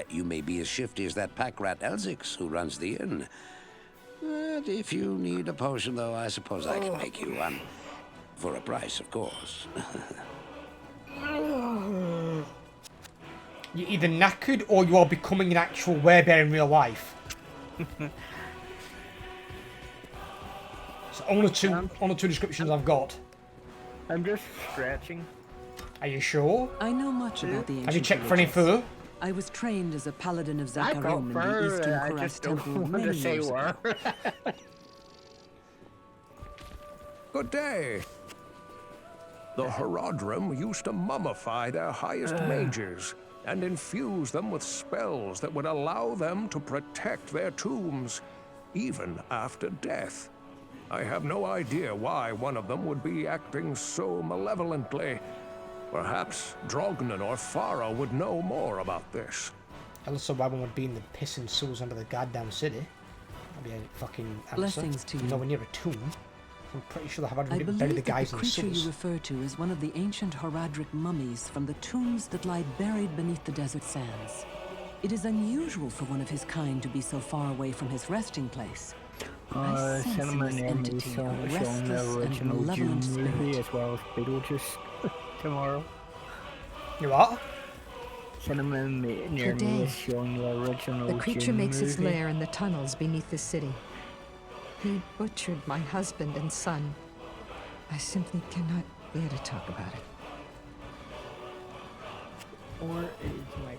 You may be as shifty as that pack rat Elzix who runs the inn. But if you need a potion, though, I suppose I can make you one. For a price, of course. You're either knackered or you are becoming an actual werebear in real life. So only two descriptions I've got. I'm just stretching. Are you sure? I know much about the ancient Have you checked for any religions. fur? I was trained as a paladin of I got Zakarum in the fur, Eastern I Korath just don't Temple want many to say years ago. where. Good day. The Herodrim used to mummify their highest mages and infuse them with spells that would allow them to protect their tombs, even after death. I have no idea why one of them would be acting so malevolently. Perhaps Drognan or Farah would know more about this. Also, why one would be in the pissing sewers under the goddamn city. That'd be a fucking answer. Blessings to you. Nowhere near a tomb. I'm pretty sure they have I already believe buried the that guys the in the creature you sewers. refer to is one of the ancient Horadric mummies from the tombs that lie buried beneath the desert sands. It is unusual for one of his kind to be so far away from his resting place. I sense in Cinnamon this and entity a showing restless the and original malevolent June movie spirit. as well as Beetlejuice tomorrow. You what? Cinnamon near me Today, is showing the original the creature June makes its movie. lair in the tunnels beneath the city. He butchered my husband and son. I simply cannot bear to talk about it. Or is my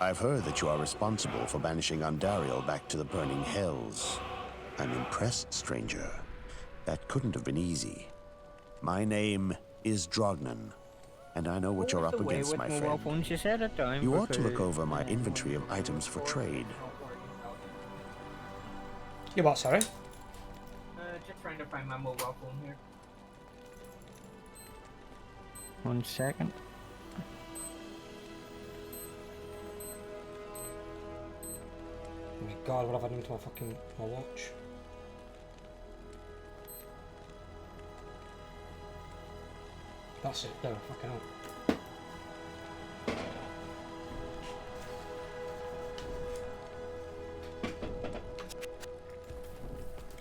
I've heard that you are responsible for banishing Andariel back to the burning hells. I'm impressed, stranger. That couldn't have been easy. My name is Drognan. and I know what you're up against, my friend. Phones you set it down You ought to look because- over my inventory of items for trade. You what, sorry? Just trying to find my mobile phone here. 1 second. Oh my god, what have I done to my watch? That's it, there, fucking hell.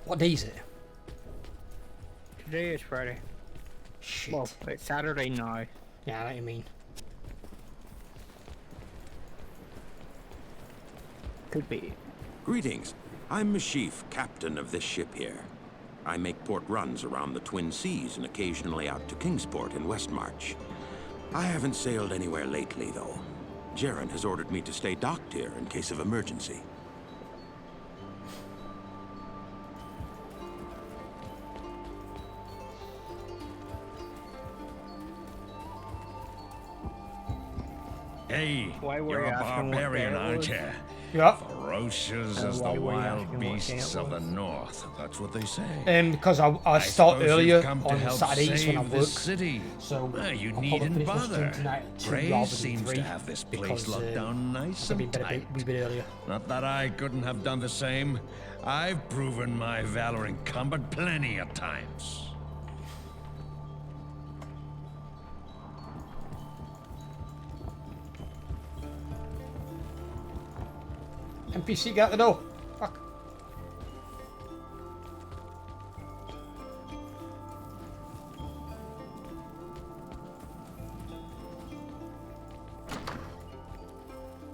What day is it? Today is Friday. Shit. Well, it's Saturday now. Yeah, I know what you mean. Could be. Greetings. I'm Mashif, captain of this ship here. I make port runs around the Twin Seas and occasionally out to Kingsport in Westmarch. I haven't sailed anywhere lately, though. Jaren has ordered me to stay docked here in case of emergency. Hey, you're a barbarian, aren't you? Yeah. Ferocious as the wild beasts of the north. That's what they say. Because I start suppose earlier you've come to on help Saturdays when I save work. this city. So You I'll needn't probably finish my bother. stream tonight at 2 Grace rather than seems 3 to have this place because, locked down nice I'll be and better tight. wee bit earlier. Not that I couldn't have done the same. I've proven my valor in combat plenty of times. NPC, get out the door. Fuck.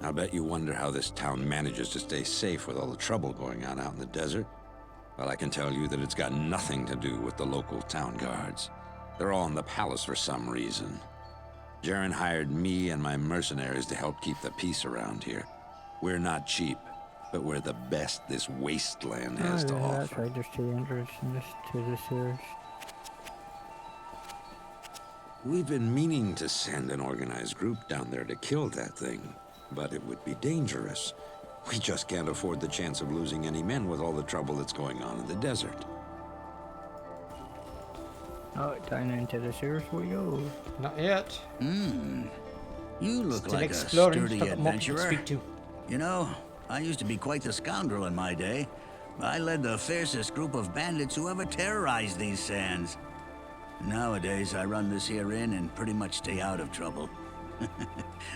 I'll bet you wonder how this town manages to stay safe with all the trouble going on out in the desert. Well, I can tell you that it's got nothing to do with the local town guards. They're all in the palace for some reason. Jaren hired me and my mercenaries to help keep the peace around here. We're not cheap, but we're the best this wasteland has to offer. That's right, there's 2 entrances to the sewers. We've been meaning to send an organized group down there to kill that thing, but it would be dangerous. We just can't afford the chance of losing any men with all the trouble that's going on in the desert. Oh, down into the sewers we go. Not yet. You look Still like a exploring, sturdy still got more people to adventurer. speak to. You know, I used to be quite the scoundrel in my day. I led the fiercest group of bandits who ever terrorized these sands. Nowadays, I run this here inn and pretty much stay out of trouble.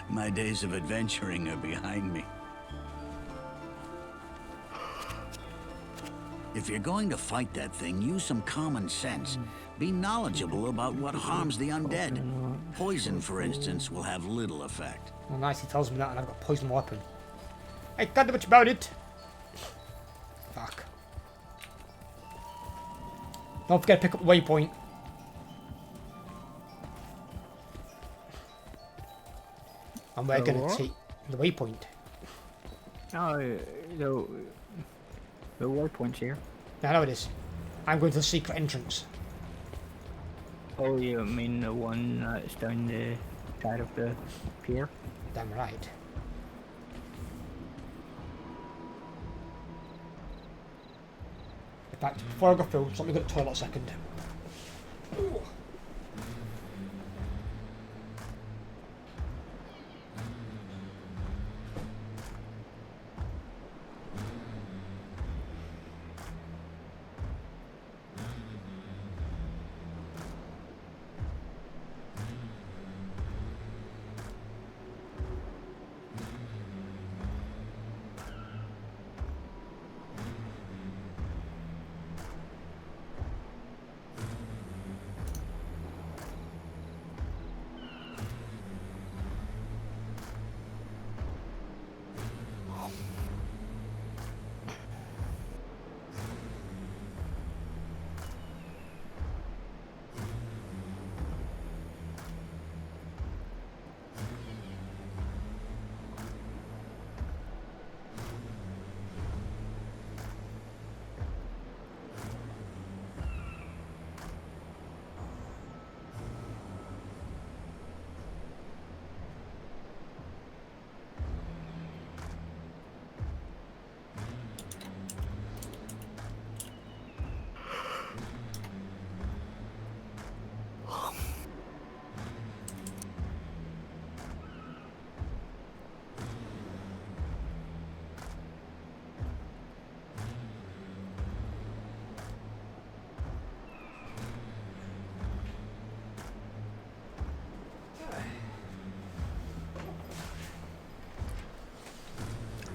My days of adventuring are behind me. If you're going to fight that thing, use some common sense. Be knowledgeable about what harms the undead. Poison, for instance, will have little effect. Well, nice, he tells me that and I've got a poison weapon. I can't do much about it. Fuck. Don't forget to pick up the waypoint. And we're The gonna what? take the waypoint. Oh, the waypoint's here. Yeah, I know it is. I'm going to the secret entrance. Oh, you mean the one that's down the side of the pier? Damn right. In fact, before I go through, just let me go to the toilet a second.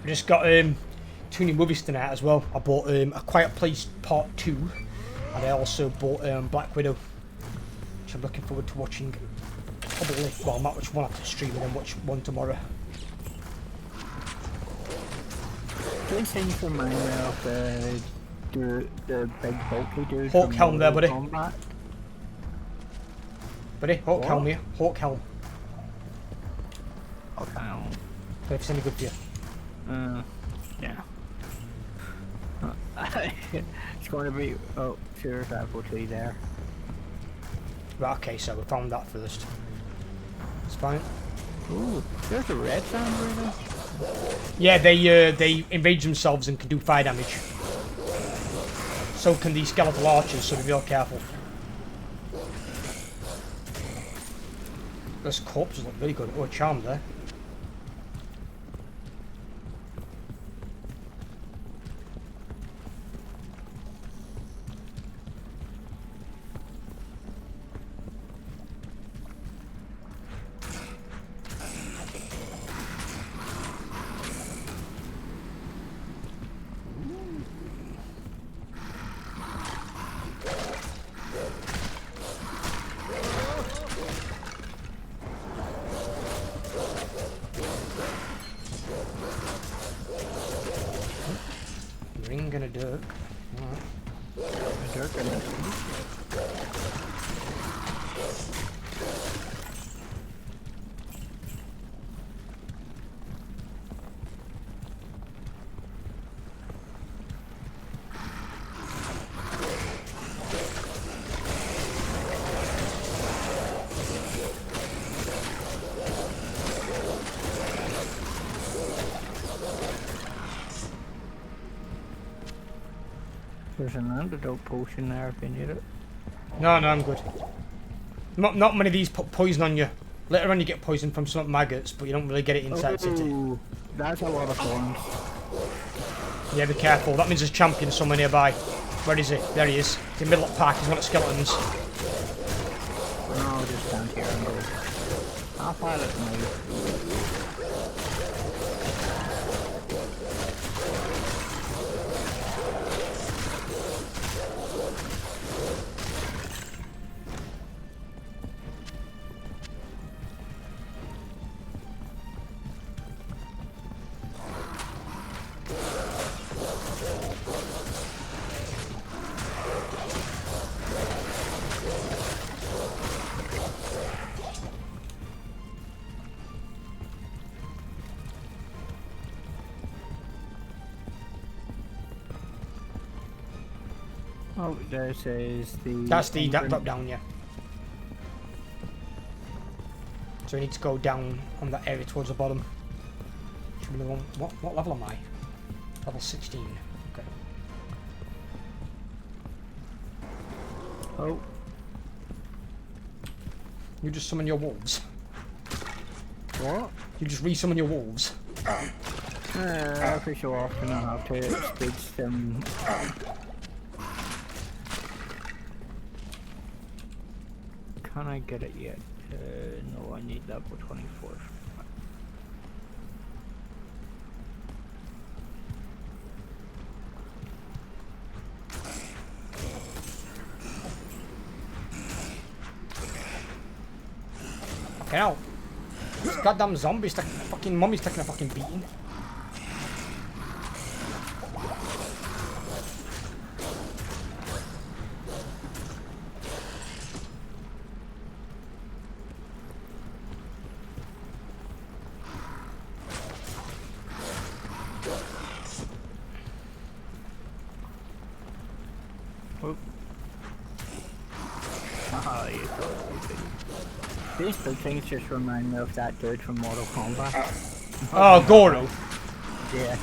I just got 2 new movies tonight as well. I bought A Quiet Place Part 2, and I also bought Black Widow, which I'm looking forward to watching. Probably, well, I might watch one after stream and then watch one tomorrow. These things remind me of the big bulky dude. Hawk helm there, buddy. Combat. Buddy, Hawk helm here. Hawk helm. Hawk helm. If it's any good for you. Yeah. It's going to be. Oh, sure, Apple tree there. Right, okay, so we found that first. It's fine. Ooh, there's a red sand right. Yeah, they enrage themselves and can do fire damage. So can these skeletal archers, so be real careful. Those corpses look really good. Oh, a charm there. Ring and a dirk. Alright. A dirk and a There's an antidote potion there if you need it. No, I'm good. Not many of these put poison on you. Later on you get poison from some maggots, but you don't really get it inside the city. That's a lot of thorns. Yeah, be careful. That means there's a champion somewhere nearby. Where is he? There he is. He's in the middle of the park. He's got skeletons. No, I'll just stand here and go. I'll pilot me. Oh, there says the... That's the drop down, yeah. So we need to go down on that area towards the bottom. Should be the one. What level am I? Level 16. Okay. Oh. You just summon your wolves. What? You just re-summon your wolves. Every so often I have to stage them. Can I get it yet? No, I need level 24. Okay, now. This goddamn zombie's taking fucking mummy's taking a fucking beating. These two things just remind me of that dude from Mortal Kombat. Oh, Goro. Yeah.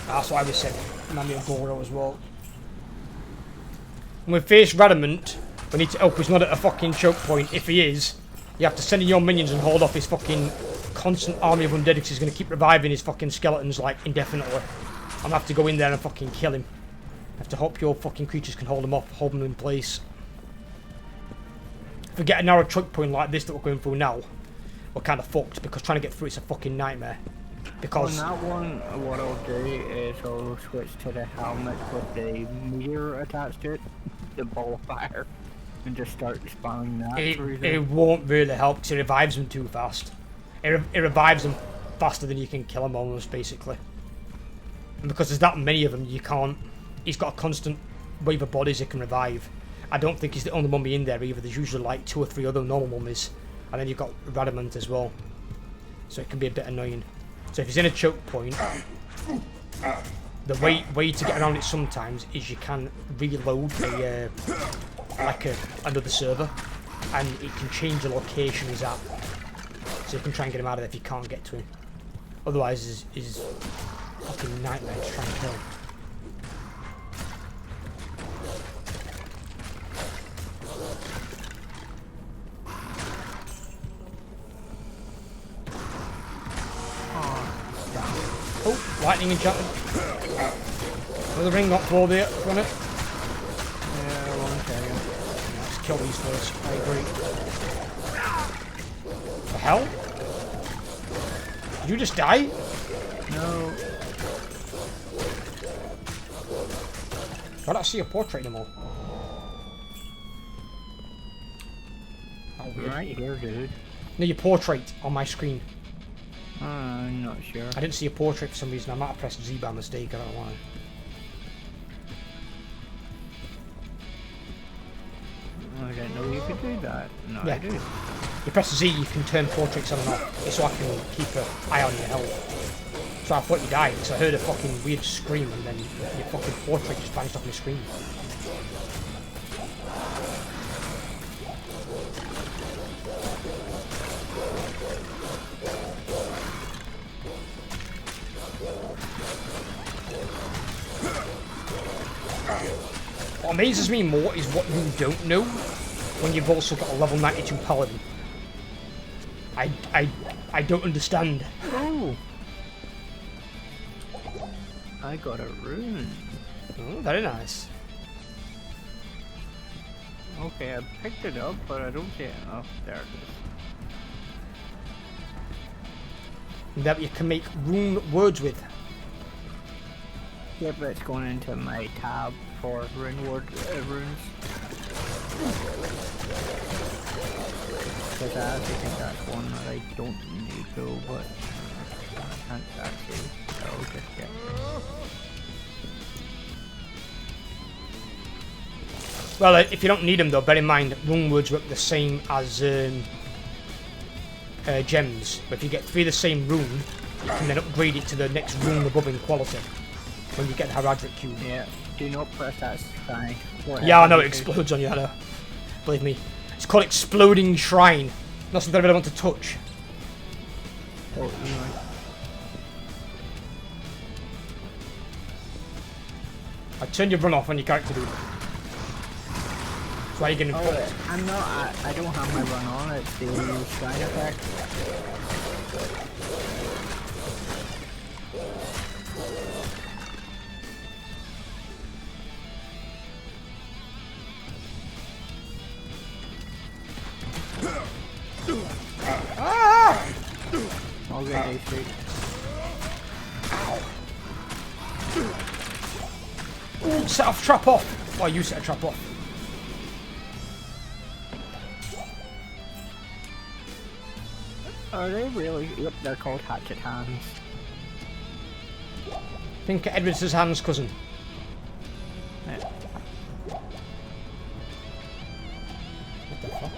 That's what I was saying. Remind me of Goro as well. When we face Radamant, we need to hope he's not at a fucking choke point. If he is, you have to send in your minions and hold off his fucking constant army of undead because he's going to keep reviving his fucking skeletons like indefinitely. I'm going to have to go in there and fucking kill him. I have to hope your fucking creatures can hold him off, hold him in place. If we get a narrow choke point like this that we're going through now, we're kind of fucked because trying to get through it's a fucking nightmare. Because on that one, what I'll do is I'll switch to the helmet with the meter attached to it, the ball of fire, and just start spamming that through it won't really help because it revives them too fast. It revives them faster than you can kill them almost, basically. And because there's that many of them, you can't... He's got a constant wave of bodies it can revive. I don't think he's the only mummy in there either. There's usually like 2 or 3 other normal mummies. And then you've got Radamant as well. So it can be a bit annoying. So if he's in a choke point, the way to get around it sometimes is you can reload another server, and it can change the location he's at. So you can try and get him out of there if you can't get to him. Otherwise, it's fucking nightmare to try and kill. Oh, lightning enchanted. Another ring got pulled here from it. Yeah, one second. Let's kill these first. I agree. The hell? Did you just die? No. Why don't I see your portrait anymore? Oh, weird. Right here, dude. No, your portrait on my screen. I'm not sure. I didn't see a portrait for some reason. I might have pressed Z by mistake. I don't know why. I didn't know you could do that. No, Yeah. I do. You press Z, you can turn portraits on and off. So I can keep an eye on your health. So I thought you died because I heard a fucking weird scream and then your fucking portrait just vanished off my screen. What amazes me more is what you don't know when you've also got a level 92 paladin. I don't understand. Oh! I got a rune. Oh, very nice. Okay, I picked it up, but I don't see it. Oh, there it is. That you can make rune words with. Yep, it's going into my tab for runes. Because I actually think that's one that I don't need though, but I can't actually, so I'll just get Well, if you don't need them though, bear in mind rune words work the same as gems. But if you get 3 of the same rune, you can then upgrade it to the next rune above in quality when you get the Heradric cube. Yeah, do not press that sign. Yeah, I know it explodes on you, I know. Believe me. It's called Exploding Shrine. Not something I really want to touch. Oh, anyway. I turn your run off on your character, dude. That's why you're getting fucked. I'm not, I don't have my run on, it's the shrine effect. Ah! I'll get a street. Ooh, set off trap off. Well, you set a trap off. Are they really? Yep, they're called hatchet hands. Think Edward's hands, cousin. Yeah. What the fuck?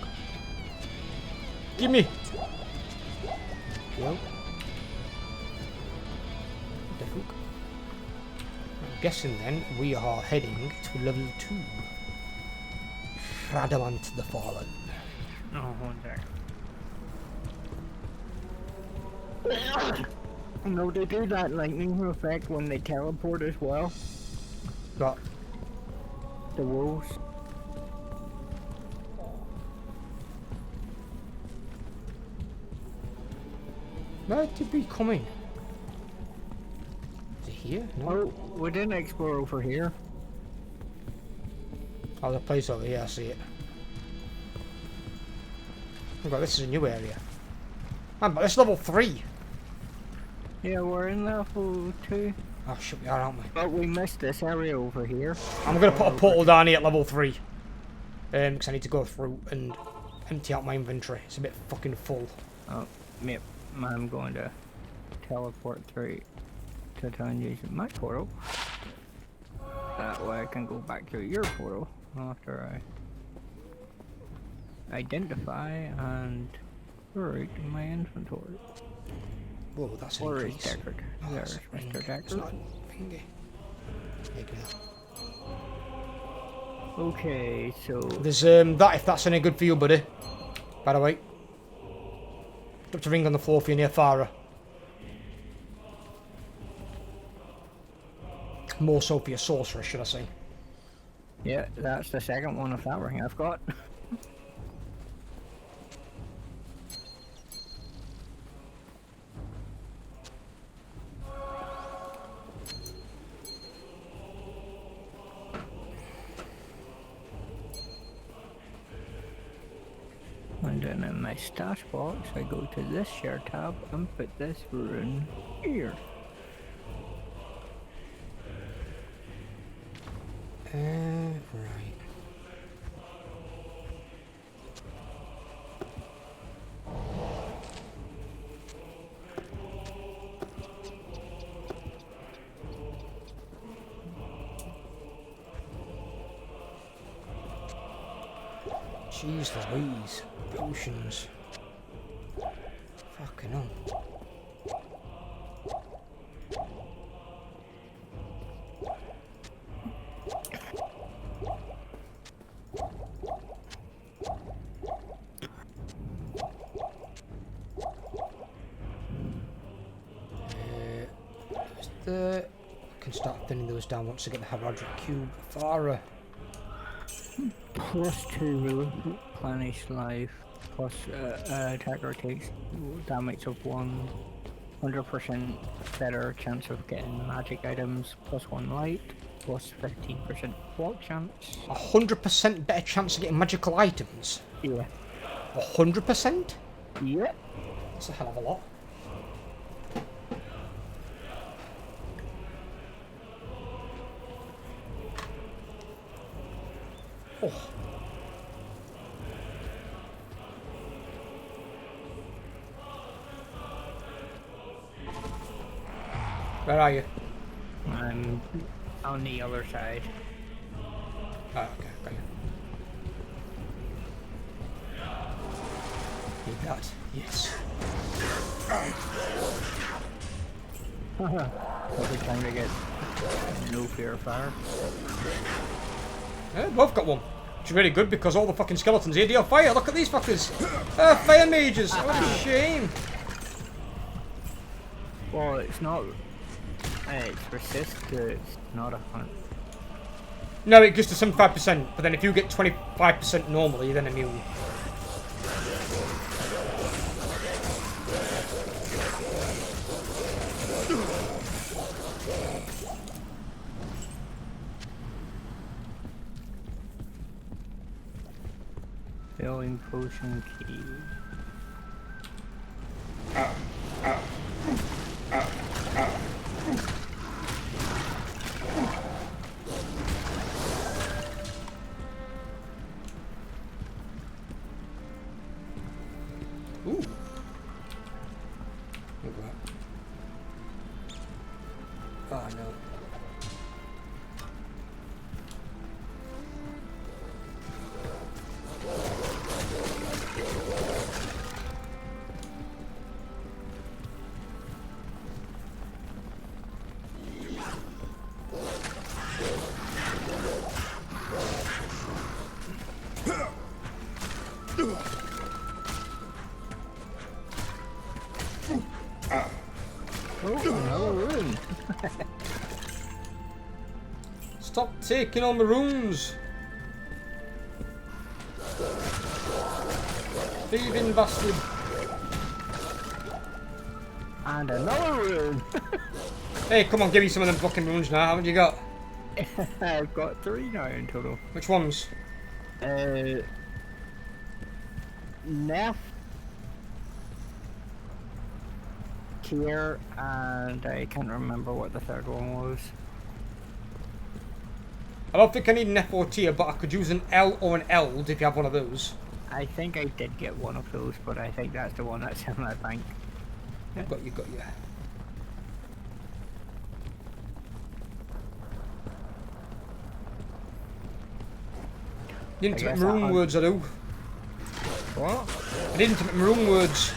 Give me. Yo. What the fuck? I'm guessing then we are heading to level 2. Radamant the Fallen. Oh, one there. No, they do that lightning effect when they teleport as well. What? The wolves. Where did we come in? Is it here? No. Oh, we didn't explore over here. Oh, the place over here, I see it. Oh god, this is a new area. Man, but this is level 3. Yeah, we're in level 2. Oh shit, we are, aren't we? But we missed this area over here. I'm gonna put a portal down here at level 3. Because I need to go through and empty out my inventory. It's a bit fucking full. Oh, yep. I'm going to teleport through to town using my portal. That way I can go back to your portal after I identify and route my inventory. Whoa, that's an Or is increase. Deckard? Oh, There's Mr. Deckard. Thingy. There you go. Okay, so There's that if that's any good for you, buddy. By the way. Dropped a ring on the floor for you near Farah. More so for your sorcerer, should I say. yeah, that's the second one of that ring I've got. And then in my stash box, I go to this share tab and put this rune here. Right. Jeez Louise. Potions. Fucking hell. I can start thinning those down once I get the Heraldric Cube. Farah. +2 replenish life, plus attacker takes damage of 100% better chance of getting magic items, +1 light, plus 15% block chance. 100% better chance of getting magical items? Yeah. 100%? Yeah. That's a hell of a lot. Oh. Where are you? I'm on the other side. Oh, okay, got you. Need that? Yes. Every time to get no fear of fire. Yeah, both got one. Which is really good because all the fucking skeletons here deal fire. Look at these fuckers. Fire mages. What a shame. Well, it's not. It's resist. It's not a hunt. No, it goes to 75%. But then if you get 25% normally, you're then immune. Filling potion key. Ooh. Look at that. Oh no. Oh, another rune. Stop taking all my runes. Thieving bastard. And another rune. Hey, come on, give me some of them fucking runes now. How many you got? I've got 3 now in total. Which ones? Neff, here, and I can't remember what the third one was. I don't think I need an FOT, but I could use an L or an Eld if you have one of those. I think I did get one of those, but I think that's the one that's in my bank. Got you. The intimate maroon words I do. What? I did intimate maroon words.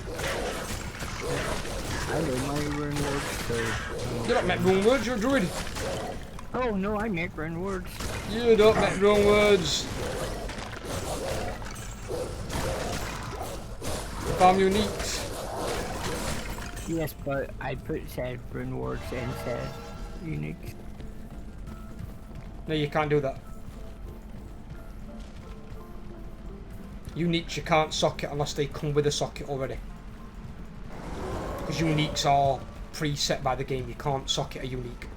I know my rune words too. You don't make maroon words, you're a druid. Oh no, I make rune words. You don't make maroon words. Farm uniques. Yes, but I put said rune words in said uniques. No, you can't do that. Uniques you can't socket unless they come with a socket already. Because uniques are preset by the game, you can't socket a unique.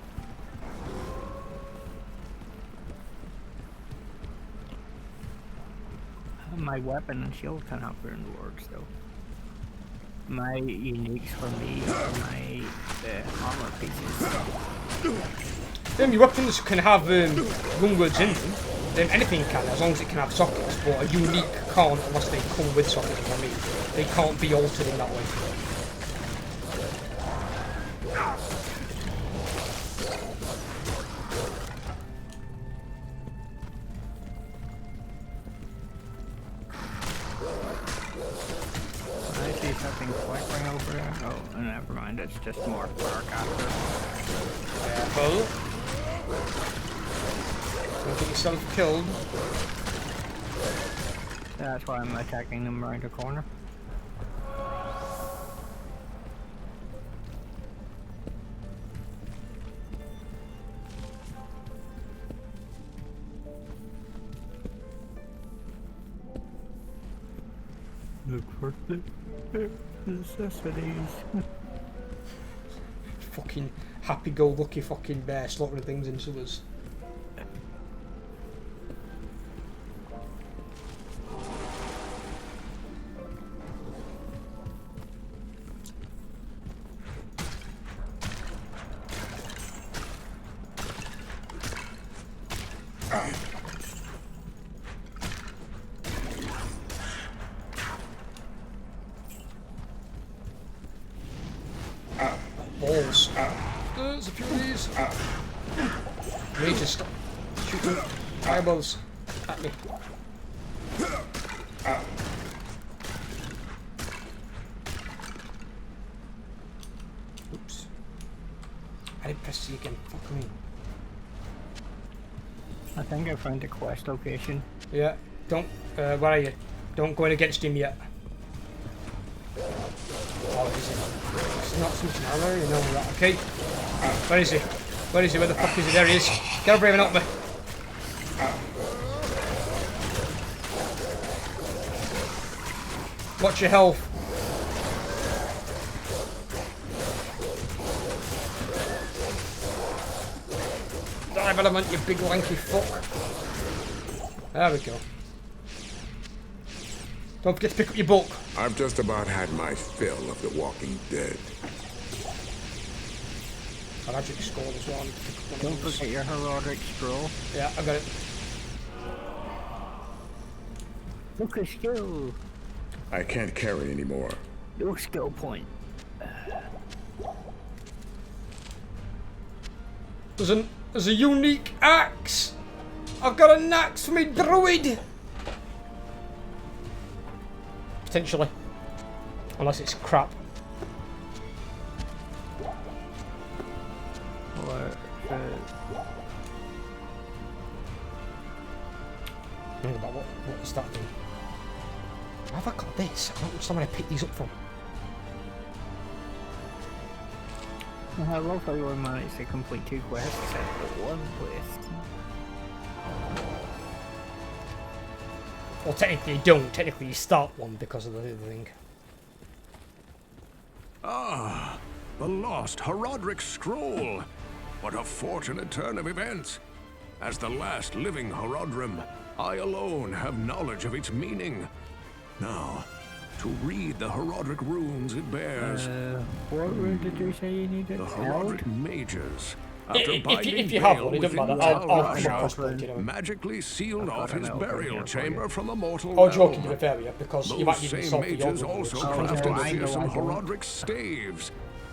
My weapon and shield can have rune words though. My uniques for me are my armor pieces. Your weapons can have rune words in them. Anything can, as long as it can have sockets, but a unique can't unless they come with sockets, you know what I mean? They can't be altered in that way. I see something flickering over there. Oh, never mind, it's just more dark after. Careful. Don't get yourself killed. That's why I'm attacking them around the corner. Look for the necessities. Fucking happy-go-lucky fucking bear slaughtering things into us. Balls. There's a few of these. Mages, stop shooting fireballs at me. Oops. I didn't press C again. Fuck me. I think I found the quest location. Yeah. Don't. Where are you? Don't go in against him yet. Oh, is it? It's not something other, you know that. Okay. Where is he? Where is he? Where the fuck is he? There he is. Get up, Raven, up me. Watch your health. Die, element, you big lanky fuck. There we go. Don't forget to pick up your book. I've just about had my fill of The Walking Dead. I'll have to scroll as well. Don't forget your heroic scroll. Yeah, I got it. Look at skill. I can't carry anymore. No skill point. There's a unique axe. I've got an axe for me druid. Potentially. Unless it's crap. Think about what is that doing? Where have I got this? I don't understand where I picked these up from. I love how you managed to complete 2 quests instead of 1 quest. Well, technically you don't. Technically you start one because of the thing. Ah, the lost Herodric Scroll. What a fortunate turn of events. As the last living Herodrim, I alone have knowledge of its meaning. Now, to read the Herodric runes it bears. What rune did you say you needed? The Herodric mages. If you have one, it doesn't matter. I'll come across plenty, you know. Magically sealed off his burial chamber from a mortal Oh, realm. joking to be fair, yeah, because you might Those need to same solve the mages old also one. crafted fearsome Herodric staves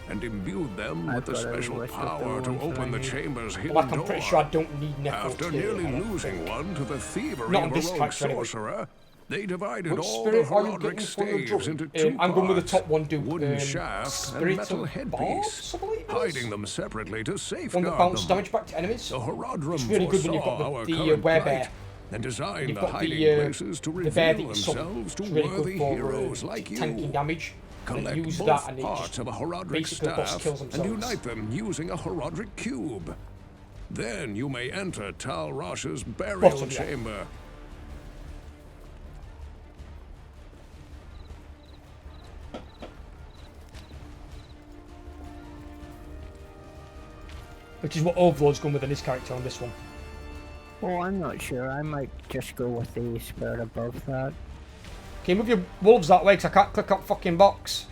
and imbued them with the special power to open the chamber's hidden Like, I'm pretty sure I don't need Necro After nearly losing one to the thievery Not on of a this rogue character anyway. sorcerer, they divided Which all the spirit are you Herodric getting for your staves druid? into two I'm going with the parts, top one, do wooden shaft and Spirit metal of headpiece, Barbs, I believe it is. hiding them separately to One safeguard that bounces them. damage back to enemies. The Herodrum It's really good when you've foresaw got our the current werebear. plight and designed You've the got hiding the places to the bear that reveal you summon. themselves to It's really worthy good for heroes like you. tanking damage. And Collect use both that and it parts just of a Herodric basically the boss staff kills and themselves. unite them using a Herodric cube. Then you may enter Tal Rosh's burial Bottom, yeah. chamber. Which is what Overlord's going with in his character on this one. Oh, I'm not sure. I might just go with the spirit above that. Okay, move your wolves that way because I can't click up fucking box.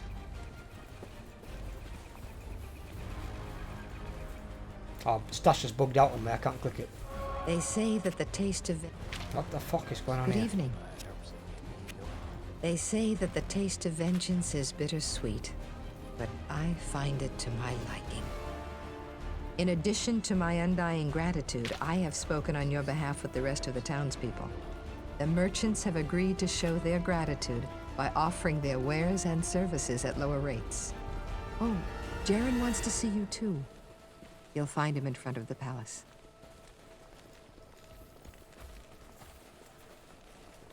Oh, Stash just bugged out on me, I can't click it. They say that the taste of... What the fuck is going on Good here? evening. They say that the taste of vengeance is bittersweet, but I find it to my liking. In addition to my undying gratitude, I have spoken on your behalf with the rest of the townspeople. The merchants have agreed to show their gratitude by offering their wares and services at lower rates. Oh, Jaren wants to see you too. You'll find him in front of the palace.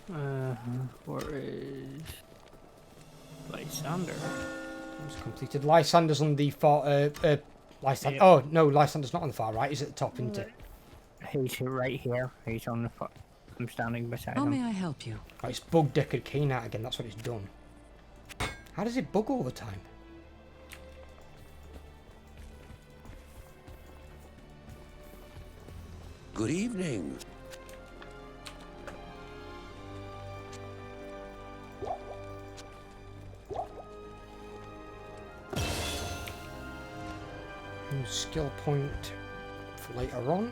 Where is Lysander? It's completed. Lysander's on the far. Lysander. Yeah. Oh no, Lysander's not on the far right. He's at the top, isn't it? He's right here. He's on the foot. I'm standing beside How him. may I help you? Oh, it's bugged Deckard Kane out again. That's what it's done. How does it bug all the time? Good evening. Skill point for later on.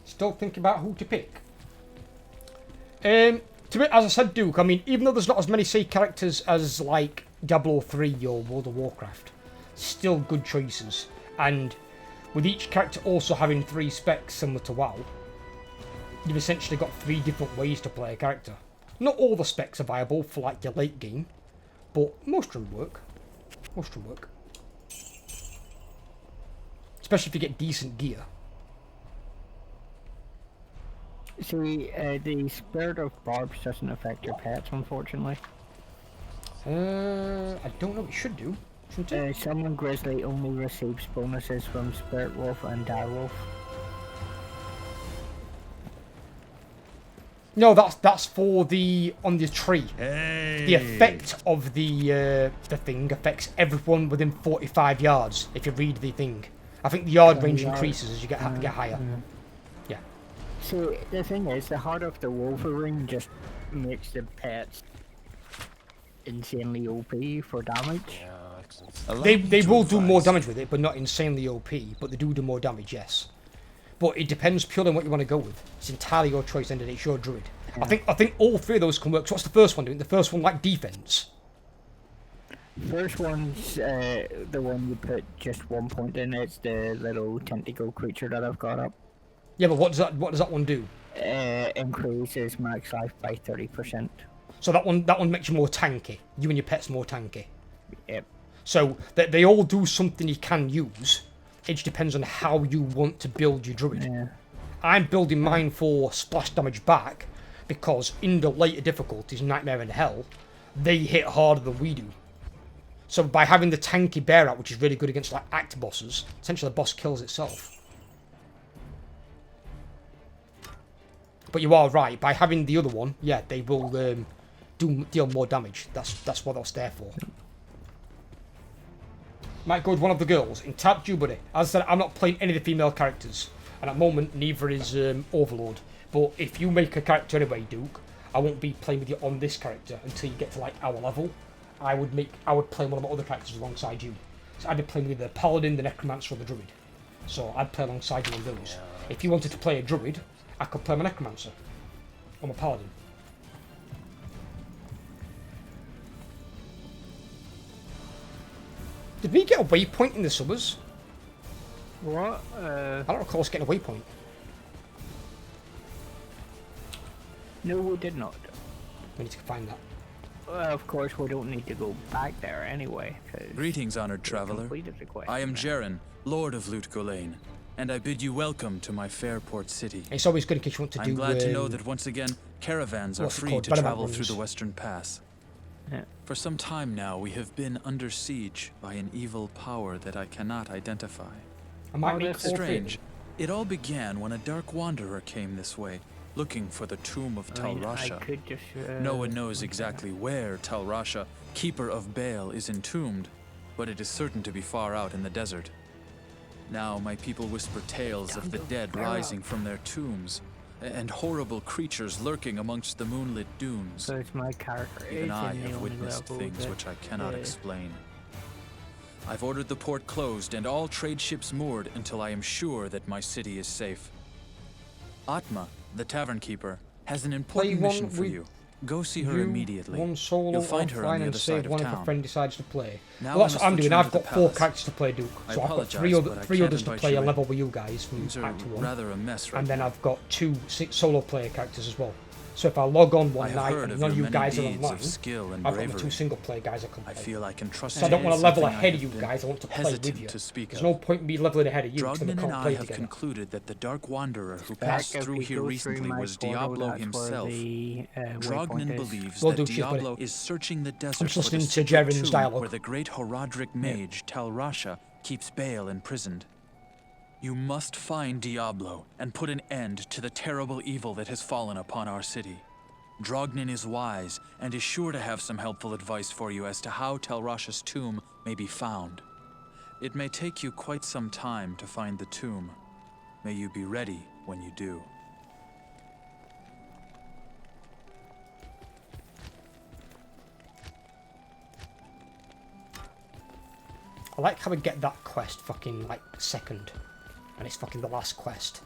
Still thinking about who to pick. To be, as I said, Duke, I mean, even though there's not as many say characters as like Diablo 3 or World of Warcraft, still good choices. And with each character also having 3 specs similar to WoW, you've essentially got 3 different ways to play a character. Not all the specs are viable for like your late game, but most of them work. Most of them work. Especially if you get decent gear. See, the spirit of barbs doesn't affect your pets, unfortunately. I don't know. It should do. Shouldn't it? Summon Grizzly only receives bonuses from Spirit Wolf and Direwolf. No, that's for the on the tree. Hey. The effect of the thing affects everyone within 45 yards. If you read the thing, I think the yard range increases as you get higher. Yeah. So the thing is, the Heart of the Wolverine just makes the pets insanely OP for damage. They will do more damage with it, but not insanely OP. But they do more damage, yes. But it depends purely on what you want to go with. It's entirely your choice, and it's your druid. Yeah. I think all 3 of those can work. So what's the first one doing? The first one like defense. First one's the one you put just 1 point in. It's the little tentacle creature that I've got up. Yeah, but what does that one do? Increases max life by 30%. So that one makes you more tanky. You and your pet's more tanky. Yep. So they all do something you can use. It just depends on how you want to build your druid. Yeah. I'm building mine for splash damage back because in the later difficulties, Nightmare and Hell, they hit harder than we do. So by having the tanky bear out, which is really good against like act bosses, essentially the boss kills itself. But you are right. By having the other one, yeah, they will deal more damage. That's what that's there for. Might go with one of the girls. In Tap Jubilee. As I said, I'm not playing any of the female characters. And at the moment, neither is Overlord. But if you make a character anyway, Duke, I won't be playing with you on this character until you get to like our level. I would play one of my other characters alongside you. So I'd be playing with the Paladin, the Necromancer, or the Druid. So I'd play alongside you on those. If you wanted to play a Druid, I could play my Necromancer. Or my Paladin. Did we get a waypoint in the summers? What? I don't recall us getting a waypoint. No, we did not. We need to find that. Well, of course, we don't need to go back there anyway. Greetings, honored traveler. I am Jaren, Lord of Lut Golain, and I bid you welcome to my fair port city. It's always good in case you want to do. I'm glad to know that once again, caravans are free to travel through the Western Pass. Yeah. For some time now, we have been under siege by an evil power that I cannot identify. Strange. It all began when a dark wanderer came this way, looking for the tomb of Tal Rasha. No one knows exactly where Tal Rasha, keeper of Baal, is entombed, but it is certain to be far out in the desert. Now my people whisper tales of the dead rising from their tombs, and horrible creatures lurking amongst the moonlit dunes. So it's my character. Even I have witnessed things which I cannot explain. I've ordered the port closed and all trade ships moored until I am sure that my city is safe. Atma, the tavern keeper, has an important mission for you. Go see her immediately. One solo You'll find her on the and other save side one of if a town. friend decides to play. Now Well, that's what I'm doing. I've got 4 palace. characters to play, Duke. I So I've got apologize, three but I can't others to invite play you a in. level with you guys from Things are Act 1. rather a mess right And then now. I've got 2 solo player characters as well. So if I log on I one have night heard and of none of your you many guys are deeds of online, skill and I've got my bravery. 2 single player guys I can play. I feel I can trust So I you. don't want to level Something I ahead have of you been guys. I want to play with hesitant you. to speak There's of. no point in me leveling ahead of you because we Drognin can't and I play have together. concluded that the Dark Wanderer who Back passed if through we here go through recently my was portal, Diablo that's where himself. the, Drognin waypoint is. believes Well, that do, cheers, buddy. Diablo is searching the desert I'm just for the listening to secret Jaren's tomb dialogue. where the great Horadric mage Tal Rasha keeps Baal imprisoned. You must find Diablo and put an end to the terrible evil that has fallen upon our city. Drognin is wise and is sure to have some helpful advice for you as to how Tal Rasha's tomb may be found. It may take you quite some time to find the tomb. May you be ready when you do. I like how we get that quest fucking like second. And it's fucking the last quest.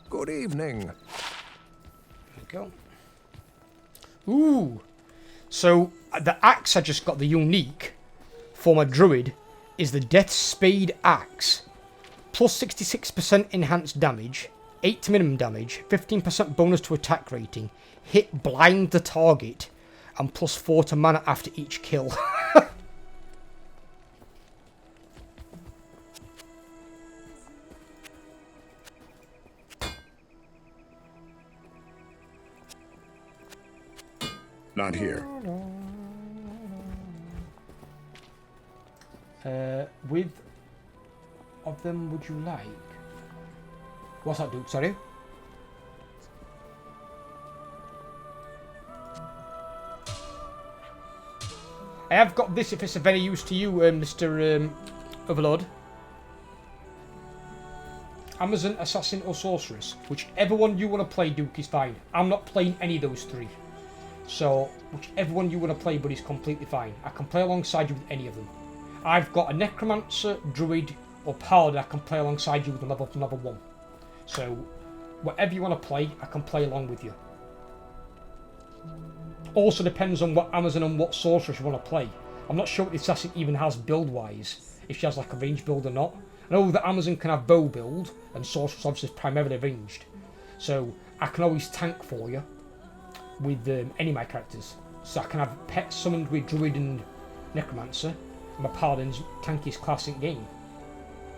Good evening. There we go. Ooh. So the axe I just got, the unique for my druid, is the Death Spade Axe. Plus 66% enhanced damage, 8 minimum damage, 15% bonus to attack rating, hit blind the target, and plus 4 to mana after each kill. Not here. With of them would you like? What's that, Duke? Sorry? I have got this if it's of any use to you, Mr. Overlord. Amazon, Assassin, or Sorceress. Whichever one you want to play, Duke, is fine. I'm not playing any of those 3. So, whichever one you want to play, buddy, is completely fine. I can play alongside you with any of them. I've got a Necromancer, Druid, or Paladin I can play alongside you with a level from level 1. So, whatever you want to play, I can play along with you. Also depends on what Amazon and what Sorceress you want to play. I'm not sure what the Assassin even has build-wise, if she has like a range build or not. I know that Amazon can have bow build, and Sorceress obviously is primarily ranged. So, I can always tank for you with any of my characters. So I can have pets summoned with Druid and Necromancer, and my Paladin's tankiest class in game.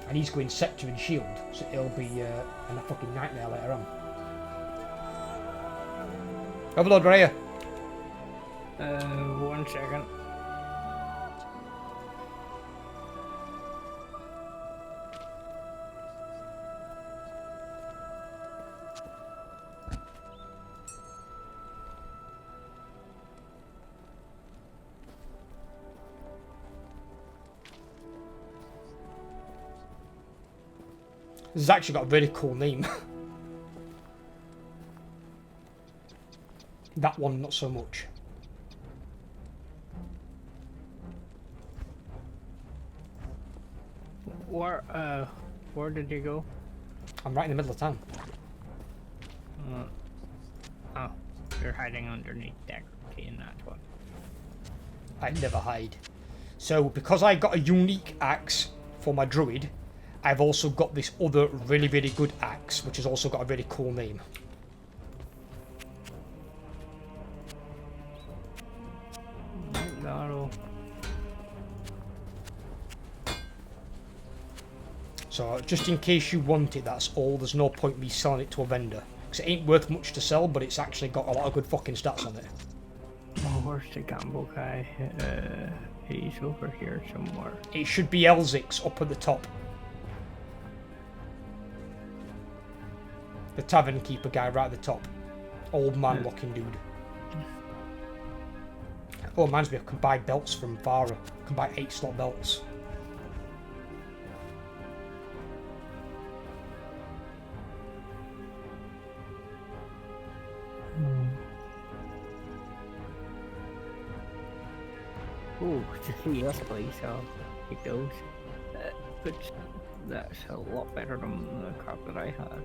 And he's going Scepter and Shield, so it'll be a fucking nightmare later on. Overlord, where are you? 1 second. This has actually got a really cool name. That one, not so much. Where did you go? I'm right in the middle of town. Oh, you're hiding underneath that key, and that's what. I never hide. So, because I got a unique axe for my druid, I've also got this other really, really good axe, which has also got a really cool name. No. So, just in case you want it, that's all. There's no point me selling it to a vendor. Because it ain't worth much to sell, but it's actually got a lot of good fucking stats on it. Oh, where's the gamble guy? He's over here somewhere. It should be Elzix up at the top. The tavern keeper guy right at the top. Old man looking dude. Oh, reminds me, I can buy belts from Vara. I can buy 8-slot belts. Oh, yes, please. So it goes. But that's a lot better than the crap that I had.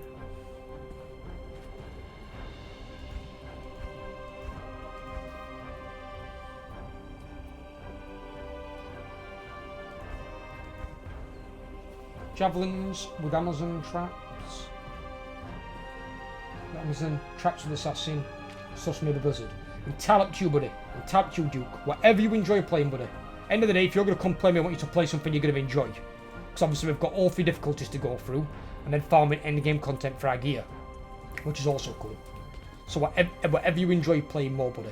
Javelins with Amazon traps. Amazon traps with assassin. Sus me the blizzard. Entirely up to you, buddy. Entirely up to you, Duke. Whatever you enjoy playing, buddy. End of the day, if you're going to come play me, I want you to play something you're going to enjoy. Because obviously we've got all 3 difficulties to go through, and then farming endgame content for our gear, which is also cool. So whatever you enjoy playing more, buddy.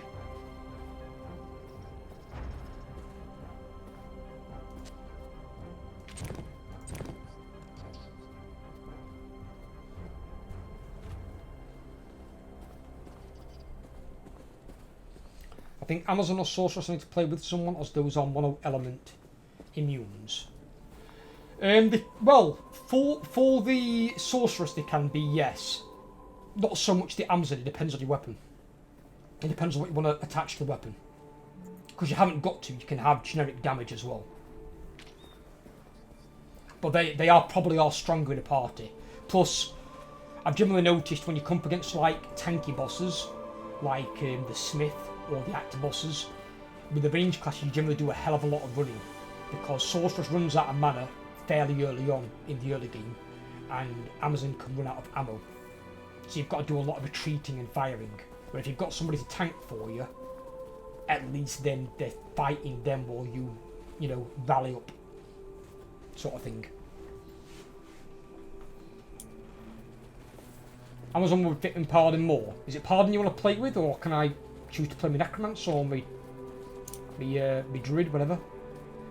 I think Amazon or Sorceress need to play with someone, as those are mono element immunes. Well, for the Sorceress they can be, yes. Not so much the Amazon, it depends on your weapon. It depends on what you want to attach to the weapon. Because you haven't got to, you can have generic damage as well. But they are probably all stronger in a party. Plus, I've generally noticed when you come up against like tanky bosses, like the Smith or the Actor bosses, with the range class you generally do a hell of a lot of running. Because Sorceress runs out of mana fairly early on in the early game, and Amazon can run out of ammo. So you've got to do a lot of retreating and firing. But if you've got somebody to tank for you, at least then they're fighting them while you know, rally up. Sort of thing. Amazon would fit in Paladin more. Is it Paladin you want to play with, or can I choose to play me Necromancer or me Druid, whatever?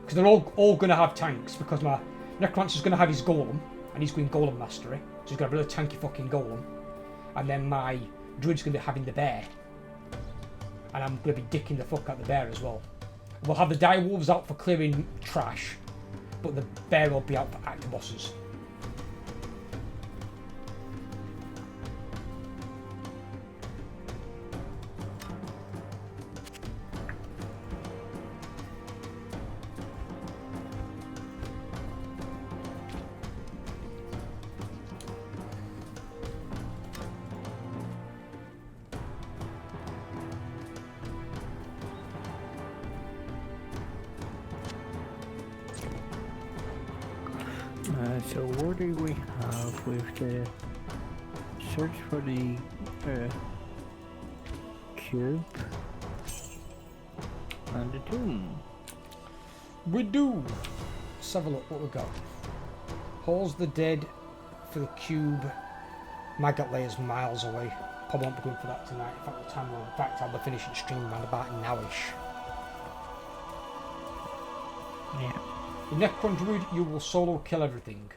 Because they're all going to have tanks, because my Necromancer's going to have his Golem, and he's going Golem Mastery, so he's got a really tanky fucking Golem. And then my Druid's going to be having the Bear. And I'm going to be dicking the fuck out the Bear as well. We'll have the Direwolves out for clearing trash, but the Bear will be out for active bosses. So what do we have with the search for the cube and the tomb? We do. Let's have a look what we got. Halls the dead for the cube. Maggot layers miles away. Probably won't be going for that tonight. In fact, the time will. In fact, I'll be finishing stream around about an hourish. Yeah. The Necron Druid, you will solo kill everything.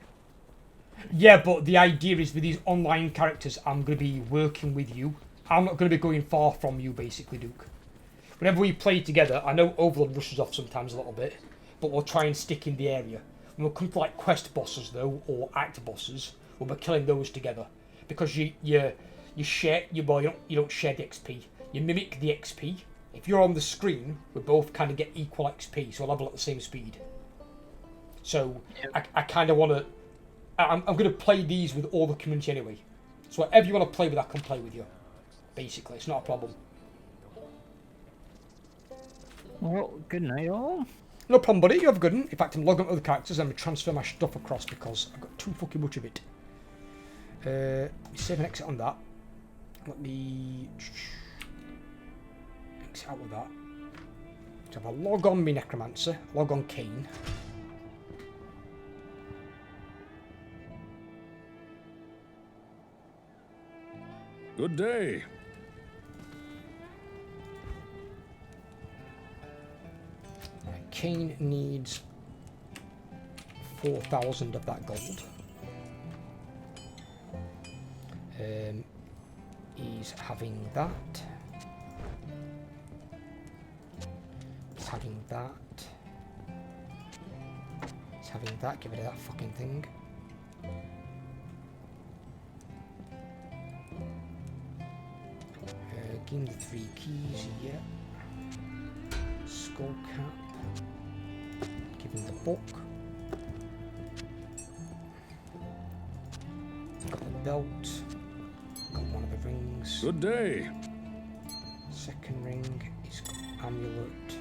Yeah, but the idea is with these online characters, I'm going to be working with you. I'm not going to be going far from you, basically, Duke. Whenever we play together, I know Overlord rushes off sometimes a little bit, but we'll try and stick in the area. When we come to like quest bosses, though, or actor bosses, we'll be killing those together. Because you share, you don't share the XP. You mimic the XP. If you're on the screen, we both kind of get equal XP, so we'll level at the same speed. So I kind of want to. I'm going to play these with all the community anyway. So whatever you want to play with, I can play with you. Basically, it's not a problem. Well, good night, all. No problem, buddy. You have a good one. In fact, I'm logging up other characters and I'm transfer my stuff across because I've got too fucking much of it. Save and exit on that. Let me exit out with that. So if I log on me Necromancer, log on Kane. Good day. Kane needs 4,000 of that gold. He's having that. He's having that. He's having that. Get rid of that fucking thing. Give him the 3 keys, yeah. Skull cap. Give him the book. Got the belt. Got one of the rings. Good day. Second ring is amulet.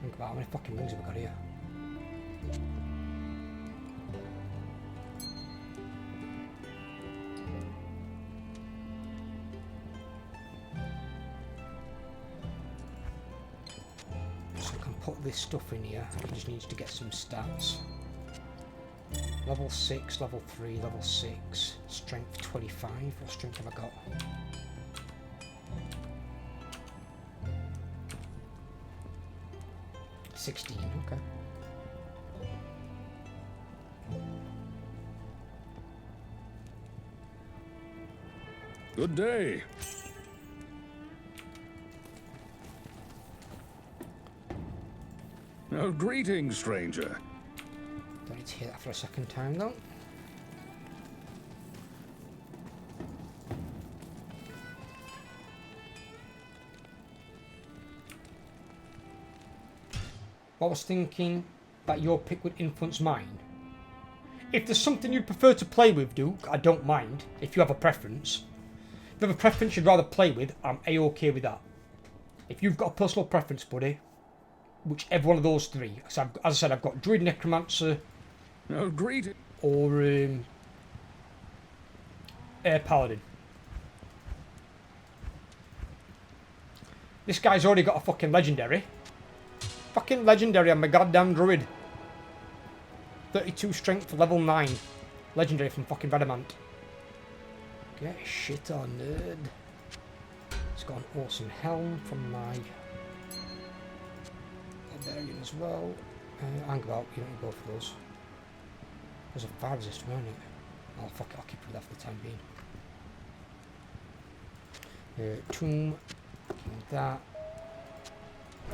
Think about how many fucking rings have we got here. Put this stuff in here. He just needs to get some stats. Level 6, level 3, level 6, strength 25. What strength have I got? $16, okay. Good day. Oh, greetings, stranger. Don't need to hear that for a second time, though. I was thinking that your pick would influence mine. If there's something you'd prefer to play with, Duke, I don't mind, if you have a preference. If you have a preference you'd rather play with, I'm A-OK with that. If you've got a personal preference, buddy, whichever one of those 3. So as I said, I've got Druid, Necromancer, oh, great, or Paladin. This guy's already got a fucking legendary. Fucking legendary on my goddamn Druid. 32 strength, level 9. Legendary from fucking Redamant. Get shit on, nerd. It's got an awesome helm from my Barbarian as well. Hang about, you don't need both of those. There's a fire resistant, isn't it? Oh fuck it, I'll keep it that for the time being. Tomb, give me that.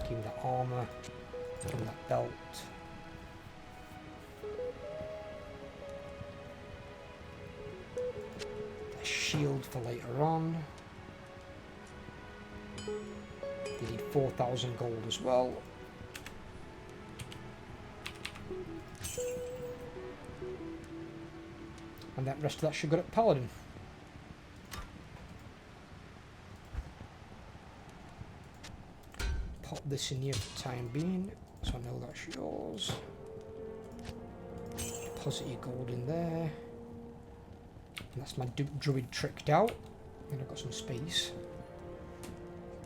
Give me that armour. Give me that belt. A shield for later on. They need 4,000 gold as well. And that rest of that should go at Paladin. Pop this in here for the time being, so I know that's yours. Deposit your gold in there. And that's my Druid tricked out. And I've got some space.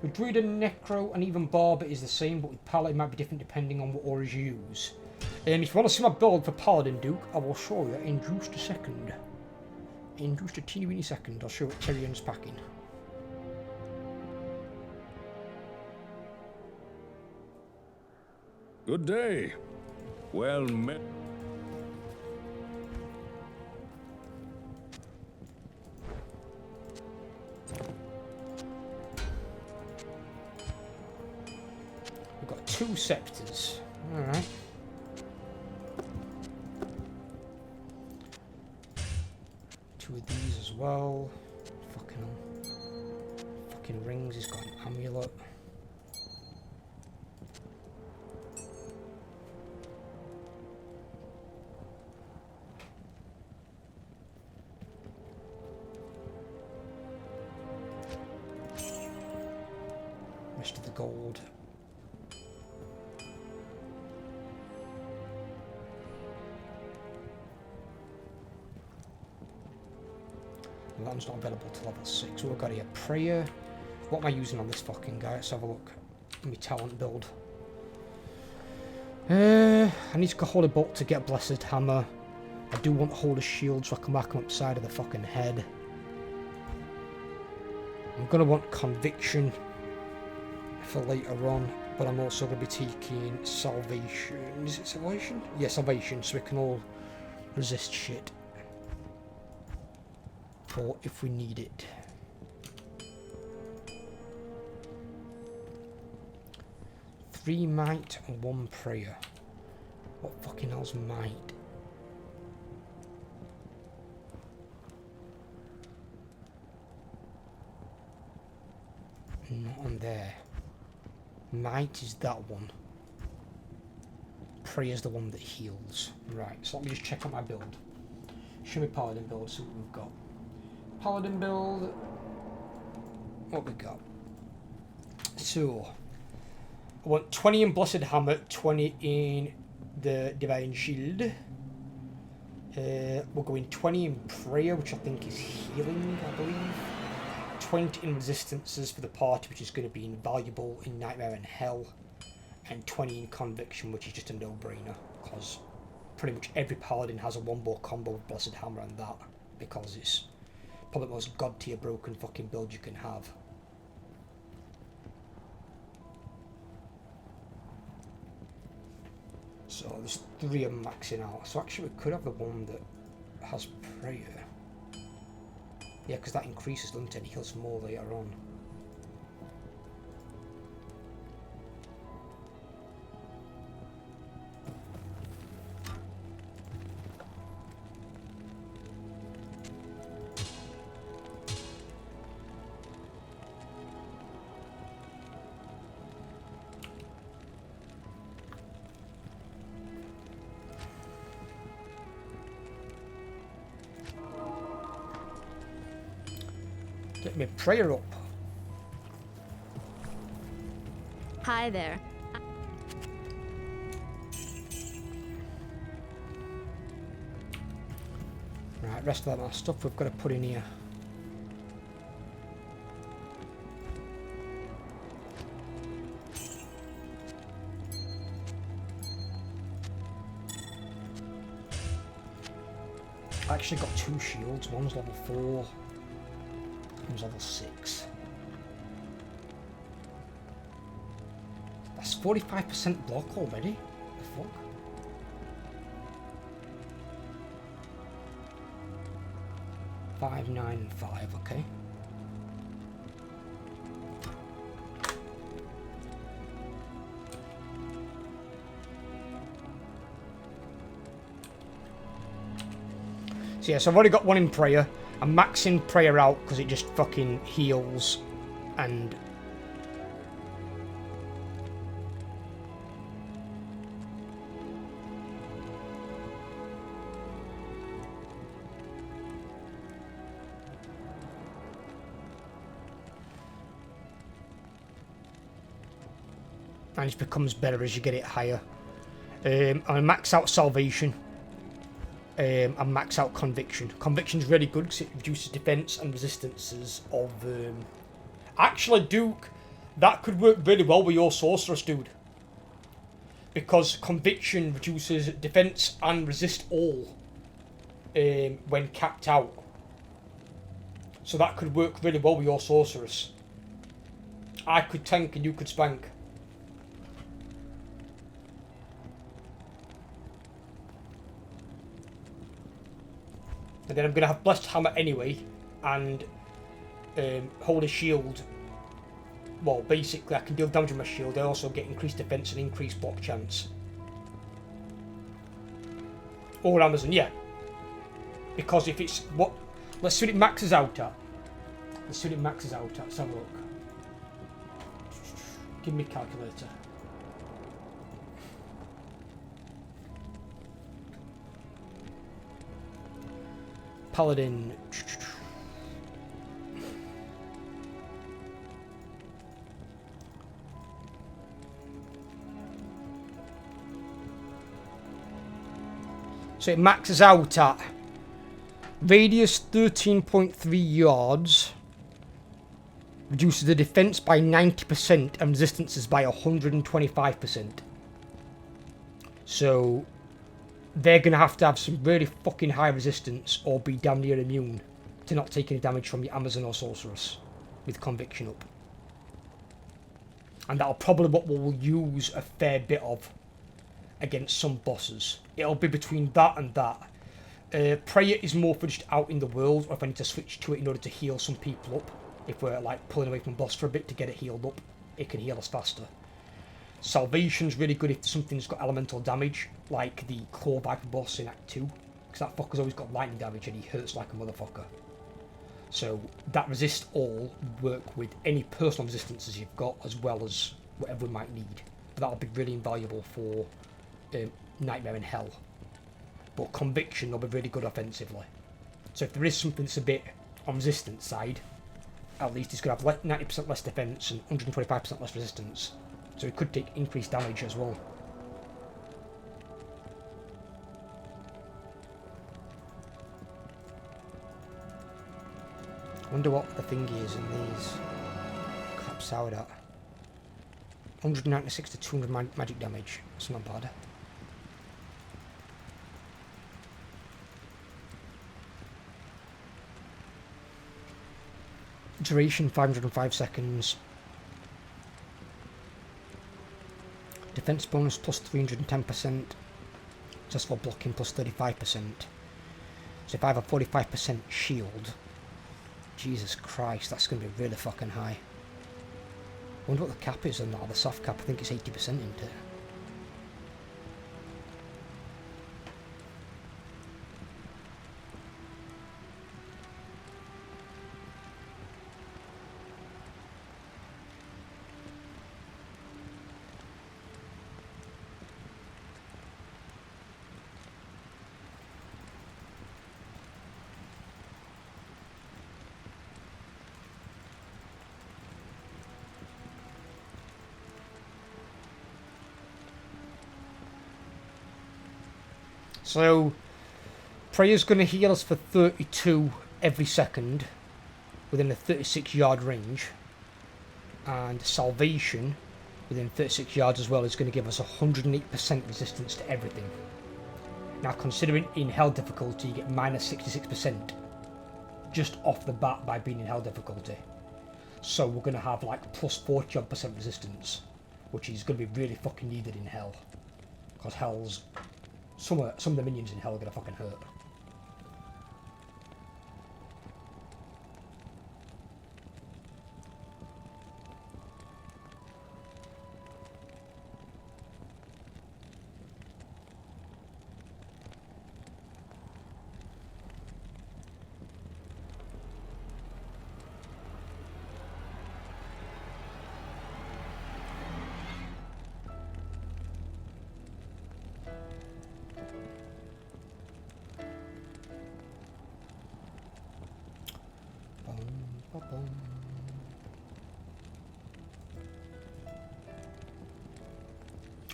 With Druid and Necro and even Barber is the same, but with Paladin it might be different depending on what auras you use. If you want to see my build for Paladin, Duke, I will show you in just a second. In just a teeny weeny second, I'll show you what Tyrion's packing. Good day. Well met. We've got 2 scepters. Alright. 2 of these as well. Fucking hell. Fucking rings, he's got an amulet. Rest of the gold. That one's not available to level 6. So we've got here prayer. What am I using on this fucking guy? Let's have a look. My talent build. I need to hold a bolt to get blessed hammer. I do want to hold a shield so I can whack him upside of the fucking head. I'm gonna want conviction for later on, but I'm also gonna be taking salvation. Is it salvation? Yeah, salvation, so we can all resist shit. For if we need it. Three might and 1 prayer. What fucking hell's might? Not on there. Might is that one. Prayer's the one that heals. Right, so let me just check out my build. Show me paladin build, see what we've got. Paladin build. What we got? So I want 20 in Blessed Hammer, 20 in the Divine Shield. We're going 20 in Prayer, which I think is healing, I believe. 20 in Resistances for the party, which is going to be invaluable in Nightmare and Hell. And 20 in Conviction, which is just a no-brainer, because pretty much every Paladin has a one-ball combo with Blessed Hammer and that, because it's probably the most god-tier broken fucking build you can have. So there's 3 of them maxing out. So actually we could have the one that has prayer. Yeah, because that increases, doesn't it? It heals more later on. Get me prayer up. Hi there. Right, rest of that stuff we've got to put in here. I actually got 2 shields. One's level 4. One's level 6. That's 45% block already. The fuck? Five, 9, and 5. Okay. So yeah, so I've already got 1 in prayer. I'm maxing prayer out because it just fucking heals and it becomes better as you get it higher. I max out salvation. I max out conviction. Conviction's really good because it reduces defense and resistances of. Actually, Duke, that could work really well with your sorceress, dude. Because conviction reduces defense and resist all when capped out. So that could work really well with your sorceress. I could tank and you could spank. And then I'm going to have Blessed Hammer anyway, and Holy Shield. Well, basically I can deal damage with my shield, I also get increased defense and increased block chance. Or Amazon, yeah. Because if it's what... Let's see what it maxes out at. Let's see what it maxes out at. Let's have a look. Give me a calculator. Paladin. So it maxes out at radius 13.3 yards, reduces the defense by 90% and resistances by 125%. So they're going to have some really fucking high resistance or be damn near immune to not take any damage from your Amazon or Sorceress with Conviction up. And that'll probably what we'll use a fair bit of against some bosses. It'll be between that and that. Prayer is more for just out in the world, or if I need to switch to it in order to heal some people up. If we're like pulling away from boss for a bit to get it healed up, it can heal us faster. Salvation's really good if something's got elemental damage, like the Claw Viper boss in Act 2, because that fucker's always got lightning damage and he hurts like a motherfucker. So that resist all work with any personal resistances you've got, as well as whatever we might need. But that'll be really invaluable for Nightmare in Hell. But Conviction will be really good offensively. So if there is something that's a bit on resistance side, at least it's going to have 90% less defense and 125% less resistance. So it could take increased damage as well. I wonder what the thing is in these. Craps out at 196 to 200 magic damage. That's not bad. Duration 505 seconds. Defense bonus plus 310%. Successful blocking plus 35%. So if I have a 45% shield, Jesus Christ, that's going to be really fucking high. I wonder what the cap is on that, the soft cap. I think it's 80%, isn't it? So, Prayer's going to heal us for 32 every second within a 36 yard range, and Salvation within 36 yards as well is going to give us 108% resistance to everything. Now, considering in Hell difficulty you get minus 66% just off the bat by being in Hell difficulty. So we're going to have like plus 40% resistance, which is going to be really fucking needed in Hell. Because Hell's... Some of the minions in Hell are going to fucking hurt.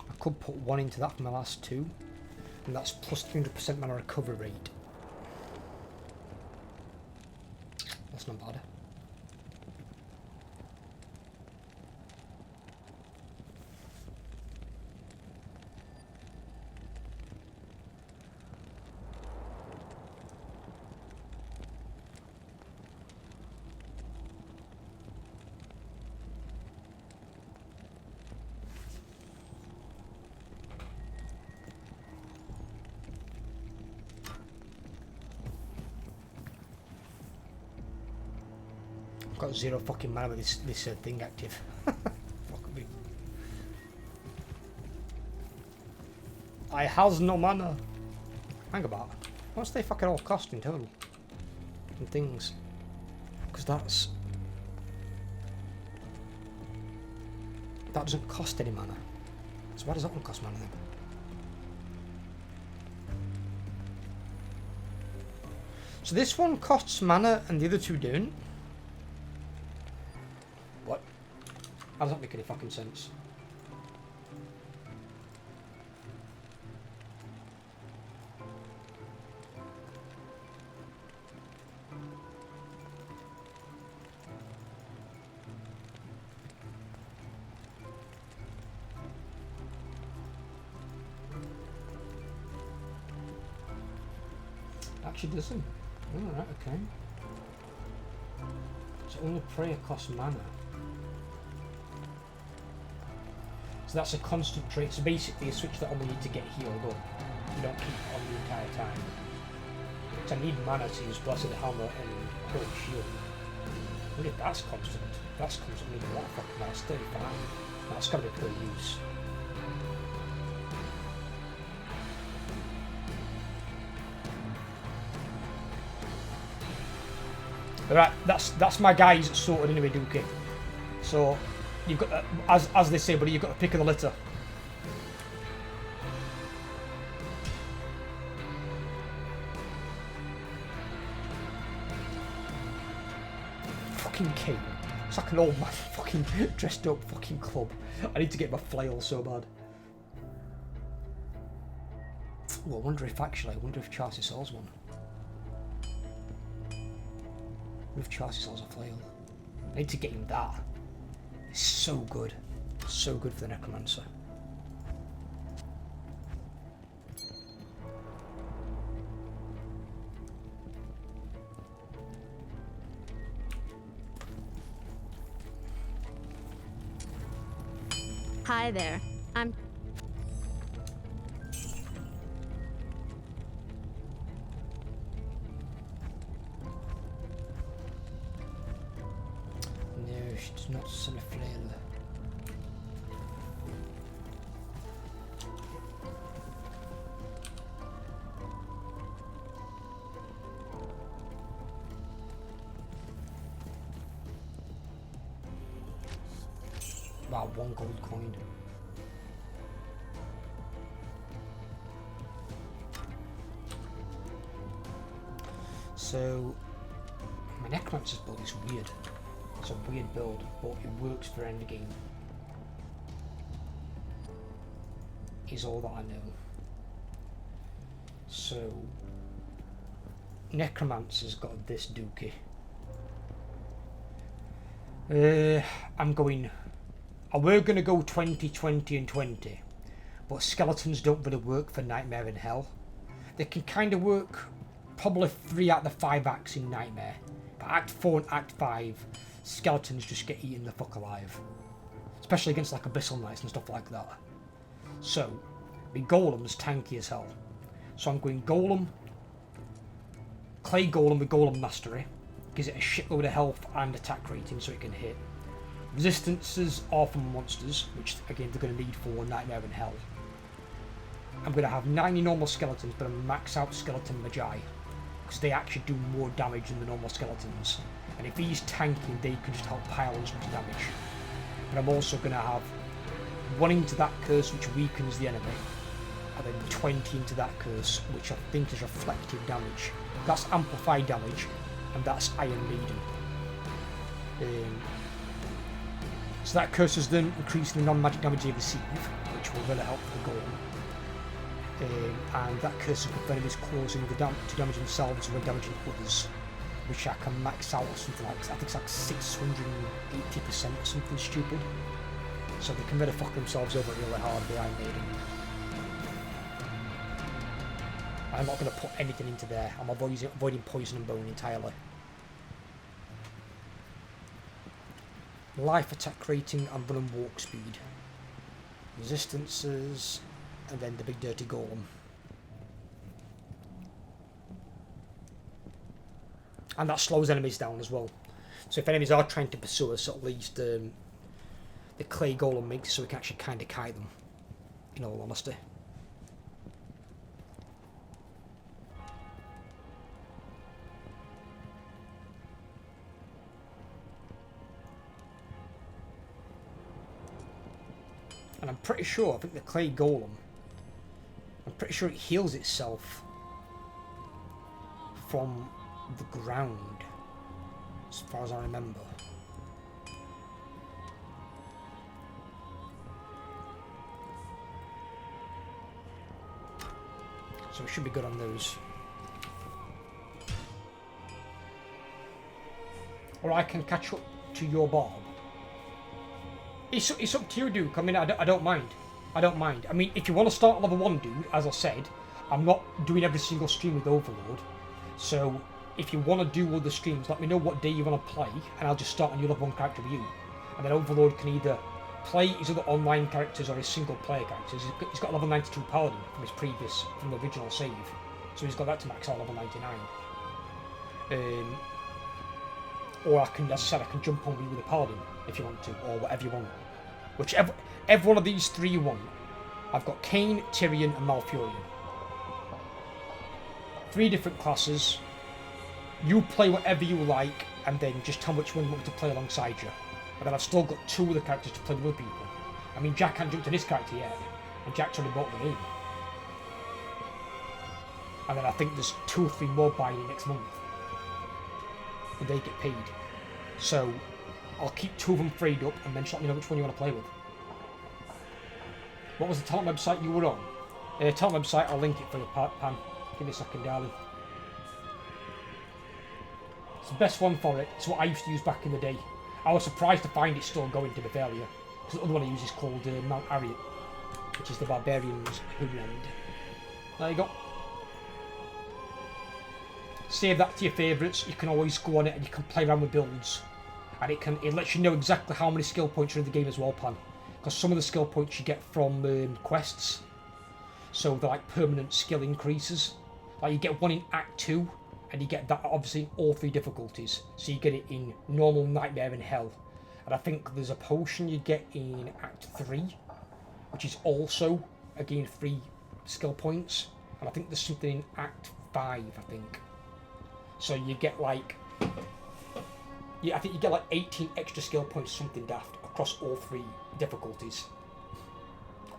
I could put one into that for my last two, and that's plus 300% mana recovery rate. That's not bad. Got zero fucking mana with this thing active. Fuck me. I has no mana. Hang about. What's they fucking all cost in total? and things. Because that doesn't cost any mana. So why does that one cost mana then? So this one costs mana and the other two don't? What? How does that make any fucking sense? Actually doesn't. Alright, okay. So only prayer costs mana. So that's a constant trait. So basically a switch that only need to get healed up. You don't keep it on the entire time. So I need mana to use Blessed Hammer and Holy Shield. What if that's constant? That's constant. I need a lot of fucking mana. That's 35. That's gotta be per use. Right, that's my guys sorted anyway, Dookie. So you've got, as they say, buddy, you've got to pick of the litter. Fucking king. It's like an old man fucking dressed up fucking club. I need to get my flail so bad. Well, I wonder if Char sells one. With Char sells a flail. I need to get him that. It's so good. So good for the Necromancer. Hi there. I'm... No, she does not sell a flail. Wow, 1 gold coin. So, my Necromancer's build is weird. It's a weird build, but it works for endgame. Is all that I know. So, Necromancer's got this dookie. We're going to go 20, 20 and 20, but skeletons don't really work for Nightmare in Hell. They can kind of work probably 3 out of the 5 acts in Nightmare, but Act 4 and Act 5, skeletons just get eaten the fuck alive. Especially against like Abyssal Knights and stuff like that. So, the Golem's tanky as hell. So I'm going Golem, Clay Golem with Golem Mastery, gives it a shitload of health and attack rating so it can hit. Resistances are from monsters, which again they're going to need for Nightmare in Hell. I'm going to have 90 normal skeletons, but a max out skeleton Magi, because they actually do more damage than the normal skeletons. And if he's tanking, they can just help pile as much damage. But I'm also going to have 1 into that curse, which weakens the enemy, and then 20 into that curse, which I think is reflective damage. That's amplified damage, and that's Iron Maiden. So that curse is then increasing the non-magic damage they receive, which will really help the Golem. And that curse is good for enemies causing to damage themselves or damaging others, which I can max out or something like, I think it's like 680% or something stupid. So they can really fuck themselves over really hard with Iron Maiden. I'm not going to put anything into there. I'm avoiding poison and bone entirely. Life attack rating and run and walk speed. Resistances, and then the big dirty golem. And that slows enemies down as well. So if enemies are trying to pursue us, at least the clay golem makes it so we can actually kind of kite them, in all honesty. And I'm pretty sure, I think the clay golem, I'm pretty sure it heals itself from the ground, as far as I remember. So it should be good on those. Or I can catch up to your Bob. It's up to you, Duke. I mean, I don't mind. I don't mind. I mean, if you want to start level 1, dude, as I said, I'm not doing every single stream with Overlord. So, if you want to do all the streams, let me know what day you want to play, and I'll just start a new level 1 character with you. And then Overlord can either play his other online characters or his single player characters. He's got level 92 Paladin from the original save. So he's got that to max out level 99. Or I can, as I said, I can jump on with you with a Paladin if you want to, or whatever you want. Whichever, every one of these 3 you want. I've got Kain, Tyrion, and Malfurion. 3 different classes. You play whatever you like, and then just tell me which one you want me to play alongside you. And then I've still got 2 other characters to play with other people. I mean, Jack can't jump to this character yet, and Jack's already bought the game. And then I think there's 2 or 3 more buying next month. And they get paid. So I'll keep 2 of them freed up, and then just let me know which one you want to play with. What was the talent website you were on? Talent website, I'll link it for you, Pam. Give me a second, darling. It's the best one for it. It's what I used to use back in the day. I was surprised to find it still going, to be fair, because the other one I use is called Mount Harriet, which is the Barbarian's Homeland. There you go. Save that to your favourites. You can always go on it and you can play around with builds, and it lets you know exactly how many skill points are in the game as well, Pan. Because some of the skill points you get from quests, so they're like permanent skill increases. Like you get one in Act 2, and you get that obviously in all 3 difficulties. So you get it in normal, nightmare, and hell. And I think there's a potion you get in Act 3, which is also again 3 skill points. And I think there's something in Act 5, I think. So you get like, I think you get like 18 extra skill points, something daft, across all 3 difficulties.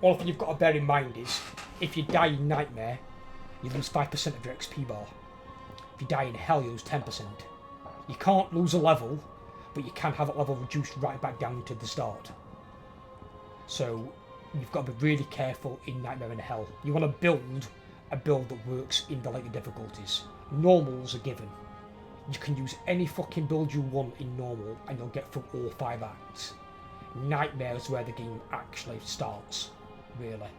All thing you've got to bear in mind is, if you die in Nightmare, you lose 5% of your XP bar. If you die in Hell, you lose 10%. You can't lose a level, but you can have that level reduced right back down to the start. So you've got to be really careful in Nightmare and Hell. You want to build a build that works in the later difficulties. Normals are given. You can use any fucking build you want in normal and you'll get through all 5 acts. Nightmare is where the game actually starts, really.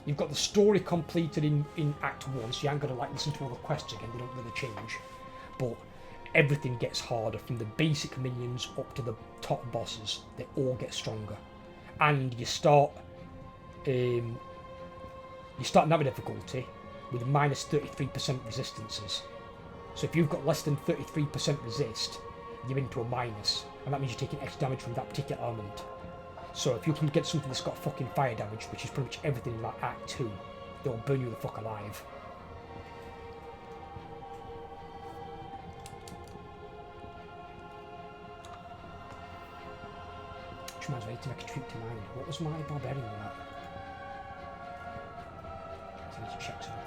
You've got the story completed in Act 1, so you ain't got to like listen to all the quests again, they don't really change. But everything gets harder, from the basic minions up to the top bosses. They all get stronger. And you start Nightmare difficulty with minus 33% resistances. So if you've got less than 33% resist, you're into a minus, and that means you're taking extra damage from that particular element. So if you can get something that's got fucking fire damage, which is pretty much everything in like Act 2, they'll burn you the fuck alive. Which reminds me, I need to make a tweak to mine. What was my barbarian at? I need to check something.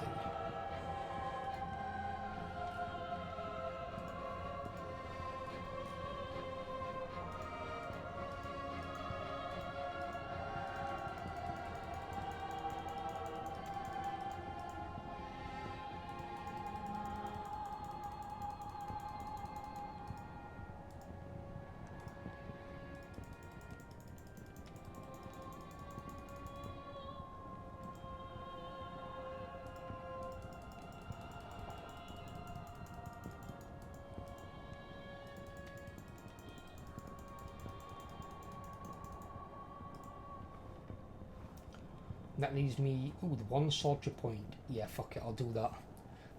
That leaves me, the 1 soldier point. Yeah, fuck it, I'll do that.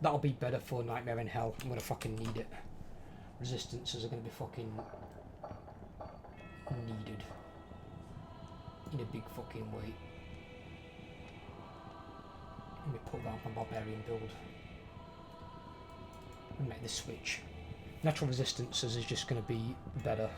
That'll be better for Nightmare in Hell. I'm gonna fucking need it. Resistances are gonna be fucking needed. In a big fucking way. Let me put that on my barbarian build. And make the switch. Natural resistances is just gonna be better.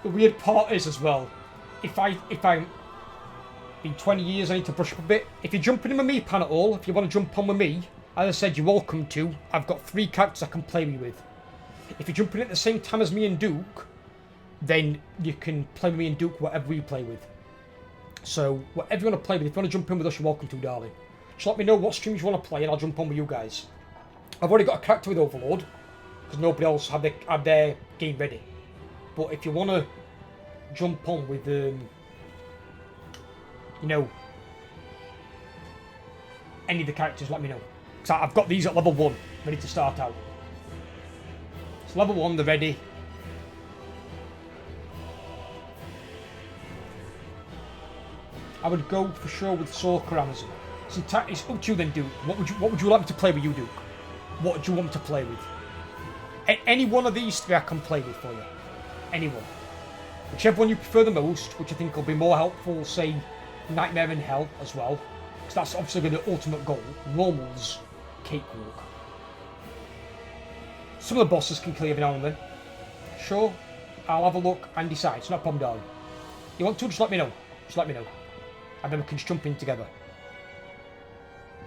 The weird part is as well, if I'm been 20 years, I need to brush up a bit. If you're jumping in with me, Pan, at all, if you want to jump on with me, as I said, you're welcome to. I've got 3 characters I can play with. If you're jumping at the same time as me and Duke, then you can play with me and Duke whatever we play with. So, whatever you want to play with, if you want to jump in with us, you're welcome to, darling. Just let me know what streams you want to play and I'll jump on with you guys. I've already got a character with Overlord, because nobody else had their game ready. But if you want to jump on with, you know, any of the characters, let me know. Because I've got these at level 1, ready to start out. So level 1, they're ready. I would go for sure with Sorker Amazon. It's up to you then, Duke. What would you like me to play with you, Duke? What do you want me to play with? Any one of these 3 I can play with for you. Anyone. Whichever one you prefer the most, which I think will be more helpful, say Nightmare in Hell as well. Because that's obviously going to be the ultimate goal. Normal's cakewalk. Some of the bosses can kill you every now and then. Sure, I'll have a look and decide. It's not a problem, darling. You want to, just let me know. Just let me know. And then we can just jump in together.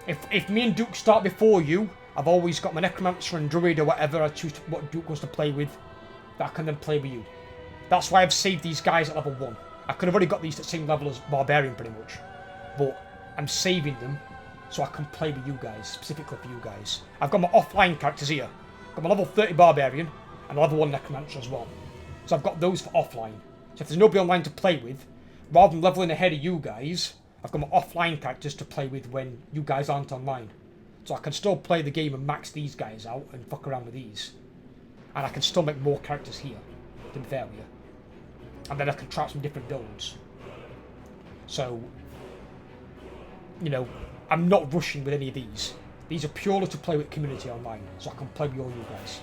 If me and Duke start before you, I've always got my Necromancer and Druid or whatever I choose what Duke wants to play with, that I can then play with you. That's why I've saved these guys at level 1. I could have already got these at the same level as Barbarian pretty much. But I'm saving them so I can play with you guys, specifically for you guys. I've got my offline characters here. I've got my level 30 Barbarian and level 1 Necromancer as well. So I've got those for offline. So if there's nobody online to play with, rather than leveling ahead of you guys, I've got my offline characters to play with when you guys aren't online. So I can still play the game and max these guys out and fuck around with these. And I can still make more characters here, to be fair with you. And then I can try some different builds. So, you know, I'm not rushing with any of these. These are purely to play with community online, so I can play with all you guys.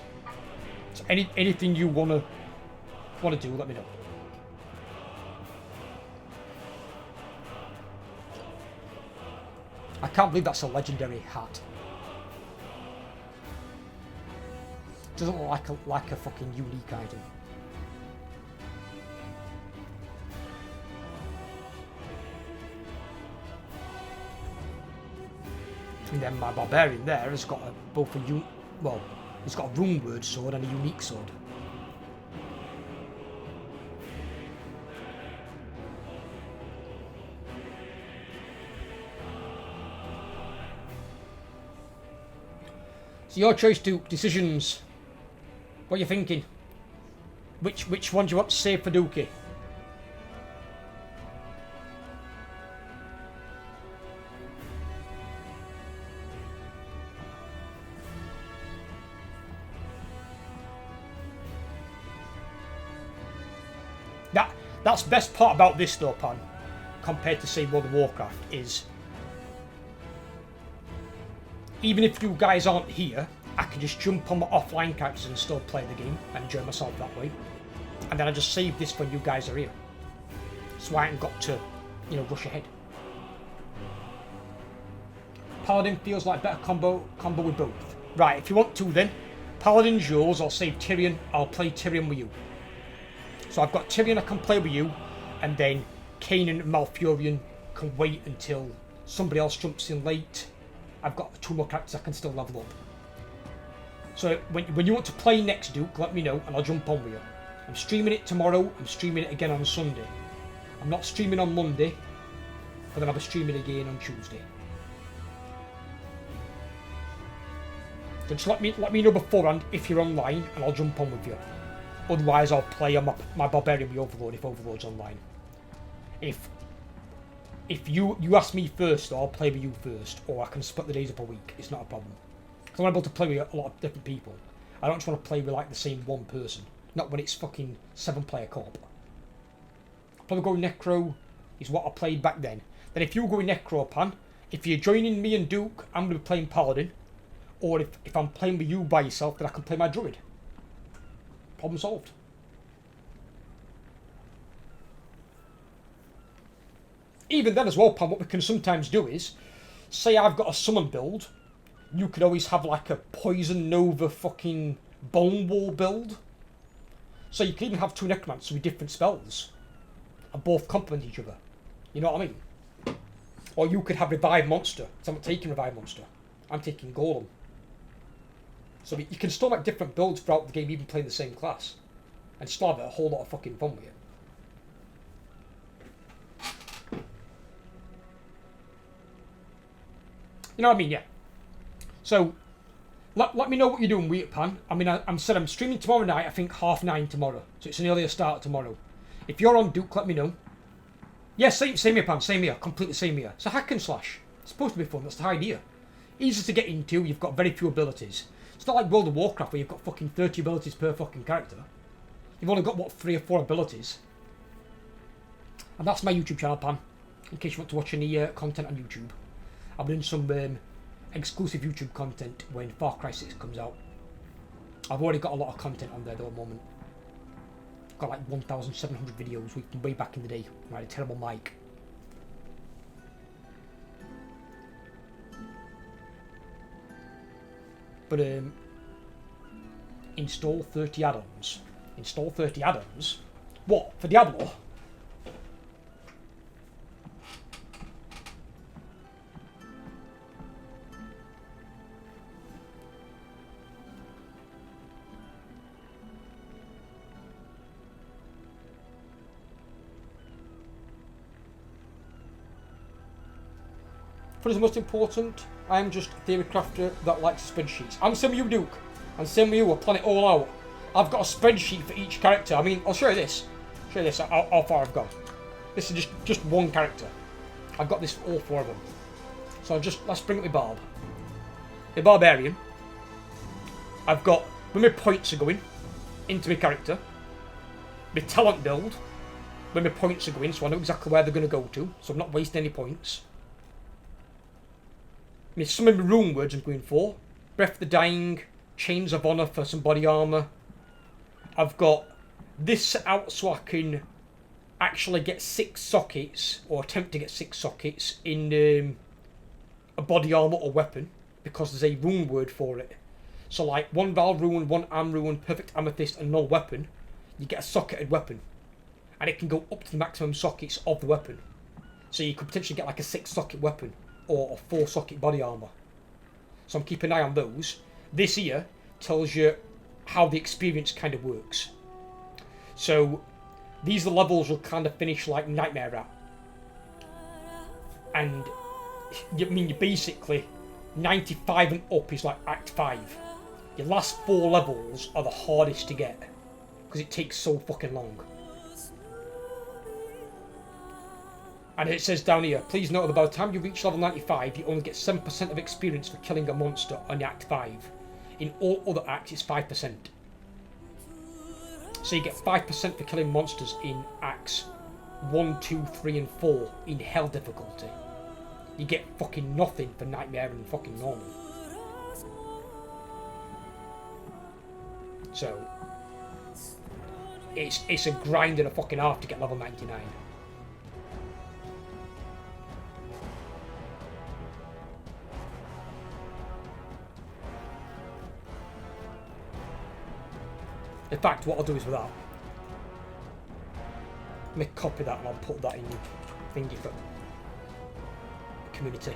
So anything you wanna do, let me know. I can't believe that's a legendary hat. Doesn't look like a fucking unique item. And then my Barbarian there has got he's got a rune word sword and a unique sword. So your choice, Duke. Decisions. What are you thinking? Which one do you want to save for Dookie? That's the best part about this though, Pan, compared to say World of Warcraft, is even if you guys aren't here, I can just jump on my offline characters and still play the game and enjoy myself that way. And then I just save this when you guys are here. So I ain't got to, you know, rush ahead. Paladin feels like better combo with both. Right, if you want to then, Paladin's yours, I'll save Tyrion, I'll play Tyrion with you. So I've got Tyrion I can play with you, and then Kanan and Malfurion can wait until somebody else jumps in late. I've got 2 more characters I can still level up. So when you want to play next, Duke, let me know and I'll jump on with you. I'm streaming it tomorrow, I'm streaming it again on Sunday. I'm not streaming on Monday, but then I'll be streaming again on Tuesday. So just let me know beforehand if you're online and I'll jump on with you. Otherwise I'll play on my Barbarian with Overlord if Overlord's online. If you ask me first, I'll play with you first, or I can split the days up a week. It's not a problem. Because I'm able to play with a lot of different people. I don't just want to play with like the same one person. Not when it's fucking 7-player co-op. Probably go Necro is what I played back then. Then if you go with Necro, Pan, if you're joining me and Duke, I'm going to be playing Paladin. Or if I'm playing with you by yourself, then I can play my Druid. Problem solved. Even then as well, Pan, what we can sometimes do is, say I've got a summon build, you could always have like a Poison Nova fucking Bone Wall build. So you can even have two necromancers with different spells, and both complement each other. You know what I mean? Or you could have Revive Monster. So I'm not taking Revive Monster. I'm taking Golem. So you can still make different builds throughout the game, even playing the same class. And still have a whole lot of fucking fun with it. You know what I mean? Yeah. So, let me know what you're doing, Wheat Pan. I mean, I'm streaming tomorrow night, I think 9:30 tomorrow. So it's an earlier start tomorrow. If you're on Duke, let me know. Yeah, same here, Pan. Same here. Completely same here. It's a hack and slash. It's supposed to be fun. That's the idea. Easy to get into. You've got very few abilities. It's not like World of Warcraft where you've got fucking 30 abilities per fucking character. You've only got, what, 3 or 4 abilities. And that's my YouTube channel, Pan. In case you want to watch any content on YouTube. I've been doing some exclusive YouTube content when Far Cry 6 comes out. I've already got a lot of content on there though at the moment. I've got like 1,700 videos from way back in the day when I had a terrible mic. But install 30 add-ons. Install 30 add-ons? What? For Diablo? What is most important? I am just a theory crafter that likes spreadsheets. I'm same with you, Duke. And same with you, we'll plan it all out. I've got a spreadsheet for each character. I mean, I'll show you this. Show you this, how far I've gone. This is just one character. I've got this for all 4 of them. So let's bring up my Barb. The Barbarian. I've got where my points are going into my character. My talent build. Where my points are going, so I know exactly where they're going to go to. So I'm not wasting any points. Some of my rune words I'm going for. Breath of the Dying, Chains of Honor for some body armor. I've got this set out so I can actually get 6 sockets, or attempt to get 6 sockets in a body armor or weapon, because there's a rune word for it. So like 1 Val rune, 1 Am rune, perfect amethyst and null weapon, you get a socketed weapon. And it can go up to the maximum sockets of the weapon. So you could potentially get like a 6 socket weapon. Or a 4 socket body armor. So I'm keeping an eye on those. This here tells you how the experience kind of works. So these are the levels you'll kind of finish like Nightmare at. And you basically 95 and up is like Act 5. Your last 4 levels are the hardest to get. Because it takes so fucking long. And it says down here, please note that by the time you reach level 95, you only get 7% of experience for killing a monster on Act 5. In all other acts, it's 5%. So you get 5% for killing monsters in Acts 1, 2, 3 and 4 in Hell difficulty. You get fucking nothing for Nightmare and fucking Normal. So, it's a grind and a fucking half to get level 99. In fact, what I'll do is with that, let me copy that and I'll put that in thingy for community.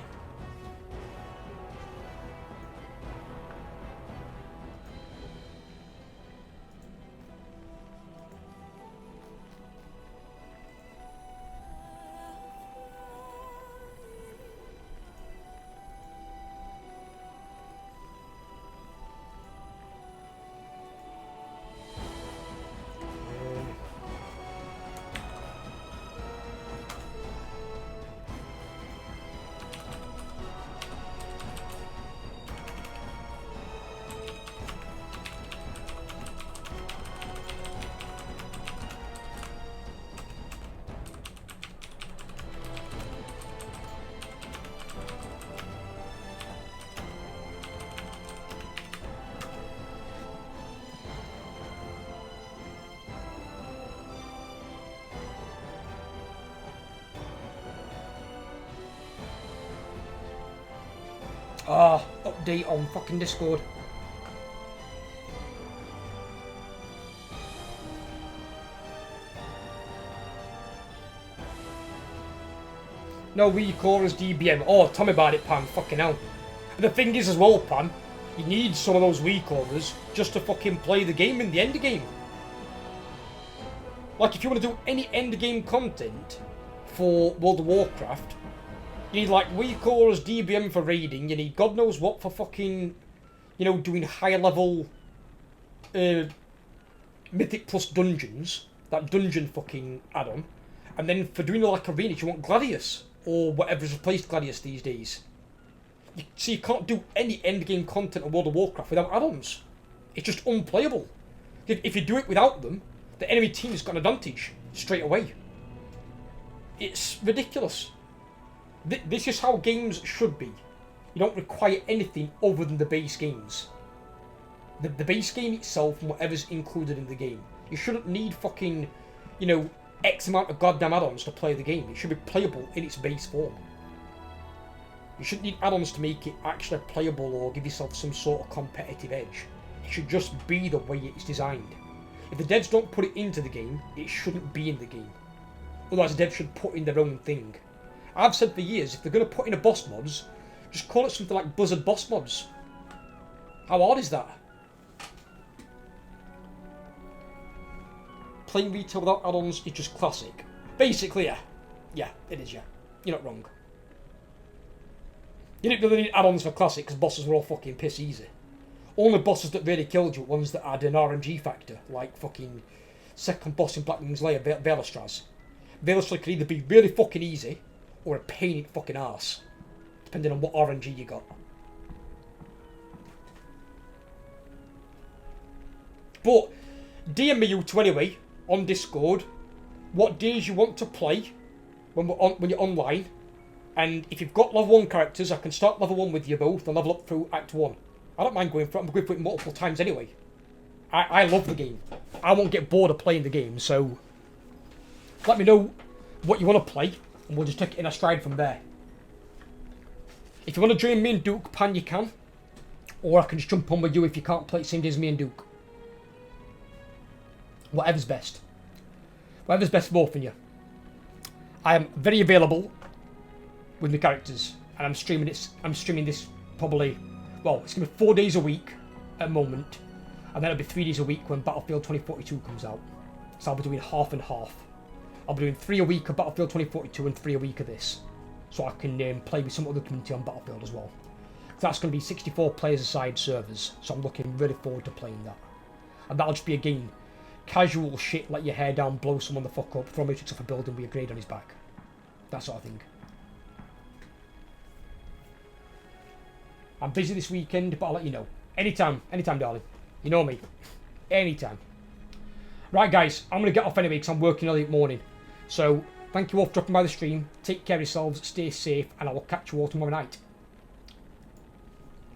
Update on fucking Discord. No, we core as DBM. Oh, tell me about it, Pam. Fucking hell. And the thing is as well, Pam, you need some of those recallers just to fucking play the game in the end game. Like, if you want to do any end game content for World of Warcraft, you need, like, recallers, DBM for raiding, you need God knows what for fucking, you know, doing higher level Mythic Plus dungeons, that dungeon fucking add-on, and then for doing, like, arenas, you want Gladius, or whatever's replaced Gladius these days. So you can't do any endgame content of World of Warcraft without add-ons. It's just unplayable. If you do it without them, the enemy team has got an advantage straight away. It's ridiculous. This is how games should be. You don't require anything other than the base games. The base game itself and whatever's included in the game. You shouldn't need fucking, you know, X amount of goddamn add-ons to play the game. It should be playable in its base form. You shouldn't need add-ons to make it actually playable or give yourself some sort of competitive edge. It should just be the way it's designed. If the devs don't put it into the game, it shouldn't be in the game. Otherwise the devs should put in their own thing. I've said for years, if they're going to put in a boss mods, just call it something like Blizzard boss mods. How hard is that? Playing retail without add-ons is just classic. Basically, yeah. Yeah, it is, yeah. You're not wrong. You didn't really need add-ons for classic because bosses were all fucking piss easy. Only bosses that really killed you were ones that had an RNG factor, like fucking second boss in Black Wing's Lair, Velostraz. Velostraz could either be really fucking easy or a pain in the fucking arse, depending on what RNG you got. But DM me you two anyway on Discord what days you want to play when you're online, and if you've got level 1 characters, I can start level 1 with you both and level up through Act 1. I don't mind going for it. I'm going for it multiple times anyway. I love the game. I won't get bored of playing the game, so let me know what you want to play and we'll just take it in a stride from there. If you want to join me and Duke, Pan, you can. Or I can just jump on with you if you can't play the same day as me and Duke. Whatever's best. Whatever's best for both of you. I am very available with my characters, and I'm streaming this probably, well, it's going to be 4 days a week at the moment, and then it'll be 3 days a week when Battlefield 2042 comes out. So I'll be doing half and half. I'll be doing 3 a week of Battlefield 2042 and 3 a week of this, so I can play with some other community on Battlefield as well. That's going to be 64 players aside servers, so I'm looking really forward to playing that. And that'll just be a game. Casual shit, let your hair down, blow someone the fuck up, throw Matrix off a building with a grenade on his back. That sort of thing. I'm busy this weekend, but I'll let you know. Anytime, darling. You know me. Anytime. Right, guys, I'm going to get off anyway because I'm working early in the morning. So, thank you all for dropping by the stream. Take care of yourselves, stay safe, and I will catch you all tomorrow night.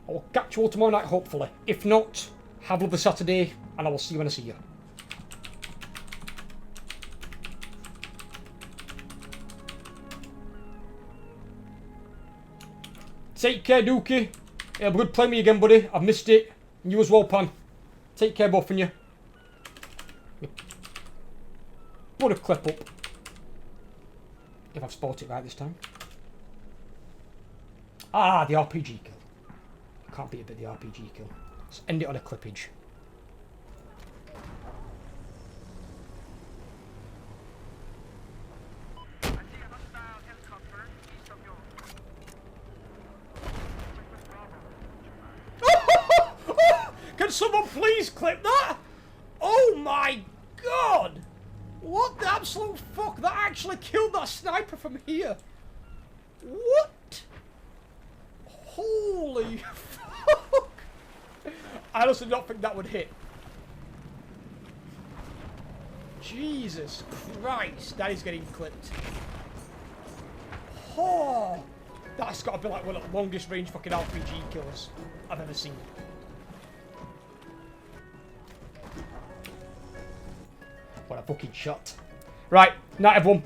I will catch you all tomorrow night, hopefully. If not, have a lovely Saturday, and I will see you when I see you. Take care, Dookie. It'll be good playing with you again, buddy. I've missed it. And you as well, Pan. Take care, both of you. Put a clip up. If I've spotted it right this time. Ah, the RPG kill. Can't beat a bit of the RPG kill. Let's end it on a clippage. Can someone please clip that? Oh my god! What the absolute fuck? That actually killed that sniper from here. What? Holy fuck! I honestly don't think that would hit. Jesus Christ, that is getting clipped. Oh, that's got to be like one of the longest range fucking RPG kills I've ever seen. What a fucking shot. Right, night everyone.